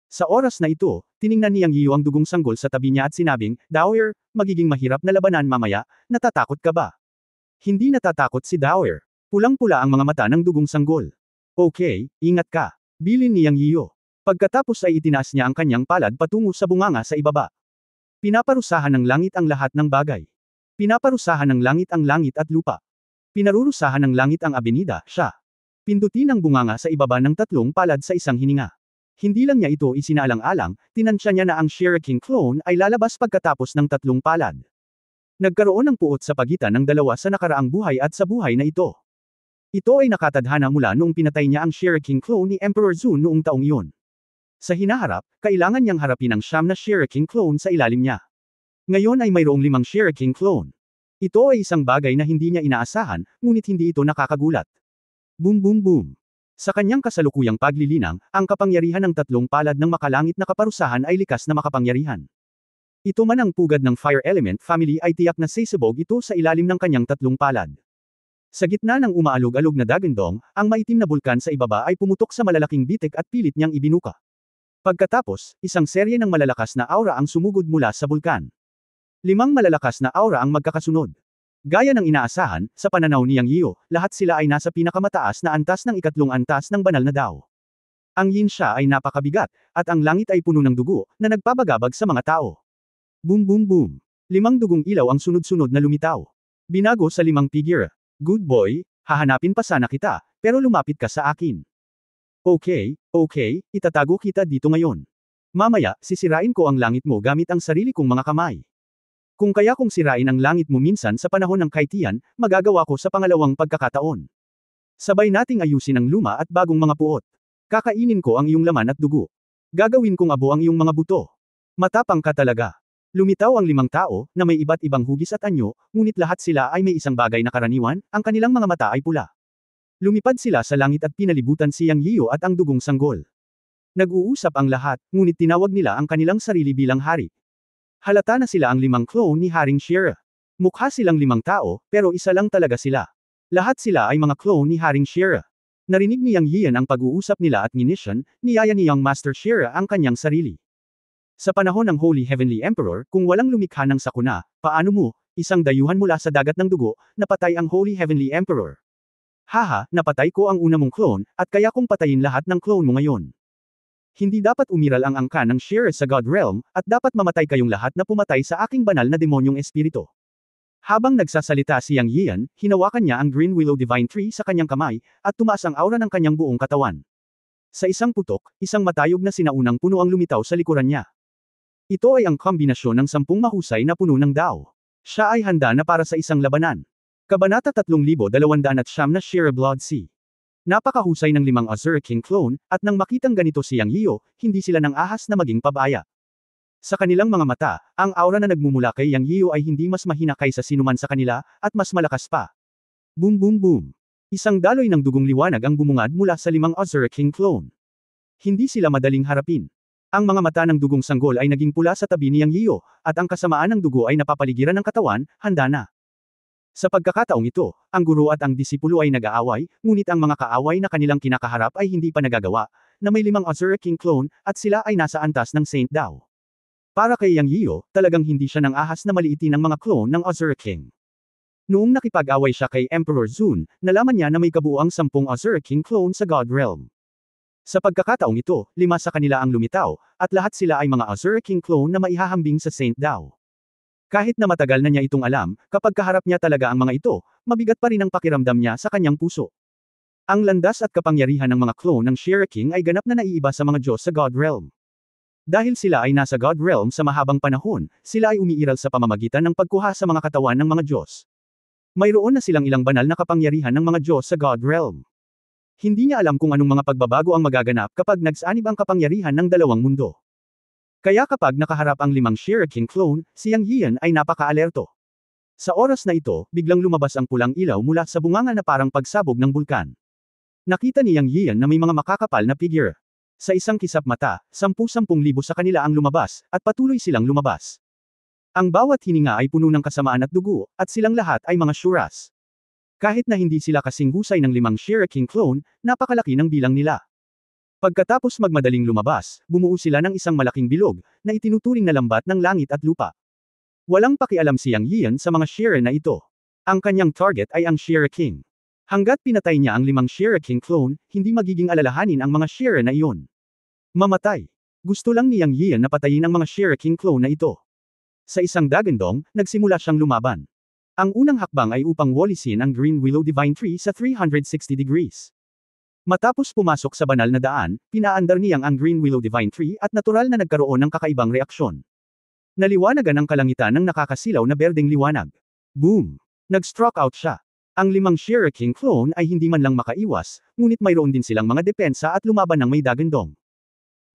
Sa oras na ito, tiningnan ni Yang Yiyo ang dugong sanggol sa tabi niya at sinabing, Dower, magiging mahirap na labanan mamaya, natatakot ka ba? Hindi natatakot si Dower. Pulang-pula ang mga mata ng dugong sanggol. Okay, ingat ka. Bilin ni Yang Yiyo. Pagkatapos ay itinaas niya ang kanyang palad patungo sa bunganga sa ibaba. Pinaparusahan ng langit ang lahat ng bagay. Pinaparusahan ng langit ang langit at lupa. Pinarurusahan ng langit ang abenida, siya. Pindutin ang bunganga sa ibaba ng tatlong palad sa isang hininga. Hindi lang niya ito isinaalang-alang, tinansya niya na ang Shira King clone ay lalabas pagkatapos ng tatlong palad. Nagkaroon ng puot sa pagitan ng dalawa sa nakaraang buhay at sa buhay na ito. Ito ay nakatadhana mula noong pinatay niya ang Shira King clone ni Emperor Zun noong taong iyon. Sa hinaharap, kailangan niyang harapin ang siyam na Shira King clone sa ilalim niya. Ngayon ay mayroong 5 Shira King clone. Ito ay isang bagay na hindi niya inaasahan, ngunit hindi ito nakakagulat. Boom boom boom. Sa kanyang kasalukuyang paglilinang, ang kapangyarihan ng tatlong palad ng makalangit na kaparusahan ay likas na makapangyarihan. Ito man ang pugad ng Fire Element Family ay tiyak na sisabog ito sa ilalim ng kanyang tatlong palad. Sa gitna ng umaalog-alog na dagandong, ang maitim na bulkan sa ibaba ay pumutok sa malalaking bitik at pilit niyang ibinuka. Pagkatapos, isang serye ng malalakas na aura ang sumugod mula sa bulkan. 5 malalakas na aura ang magkakasunod. Gaya ng inaasahan, sa pananaw ni Yang Yiyo, lahat sila ay nasa pinakamataas na antas ng ikatlong antas ng banal na Dao. Ang yin siya ay napakabigat, at ang langit ay puno ng dugo, na nagpabagabag sa mga tao. Boom boom boom. 5 dugong ilaw ang sunod-sunod na lumitaw. Binago sa 5 figure. Good boy, hahanapin pa sana kita, pero lumapit ka sa akin. Okay, itatago kita dito ngayon. Mamaya, sisirain ko ang langit mo gamit ang sarili kong mga kamay. Kung kaya kong sirain ang langit mo minsan sa panahon ng kaitian, magagawa ko sa pangalawang pagkakataon. Sabay nating ayusin ang luma at bagong mga puot. Kakainin ko ang iyong laman at dugo. Gagawin kong abo ang iyong mga buto. Matapang ka talaga. Lumitaw ang 5 tao, na may iba't ibang hugis at anyo, ngunit lahat sila ay may isang bagay na karaniwan, ang kanilang mga mata ay pula. Lumipad sila sa langit at pinalibutan si Yang Yiyo at ang dugong sanggol. Nag-uusap ang lahat, ngunit tinawag nila ang kanilang sarili bilang hari. Halata na sila ang 5 clone ni Haring Shira. Mukha silang 5 tao, pero isa lang talaga sila. Lahat sila ay mga clone ni Haring Shira. Narinig ni Yang Yiyan ang pag-uusap nila at nginisyon, niyaya ni Young Master Shira ang kanyang sarili. Sa panahon ng Holy Heavenly Emperor, kung walang lumikha ng sakuna, paano mo, isang dayuhan mula sa dagat ng dugo, napatay ang Holy Heavenly Emperor? Haha, napatay ko ang una mong clone, at kaya kong patayin lahat ng clone mo ngayon. Hindi dapat umiral ang angkan ng Shira sa God Realm, at dapat mamatay kayong lahat na pumatay sa aking banal na demonyong espiritu. Habang nagsasalita si Yang Yiyan, hinawakan niya ang Green Willow Divine Tree sa kanyang kamay, at tumaas ang aura ng kanyang buong katawan. Sa isang putok, isang matayog na sinaunang puno ang lumitaw sa likuran niya. Ito ay ang kombinasyon ng 10 mahusay na puno ng Dao. Siya ay handa na para sa isang labanan. Kabanata 3209 na Shira Blood Sea. Napakahusay ng 5 Azure King clone, at nang makitang ganito si Yang Yiyo, hindi sila nang ahas na maging pabaya. Sa kanilang mga mata, ang aura na nagmumula kay Yang Yiyo ay hindi mas mahina kaysa sinuman sa kanila, at mas malakas pa. Boom boom boom. Isang daloy ng dugong liwanag ang bumungad mula sa 5 Azure King clone. Hindi sila madaling harapin. Ang mga mata ng dugong sanggol ay naging pula sa tabi ni Yang Yiyo, at ang kasamaan ng dugo ay napapaligiran ng katawan, handa na. Sa pagkakataong ito, ang guro at ang disipulo ay nag-aaway, ngunit ang mga kaaway na kanilang kinakaharap ay hindi pa nagagawa, na may 5 Azure King clone, at sila ay nasa antas ng Saint Dao. Para kay Yang Yiyo, talagang hindi siya nang ahas na maliitin ang mga clone ng Azure King. Noong nakipag-away siya kay Emperor Zun, nalaman niya na may kabuuang 10 Azure King clone sa God Realm. Sa pagkakataong ito, 5 sa kanila ang lumitaw, at lahat sila ay mga Azure King clone na maihahambing sa Saint Dao. Kahit na matagal na niya itong alam, kapag kaharap niya talaga ang mga ito, mabigat pa rin ang pakiramdam niya sa kanyang puso. Ang landas at kapangyarihan ng mga clone ng Shira King ay ganap na naiiba sa mga Diyos sa God Realm. Dahil sila ay nasa God Realm sa mahabang panahon, sila ay umiiral sa pamamagitan ng pagkuha sa mga katawan ng mga Diyos. Mayroon na silang ilang banal na kapangyarihan ng mga Diyos sa God Realm. Hindi niya alam kung anong mga pagbabago ang magaganap kapag nagsanib ang kapangyarihan ng dalawang mundo. Kaya kapag nakaharap ang 5 Shira King clone, si Yang Yian ay napaka-alerto. Sa oras na ito, biglang lumabas ang pulang ilaw mula sa bunganga na parang pagsabog ng bulkan. Nakita ni Yang Yian na may mga makakapal na figure. Sa isang kisap mata, 10,000 sa kanila ang lumabas, at patuloy silang lumabas. Ang bawat hininga ay puno ng kasamaan at dugo, at silang lahat ay mga Shuras. Kahit na hindi sila kasing husay ng 5 Shira King clone, napakalaki ng bilang nila. Pagkatapos magmadaling lumabas, bumuo sila ng isang malaking bilog, na itinuturing na lambat ng langit at lupa. Walang pakialam si Yang Yian sa mga Shira na ito. Ang kanyang target ay ang Shira King. Hanggat pinatay niya ang 5 Shira King clone, hindi magiging alalahanin ang mga Shira na iyon. Mamatay. Gusto lang ni Yang Yian na patayin ang mga Shira King clone na ito. Sa isang dagandong, nagsimula siyang lumaban. Ang unang hakbang ay upang walisin ang Green Willow Divine Tree sa 360 degrees. Matapos pumasok sa banal na daan, pinaandar niyang ang Green Willow Divine Tree at natural na nagkaroon ng kakaibang reaksyon. Naliwanagan ang kalangitan ng nakakasilaw na berdeng liwanag. Boom! Nag-stroke out siya. Ang 5 Shira King clone ay hindi man lang makaiwas, ngunit mayroon din silang mga depensa at lumaban ng may dagandong.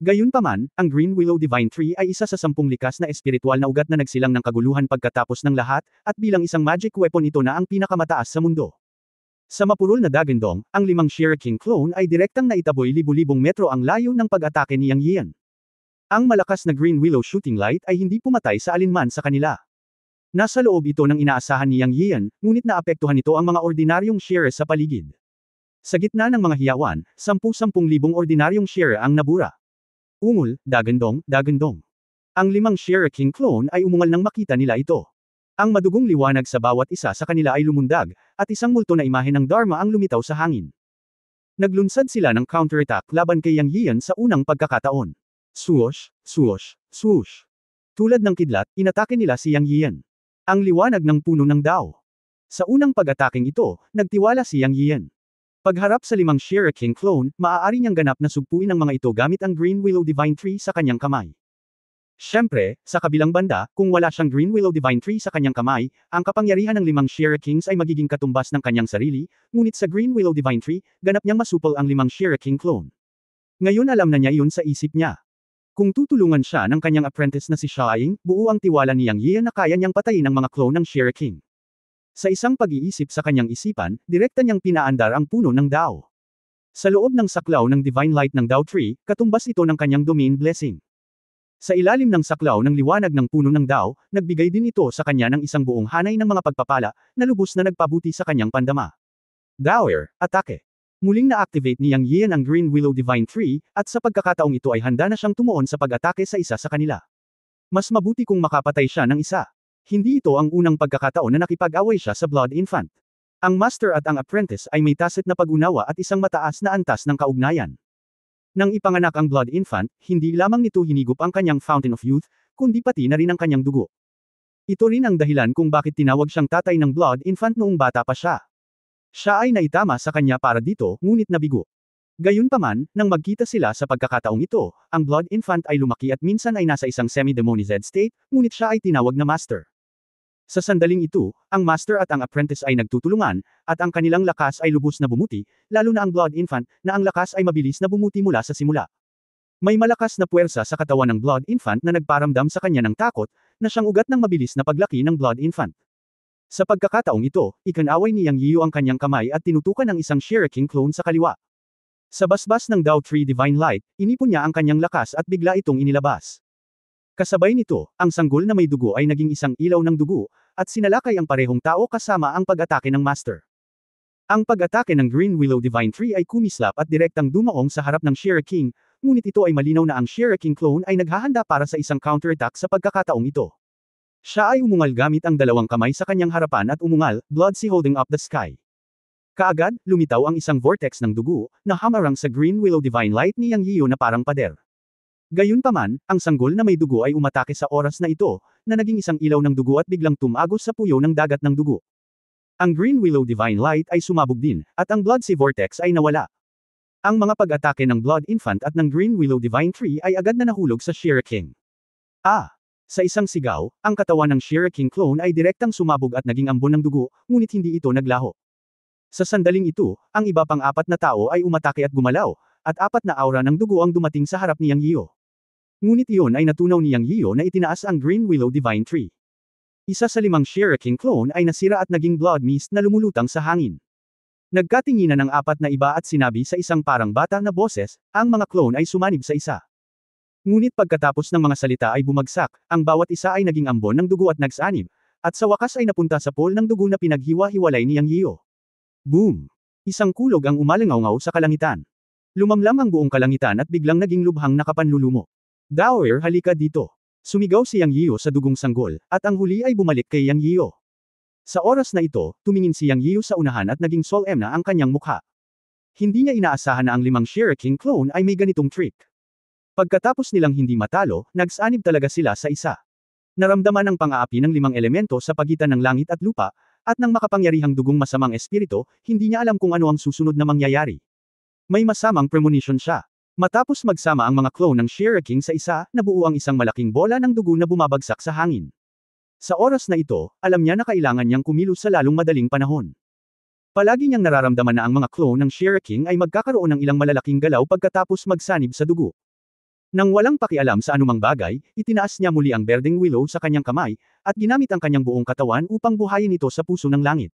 Gayunpaman, ang Green Willow Divine Tree ay isa sa 10 likas na espiritual na ugat na nagsilang ng kaguluhan pagkatapos ng lahat, at bilang isang magic weapon ito na ang pinakamataas sa mundo. Sa mapurol na dagandong, ang 5 Shira King clone ay direktang naitaboy libu-libong metro ang layo ng pag-atake ni Yang Yian. Ang malakas na Green Willow shooting light ay hindi pumatay sa alinman sa kanila. Nasa loob ito ng inaasahan ni Yang Yian, ngunit naapektuhan nito ang mga ordinaryong Shira sa paligid. Sa gitna ng mga hiyawan, 10,000 ordinaryong Shira ang nabura. Ungol, dagandong, dagandong. Ang 5 Shira King clone ay umungal nang makita nila ito. Ang madugong liwanag sa bawat isa sa kanila ay lumundag, at isang multo na imahe ng Dharma ang lumitaw sa hangin. Naglunsad sila ng counterattack laban kay Yang Yian sa unang pagkakataon. Swoosh, swoosh, swoosh. Tulad ng kidlat, inatake nila si Yang Yian. Ang liwanag ng puno ng Dao. Sa unang pag-ataking ito, nagtiwala si Yang Yian. Pagharap sa 5 Shira King clone, maaari niyang ganap na sugpuin ang mga ito gamit ang Green Willow Divine Tree sa kanyang kamay. Siyempre, sa kabilang banda, kung wala siyang Green Willow Divine Tree sa kanyang kamay, ang kapangyarihan ng 5 Shira Kings ay magiging katumbas ng kanyang sarili, ngunit sa Green Willow Divine Tree, ganap niyang masupol ang 5 Shira King clone. Ngayon alam na niya iyon sa isip niya. Kung tutulungan siya ng kanyang apprentice na si Shaing, buo ang tiwala ni Yang Yian na kaya niyang patayin ang mga clone ng Shira King. Sa isang pag-iisip sa kanyang isipan, direkta niyang pinaandar ang puno ng Dao. Sa loob ng saklaw ng Divine Light ng Dao Tree, katumbas ito ng kanyang domain blessing. Sa ilalim ng saklaw ng liwanag ng puno ng Dao, nagbigay din ito sa kanya ng isang buong hanay ng mga pagpapala, na lubos na nagpabuti sa kanyang pandama. Daoer, atake. Muling na-activate ni Yang Yian ang Green Willow Divine Tree, at sa pagkakataong ito ay handa na siyang tumuon sa pag-atake sa isa sa kanila. Mas mabuti kung makapatay siya ng isa. Hindi ito ang unang pagkakataon na nakipag-away siya sa Blood Infant. Ang Master at ang Apprentice ay may tacit na pag-unawa at isang mataas na antas ng kaugnayan. Nang ipanganak ang Blood Infant, hindi lamang nito hinigop ang kanyang Fountain of Youth, kundi pati na rin ang kanyang dugo. Ito rin ang dahilan kung bakit tinawag siyang tatay ng Blood Infant noong bata pa siya. Siya ay naitama sa kanya para dito, ngunit nabigo. Gayunpaman, nang magkita sila sa pagkakataong ito, ang Blood Infant ay lumaki at minsan ay nasa isang semi-demonized state, ngunit siya ay tinawag na Master. Sa sandaling ito, ang Master at ang Apprentice ay nagtutulungan, at ang kanilang lakas ay lubos na bumuti, lalo na ang Blood Infant, na ang lakas ay mabilis na bumuti mula sa simula. May malakas na puwersa sa katawan ng Blood Infant na nagparamdam sa kanya ng takot, na siyang ugat ng mabilis na paglaki ng Blood Infant. Sa pagkakataong ito, ikanaway ni Yang Yiu ang kanyang kamay at tinutukan ang isang Shira King clone sa kaliwa. Sa basbas ng Dao Tree Divine Light, inipon niya ang kanyang lakas at bigla itong inilabas. Kasabay nito, ang sanggol na may dugo ay naging isang ilaw ng dugo, at sinalakay ang parehong tao kasama ang pag-atake ng Master. Ang pag-atake ng Green Willow Divine Tree ay kumislap at direktang dumaong sa harap ng Shira King, ngunit ito ay malinaw na ang Shira King clone ay naghahanda para sa isang counterattack sa pagkakataong ito. Siya ay umungal gamit ang dalawang kamay sa kanyang harapan at umungal, Blood Sea holding up the sky. Kaagad, lumitaw ang isang vortex ng dugo, na hamarang sa Green Willow Divine Light ni Yang Yiyo na parang pader. Gayunpaman, ang sanggol na may dugo ay umatake sa oras na ito, na naging isang ilaw ng dugo at biglang tumagos sa puyo ng dagat ng dugo. Ang Green Willow Divine Light ay sumabog din, at ang Blood Sea Vortex ay nawala. Ang mga pag-atake ng Blood Infant at ng Green Willow Divine Tree ay agad na nahulog sa Shira King. Sa isang sigaw, ang katawan ng Shira King clone ay direktang sumabog at naging ambon ng dugo, ngunit hindi ito naglaho. Sa sandaling ito, ang iba pang 4 na tao ay umatake at gumalaw, at 4 na aura ng dugo ang dumating sa harap ni Yang Yiyo. Ngunit iyon ay natunaw ni Yang Yiyo na itinaas ang Green Willow Divine Tree. Isa sa 5 Shira King clone ay nasira at naging blood mist na lumulutang sa hangin. Nagkatinginan ng 4 na iba at sinabi sa isang parang bata na boses, ang mga clone ay sumanib sa isa. Ngunit pagkatapos ng mga salita ay bumagsak, ang bawat isa ay naging ambon ng dugo at nagsanib, at sa wakas ay napunta sa pool ng dugo na pinaghiwa-hiwalay ni Yang Yiyo. Boom! Isang kulog ang umalingaw sa kalangitan. Lumamlam ang buong kalangitan at biglang naging lubhang nakapanlulumo. Dower, halika dito. Sumigaw si Yang Yiyo sa dugong sanggol, at ang huli ay bumalik kay Yang Yiyo. Sa oras na ito, tumingin si Yang Yiyo sa unahan at naging solemn na ang kanyang mukha. Hindi niya inaasahan na ang 5 Shira King clone ay may ganitong trick. Pagkatapos nilang hindi matalo, nagsanib talaga sila sa isa. Naramdaman ang pang-aapi ng 5 elemento sa pagitan ng langit at lupa, at ng makapangyarihang dugong masamang espiritu, hindi niya alam kung ano ang susunod na mangyayari. May masamang premonition siya. Matapos magsama ang mga clone ng Shira King sa isa, nabuo ang isang malaking bola ng dugo na bumabagsak sa hangin. Sa oras na ito, alam niya na kailangan niyang kumilos sa lalong madaling panahon. Palagi niyang nararamdaman na ang mga clone ng Shira King ay magkakaroon ng ilang malalaking galaw pagkatapos magsanib sa dugo. Nang walang pakialam sa anumang bagay, itinaas niya muli ang berdeng willow sa kanyang kamay, at ginamit ang kanyang buong katawan upang buhayin ito sa puso ng langit.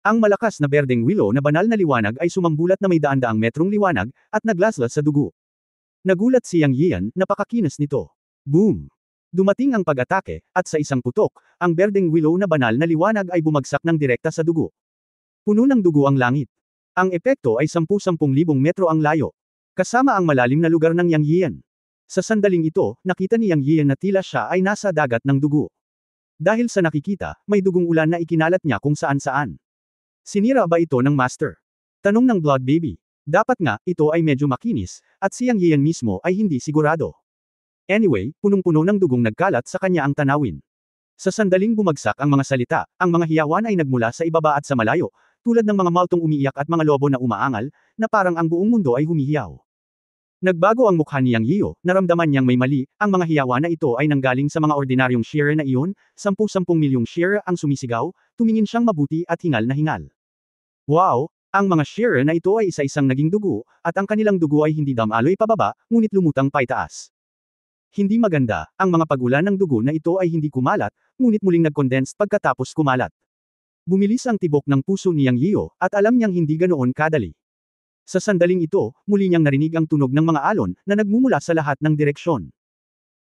Ang malakas na berdeng willow na banal na liwanag ay sumambulat na may daan-daang metrong liwanag, at naglaslas sa dugo. Nagulat si Yang Yiyan, napakakinis nito. Boom! Dumating ang pag-atake, at sa isang putok, ang berdeng willow na banal na liwanag ay bumagsak ng direkta sa dugo. Puno ng dugo ang langit. Ang epekto ay 10,000 metro ang layo. Kasama ang malalim na lugar ng Yang Yiyan. Sa sandaling ito, nakita ni Yang Yiyan na tila siya ay nasa dagat ng dugo. Dahil sa nakikita, may dugong ulan na ikinalat niya kung saan-saan. Sinira ba ito ng master? Tanong ng Blood Baby. Dapat nga, ito ay medyo makinis, at si Yang Yiyan mismo ay hindi sigurado. Anyway, punong-puno ng dugong nagkalat sa kanya ang tanawin. Sa sandaling bumagsak ang mga salita, ang mga hiyawan ay nagmula sa ibaba at sa malayo, tulad ng mga maltong umiiyak at mga lobo na umaangal, na parang ang buong mundo ay humihiyaw. Nagbago ang mukha ni Yang Yiyo, naramdaman niyang may mali, ang mga hiyawan na ito ay nanggaling sa mga ordinaryong Shira na iyon, 10-10 milyong Shira ang sumisigaw, tumingin siyang mabuti at hingal na hingal. Wow! Ang mga Shira na ito ay isa-isang naging dugo, at ang kanilang dugo ay hindi damaloy pababa, ngunit lumutang paitaas. Hindi maganda, ang mga pag-ulan ng dugo na ito ay hindi kumalat, ngunit muling nag-condense pagkatapos kumalat. Bumilis ang tibok ng puso ni Yang Yiyo, at alam niyang hindi ganoon kadali. Sa sandaling ito, muli niyang narinig ang tunog ng mga alon, na nagmumula sa lahat ng direksyon.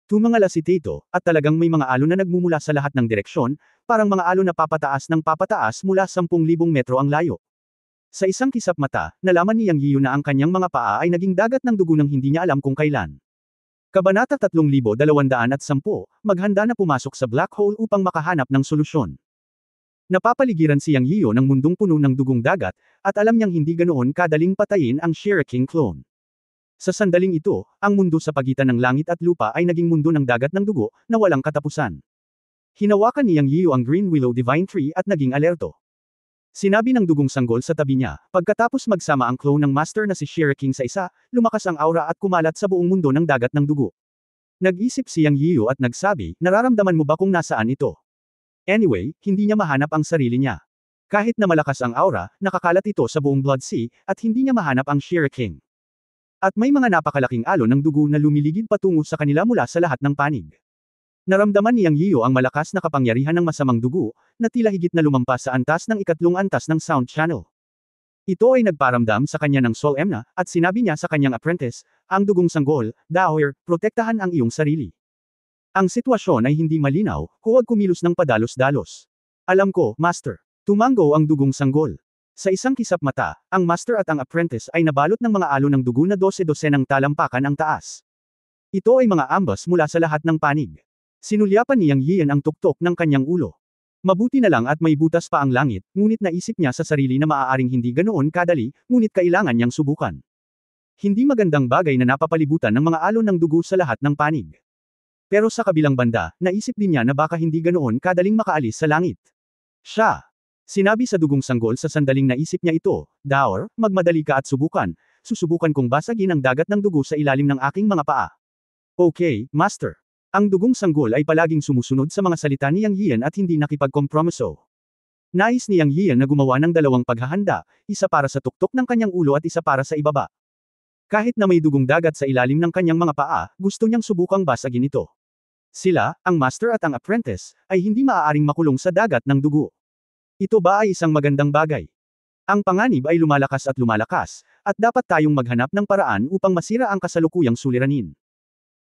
Tumangala si Tito, at talagang may mga alon na nagmumula sa lahat ng direksyon, parang mga alon na papataas ng papataas mula 10,000 metro ang layo. Sa isang kisap mata, nalaman ni Yang Yiyo na ang kanyang mga paa ay naging dagat ng dugo nang hindi niya alam kung kailan. Kabanata 3210, maghanda na pumasok sa black hole upang makahanap ng solusyon. Napapaligiran si Yang Yiyo ng mundong puno ng dugong dagat, at alam niyang hindi ganoon kadaling patayin ang Shira King clone. Sa sandaling ito, ang mundo sa pagitan ng langit at lupa ay naging mundo ng dagat ng dugo, na walang katapusan. Hinawakan ni Yang Yiyo ang Green Willow Divine Tree at naging alerto. Sinabi ng dugong sanggol sa tabi niya, pagkatapos magsama ang clone ng master na si Shira King sa isa, lumakas ang aura at kumalat sa buong mundo ng dagat ng dugo. Nag-isip si Yang Yiyo at nagsabi, nararamdaman mo ba kung nasaan ito? Anyway, hindi niya mahanap ang sarili niya. Kahit na malakas ang aura, nakakalat ito sa buong Blood Sea, at hindi niya mahanap ang Shira King. At may mga napakalaking alon ng dugo na lumiligid patungo sa kanila mula sa lahat ng panig. Naramdaman ni Yang Yiyo ang malakas na kapangyarihan ng masamang dugo, na tila higit na lumampas sa antas ng ikatlong antas ng sound channel. Ito ay nagparamdam sa kanya ng solemn na, at sinabi niya sa kanyang apprentice, ang dugong sanggol, Daoer, protektahan ang iyong sarili. Ang sitwasyon ay hindi malinaw, huwag kumilos ng padalos-dalos. Alam ko, Master. Tumango ang dugong sanggol. Sa isang kisap mata, ang Master at ang apprentice ay nabalot ng mga alon ng dugo na 12-12 ng talampakan ang taas. Ito ay mga ambas mula sa lahat ng panig. Sinulyapan ni Yang Yiyan ang tuktok ng kanyang ulo. Mabuti na lang at may butas pa ang langit, ngunit naisip niya sa sarili na maaaring hindi ganoon kadali, ngunit kailangan niyang subukan. Hindi magandang bagay na napapalibutan ng mga alon ng dugo sa lahat ng panig. Pero sa kabilang banda, naisip din niya na baka hindi ganoon kadaling makaalis sa langit. Siya. Sinabi sa dugong sanggol sa sandaling naisip niya ito, Daor, magmadali ka at subukan, susubukan kong basagin ang dagat ng dugo sa ilalim ng aking mga paa. Okay, Master. Ang dugong sanggol ay palaging sumusunod sa mga salita ni Yang Yian at hindi nakipagkompromiso. Nais ni Yang Yian na gumawa ng dalawang paghahanda, isa para sa tuktok ng kanyang ulo at isa para sa ibaba. Kahit na may dugong dagat sa ilalim ng kanyang mga paa, gusto niyang subukang basagin ito. Sila, ang master at ang apprentice, ay hindi maaaring makulong sa dagat ng dugo. Ito ba ay isang magandang bagay? Ang panganib ay lumalakas, at dapat tayong maghanap ng paraan upang masira ang kasalukuyang suliranin.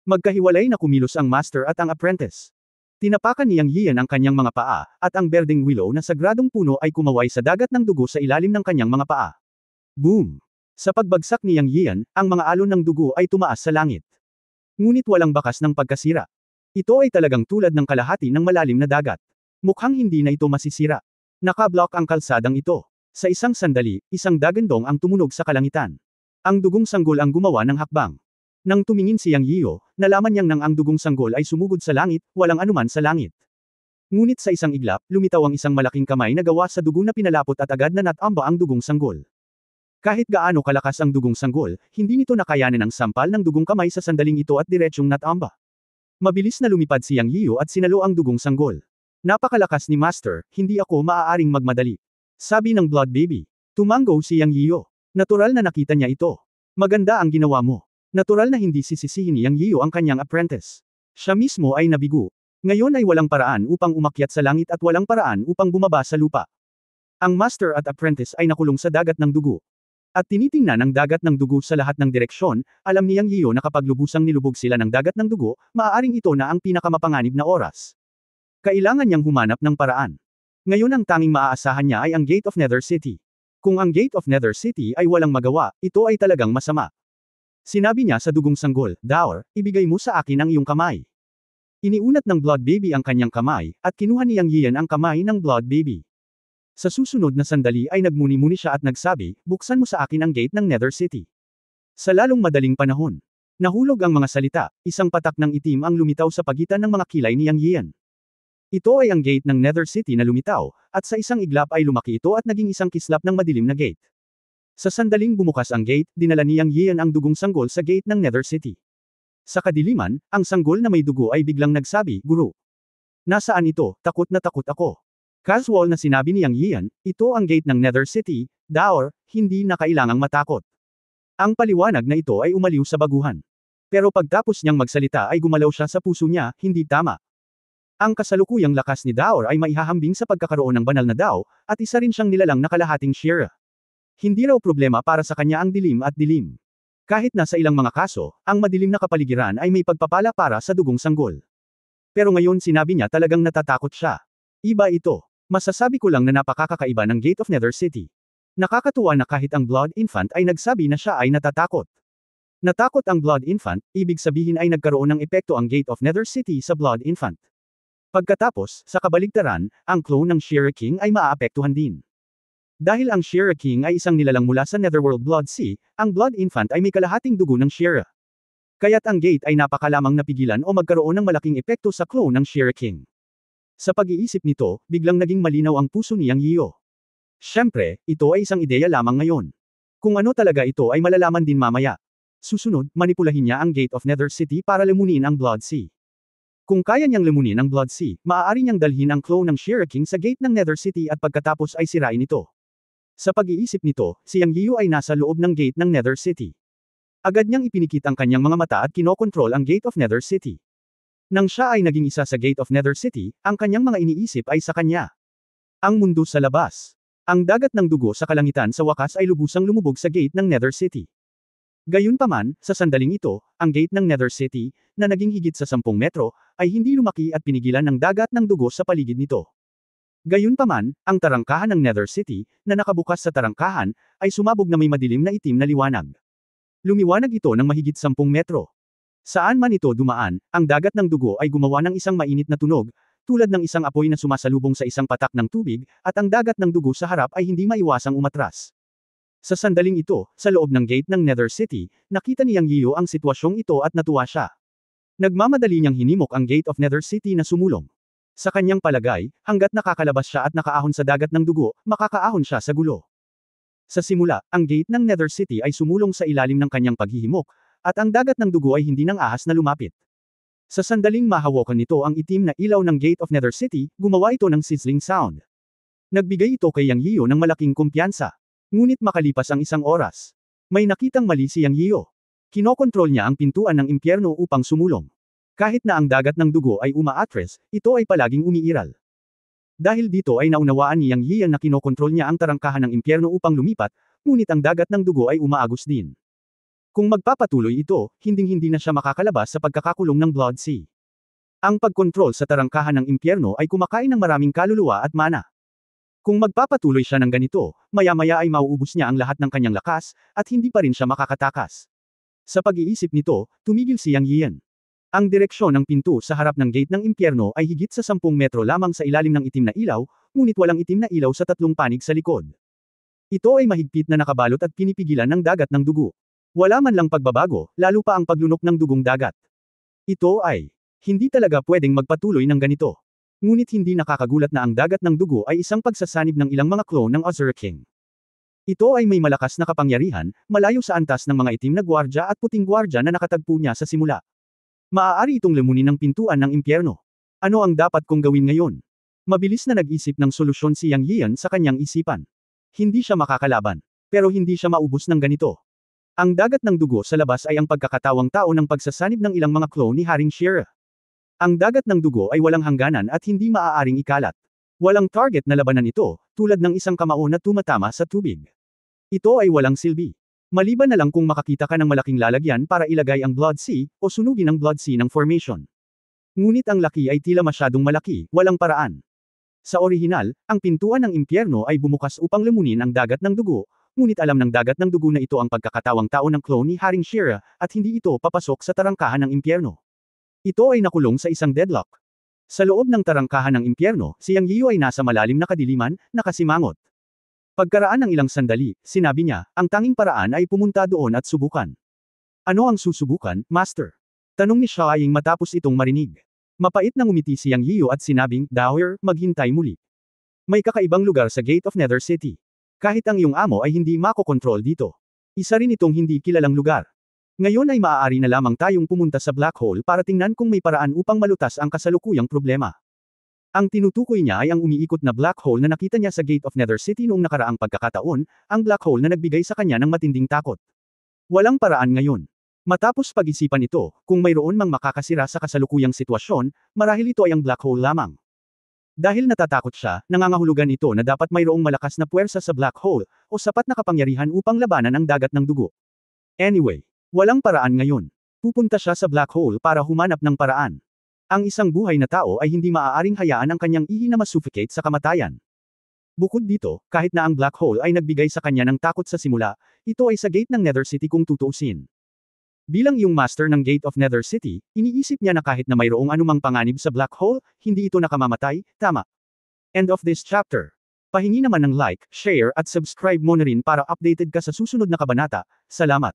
Magkahiwalay na kumilos ang master at ang apprentice. Tinapakan ni Yang Yian ang kanyang mga paa, at ang berdeng willow na sagradong puno ay kumaway sa dagat ng dugo sa ilalim ng kanyang mga paa. Boom! Sa pagbagsak ni Yang Yian, ang mga alon ng dugo ay tumaas sa langit. Ngunit walang bakas ng pagkasira. Ito ay talagang tulad ng kalahati ng malalim na dagat. Mukhang hindi na ito masisira. Nakablock ang kalsadang ito. Sa isang sandali, isang dagandong ang tumunog sa kalangitan. Ang dugong sanggol ang gumawa ng hakbang. Nang tumingin si Yang Yiyo, nalaman niyang nang ang dugong sanggol ay sumugod sa langit, walang anuman sa langit. Ngunit sa isang iglap, lumitaw ang isang malaking kamay na gawa sa dugo na pinalapot at agad na natamba ang dugong sanggol. Kahit gaano kalakas ang dugong sanggol, hindi nito nakayanan ang sampal ng dugong kamay sa sandaling ito at diretsyong natamba. Mabilis na lumipad si Yang Yiyo at sinalo ang dugong sanggol. Napakalakas ni Master, hindi ako maaaring magmadali. Sabi ng Blood Baby. Tumanggo si Yang Yiyo. Natural na nakita niya ito. Maganda ang ginawa mo. Natural na hindi sisisihin ni Yang Yiyo ang kanyang apprentice. Siya mismo ay nabigo. Ngayon ay walang paraan upang umakyat sa langit at walang paraan upang bumaba sa lupa. Ang master at apprentice ay nakulong sa dagat ng dugo. At tinitingnan ang dagat ng dugo sa lahat ng direksyon, alam ni Yang Yiyo na kapag lubusang nilubog sila ng dagat ng dugo, maaaring ito na ang pinakamapanganib na oras. Kailangan niyang humanap ng paraan. Ngayon ang tanging maaasahan niya ay ang Gate of Nether City. Kung ang Gate of Nether City ay walang magawa, ito ay talagang masama. Sinabi niya sa dugong sanggol, Daor, ibigay mo sa akin ang iyong kamay. Iniunat ng Blood Baby ang kanyang kamay, at kinuha ni Yang Yian ang kamay ng Blood Baby. Sa susunod na sandali ay nagmuni-muni siya at nagsabi, buksan mo sa akin ang gate ng Nether City. Sa lalong madaling panahon. Nahulog ang mga salita, isang patak ng itim ang lumitaw sa pagitan ng mga kilay ni Yang Yian. Ito ay ang gate ng Nether City na lumitaw, at sa isang iglap ay lumaki ito at naging isang kislap ng madilim na gate. Sa sandaling bumukas ang gate, dinala ni Yang Yian ang dugong sanggol sa gate ng Nether City. Sa kadiliman, ang sanggol na may dugo ay biglang nagsabi, Guru. Nasaan ito? Takot na takot ako. Casual na sinabi ni Yang Yian, ito ang gate ng Nether City, Daor, hindi na kailangang matakot. Ang paliwanag na ito ay umaliw sa baguhan. Pero pagtapos niyang magsalita ay gumalaw siya sa puso niya, hindi tama. Ang kasalukuyang lakas ni Daor ay maihahambing sa pagkakaroon ng banal na Dao, at isa rin siyang nilalang na kalahating Shira. Hindi raw problema para sa kanya ang dilim at dilim. Kahit na sa ilang mga kaso, ang madilim na kapaligiran ay may pagpapala para sa dugong sanggol. Pero ngayon sinabi niya talagang natatakot siya. Iba ito. Masasabi ko lang na napakakakaiba ng Gate of Nether City. Nakakatuwa na kahit ang Blood Infant ay nagsabi na siya ay natatakot. Natakot ang Blood Infant, ibig sabihin ay nagkaroon ng epekto ang Gate of Nether City sa Blood Infant. Pagkatapos, sa kabaligtaran, ang clone ng Shira King ay maaapektuhan din. Dahil ang Shira King ay isang nilalang mula sa Netherworld Blood Sea, ang Blood Infant ay may kalahating dugo ng Shira. Kaya't ang gate ay napakalamang napigilan o magkaroon ng malaking epekto sa clone ng Shira King. Sa pag-iisip nito, biglang naging malinaw ang puso ni Yang Yiyo. Siyempre, ito ay isang ideya lamang ngayon. Kung ano talaga ito ay malalaman din mamaya. Susunod, manipulahin niya ang Gate of Nether City para lemunin ang Blood Sea. Kung kaya niyang lemunin ang Blood Sea, maaari niyang dalhin ang clone ng Shira King sa gate ng Nether City at pagkatapos ay sirain ito. Sa pag-iisip nito, si Yang Yiyo ay nasa loob ng gate ng Nether City. Agad niyang ipinikit ang kanyang mga mata at kinokontrol ang Gate of Nether City. Nang siya ay naging isa sa Gate of Nether City, ang kanyang mga iniisip ay sa kanya. Ang mundo sa labas. Ang dagat ng dugo sa kalangitan sa wakas ay lubusang lumubog sa gate ng Nether City. Gayunpaman, sa sandaling ito, ang gate ng Nether City, na naging higit sa 10 metro, ay hindi lumaki at pinigilan ng dagat ng dugo sa paligid nito. Gayunpaman, ang tarangkahan ng Nether City, na nakabukas sa tarangkahan, ay sumabog na may madilim na itim na liwanag. Lumiwanag ito ng mahigit 10 metro. Saan man ito dumaan, ang dagat ng dugo ay gumawa ng isang mainit na tunog, tulad ng isang apoy na sumasalubong sa isang patak ng tubig, at ang dagat ng dugo sa harap ay hindi maiwasang umatras. Sa sandaling ito, sa loob ng gate ng Nether City, nakita ni Yang Yiyo ang sitwasyong ito at natuwa siya. Nagmamadali niyang hinimok ang Gate of Nether City na sumulong. Sa kanyang palagay, hanggat nakakalabas siya at nakaahon sa dagat ng dugo, makakaahon siya sa gulo. Sa simula, ang gate ng Nether City ay sumulong sa ilalim ng kanyang paghihimok, at ang dagat ng dugo ay hindi nang ahas na lumapit. Sa sandaling mahawakan nito ang itim na ilaw ng Gate of Nether City, gumawa ito ng sizzling sound. Nagbigay ito kay Yang Yiyo ng malaking kumpiyansa. Ngunit makalipas ang isang oras, may nakitang mali si Yang Yiyo. Kinokontrol niya ang pintuan ng impyerno upang sumulong. Kahit na ang dagat ng dugo ay umaatres, ito ay palaging umiiral. Dahil dito ay naunawaan ni Yang Yiyo na kinokontrol niya ang tarangkahan ng impyerno upang lumipat, ngunit ang dagat ng dugo ay umaagos din. Kung magpapatuloy ito, hinding-hindi na siya makakalabas sa pagkakakulong ng Blood Sea. Ang pagkontrol sa tarangkahan ng impyerno ay kumakain ng maraming kaluluwa at mana. Kung magpapatuloy siya ng ganito, maya-maya ay mauubos niya ang lahat ng kanyang lakas, at hindi pa rin siya makakatakas. Sa pag-iisip nito, tumigil si Yang Yiyan. Ang direksyon ng pinto sa harap ng gate ng impyerno ay higit sa 10 metro lamang sa ilalim ng itim na ilaw, ngunit walang itim na ilaw sa tatlong panig sa likod. Ito ay mahigpit na nakabalot at pinipigilan ng dagat ng dugo. Wala man lang pagbabago, lalo pa ang paglunok ng dugong dagat. Ito ay hindi talaga pwedeng magpatuloy ng ganito. Ngunit hindi nakakagulat na ang dagat ng dugo ay isang pagsasanib ng ilang mga clone ng Azure King. Ito ay may malakas na kapangyarihan, malayo sa antas ng mga itim na gwardya at puting gwardya na nakatagpo niya sa simula. Maaari itong lamunin ng pintuan ng impyerno. Ano ang dapat kong gawin ngayon? Mabilis na nag-isip ng solusyon si Yang Yiyan sa kanyang isipan. Hindi siya makakalaban. Pero hindi siya maubos ng ganito. Ang dagat ng dugo sa labas ay ang pagkakatawang tao ng pagsasanib ng ilang mga clone ni Haring Shira. Ang dagat ng dugo ay walang hangganan at hindi maaaring ikalat. Walang target na labanan ito, tulad ng isang kamao na tumatama sa tubig. Ito ay walang silbi. Maliban na lang kung makakita ka ng malaking lalagyan para ilagay ang Blood Sea, o sunugin ang Blood Sea ng formation. Ngunit ang laki ay tila masyadong malaki, walang paraan. Sa orihinal, ang pintuan ng impyerno ay bumukas upang lamunin ang dagat ng dugo, ngunit alam ng dagat ng dugo na ito ang pagkakatawang tao ng clone ni Haring Shira, at hindi ito papasok sa tarangkahan ng impyerno. Ito ay nakulong sa isang deadlock. Sa loob ng tarangkahan ng impyerno, si Yang Yiyo ay nasa malalim na kadiliman, nakasimangot. Pagkaraan ng ilang sandali, sinabi niya, ang tanging paraan ay pumunta doon at subukan. Ano ang susubukan, Master? Tanong ni Xiaoying matapos itong marinig. Mapait na ngumiti si Yang Yiyo at sinabing, Dower, maghintay muli. May kakaibang lugar sa Gate of Nether City. Kahit ang iyong amo ay hindi makokontrol dito. Isa rin itong hindi kilalang lugar. Ngayon ay maaari na lamang tayong pumunta sa black hole para tingnan kung may paraan upang malutas ang kasalukuyang problema. Ang tinutukoy niya ay ang umiikot na black hole na nakita niya sa Gate of Nether City noong nakaraang pagkakataon, ang black hole na nagbigay sa kanya ng matinding takot. Walang paraan ngayon. Matapos pag-isipan ito, kung mayroon mang makakasira sa kasalukuyang sitwasyon, marahil ito ay ang black hole lamang. Dahil natatakot siya, nangangahulugan ito na dapat mayroong malakas na puwersa sa black hole, o sapat na kapangyarihan upang labanan ang dagat ng dugo. Anyway, walang paraan ngayon. Pupunta siya sa black hole para humanap ng paraan. Ang isang buhay na tao ay hindi maaaring hayaan ang kanyang ihi na masuffocate sa kamatayan. Bukod dito, kahit na ang black hole ay nagbigay sa kanya ng takot sa simula, ito ay sa gate ng Nether City kung tutuusin. Bilang iyong master ng Gate of Nether City, iniisip niya na kahit na mayroong anumang panganib sa black hole, hindi ito nakamamatay, tama. End of this chapter. Pahingi naman ng like, share at subscribe mo na rin para updated ka sa susunod na kabanata. Salamat.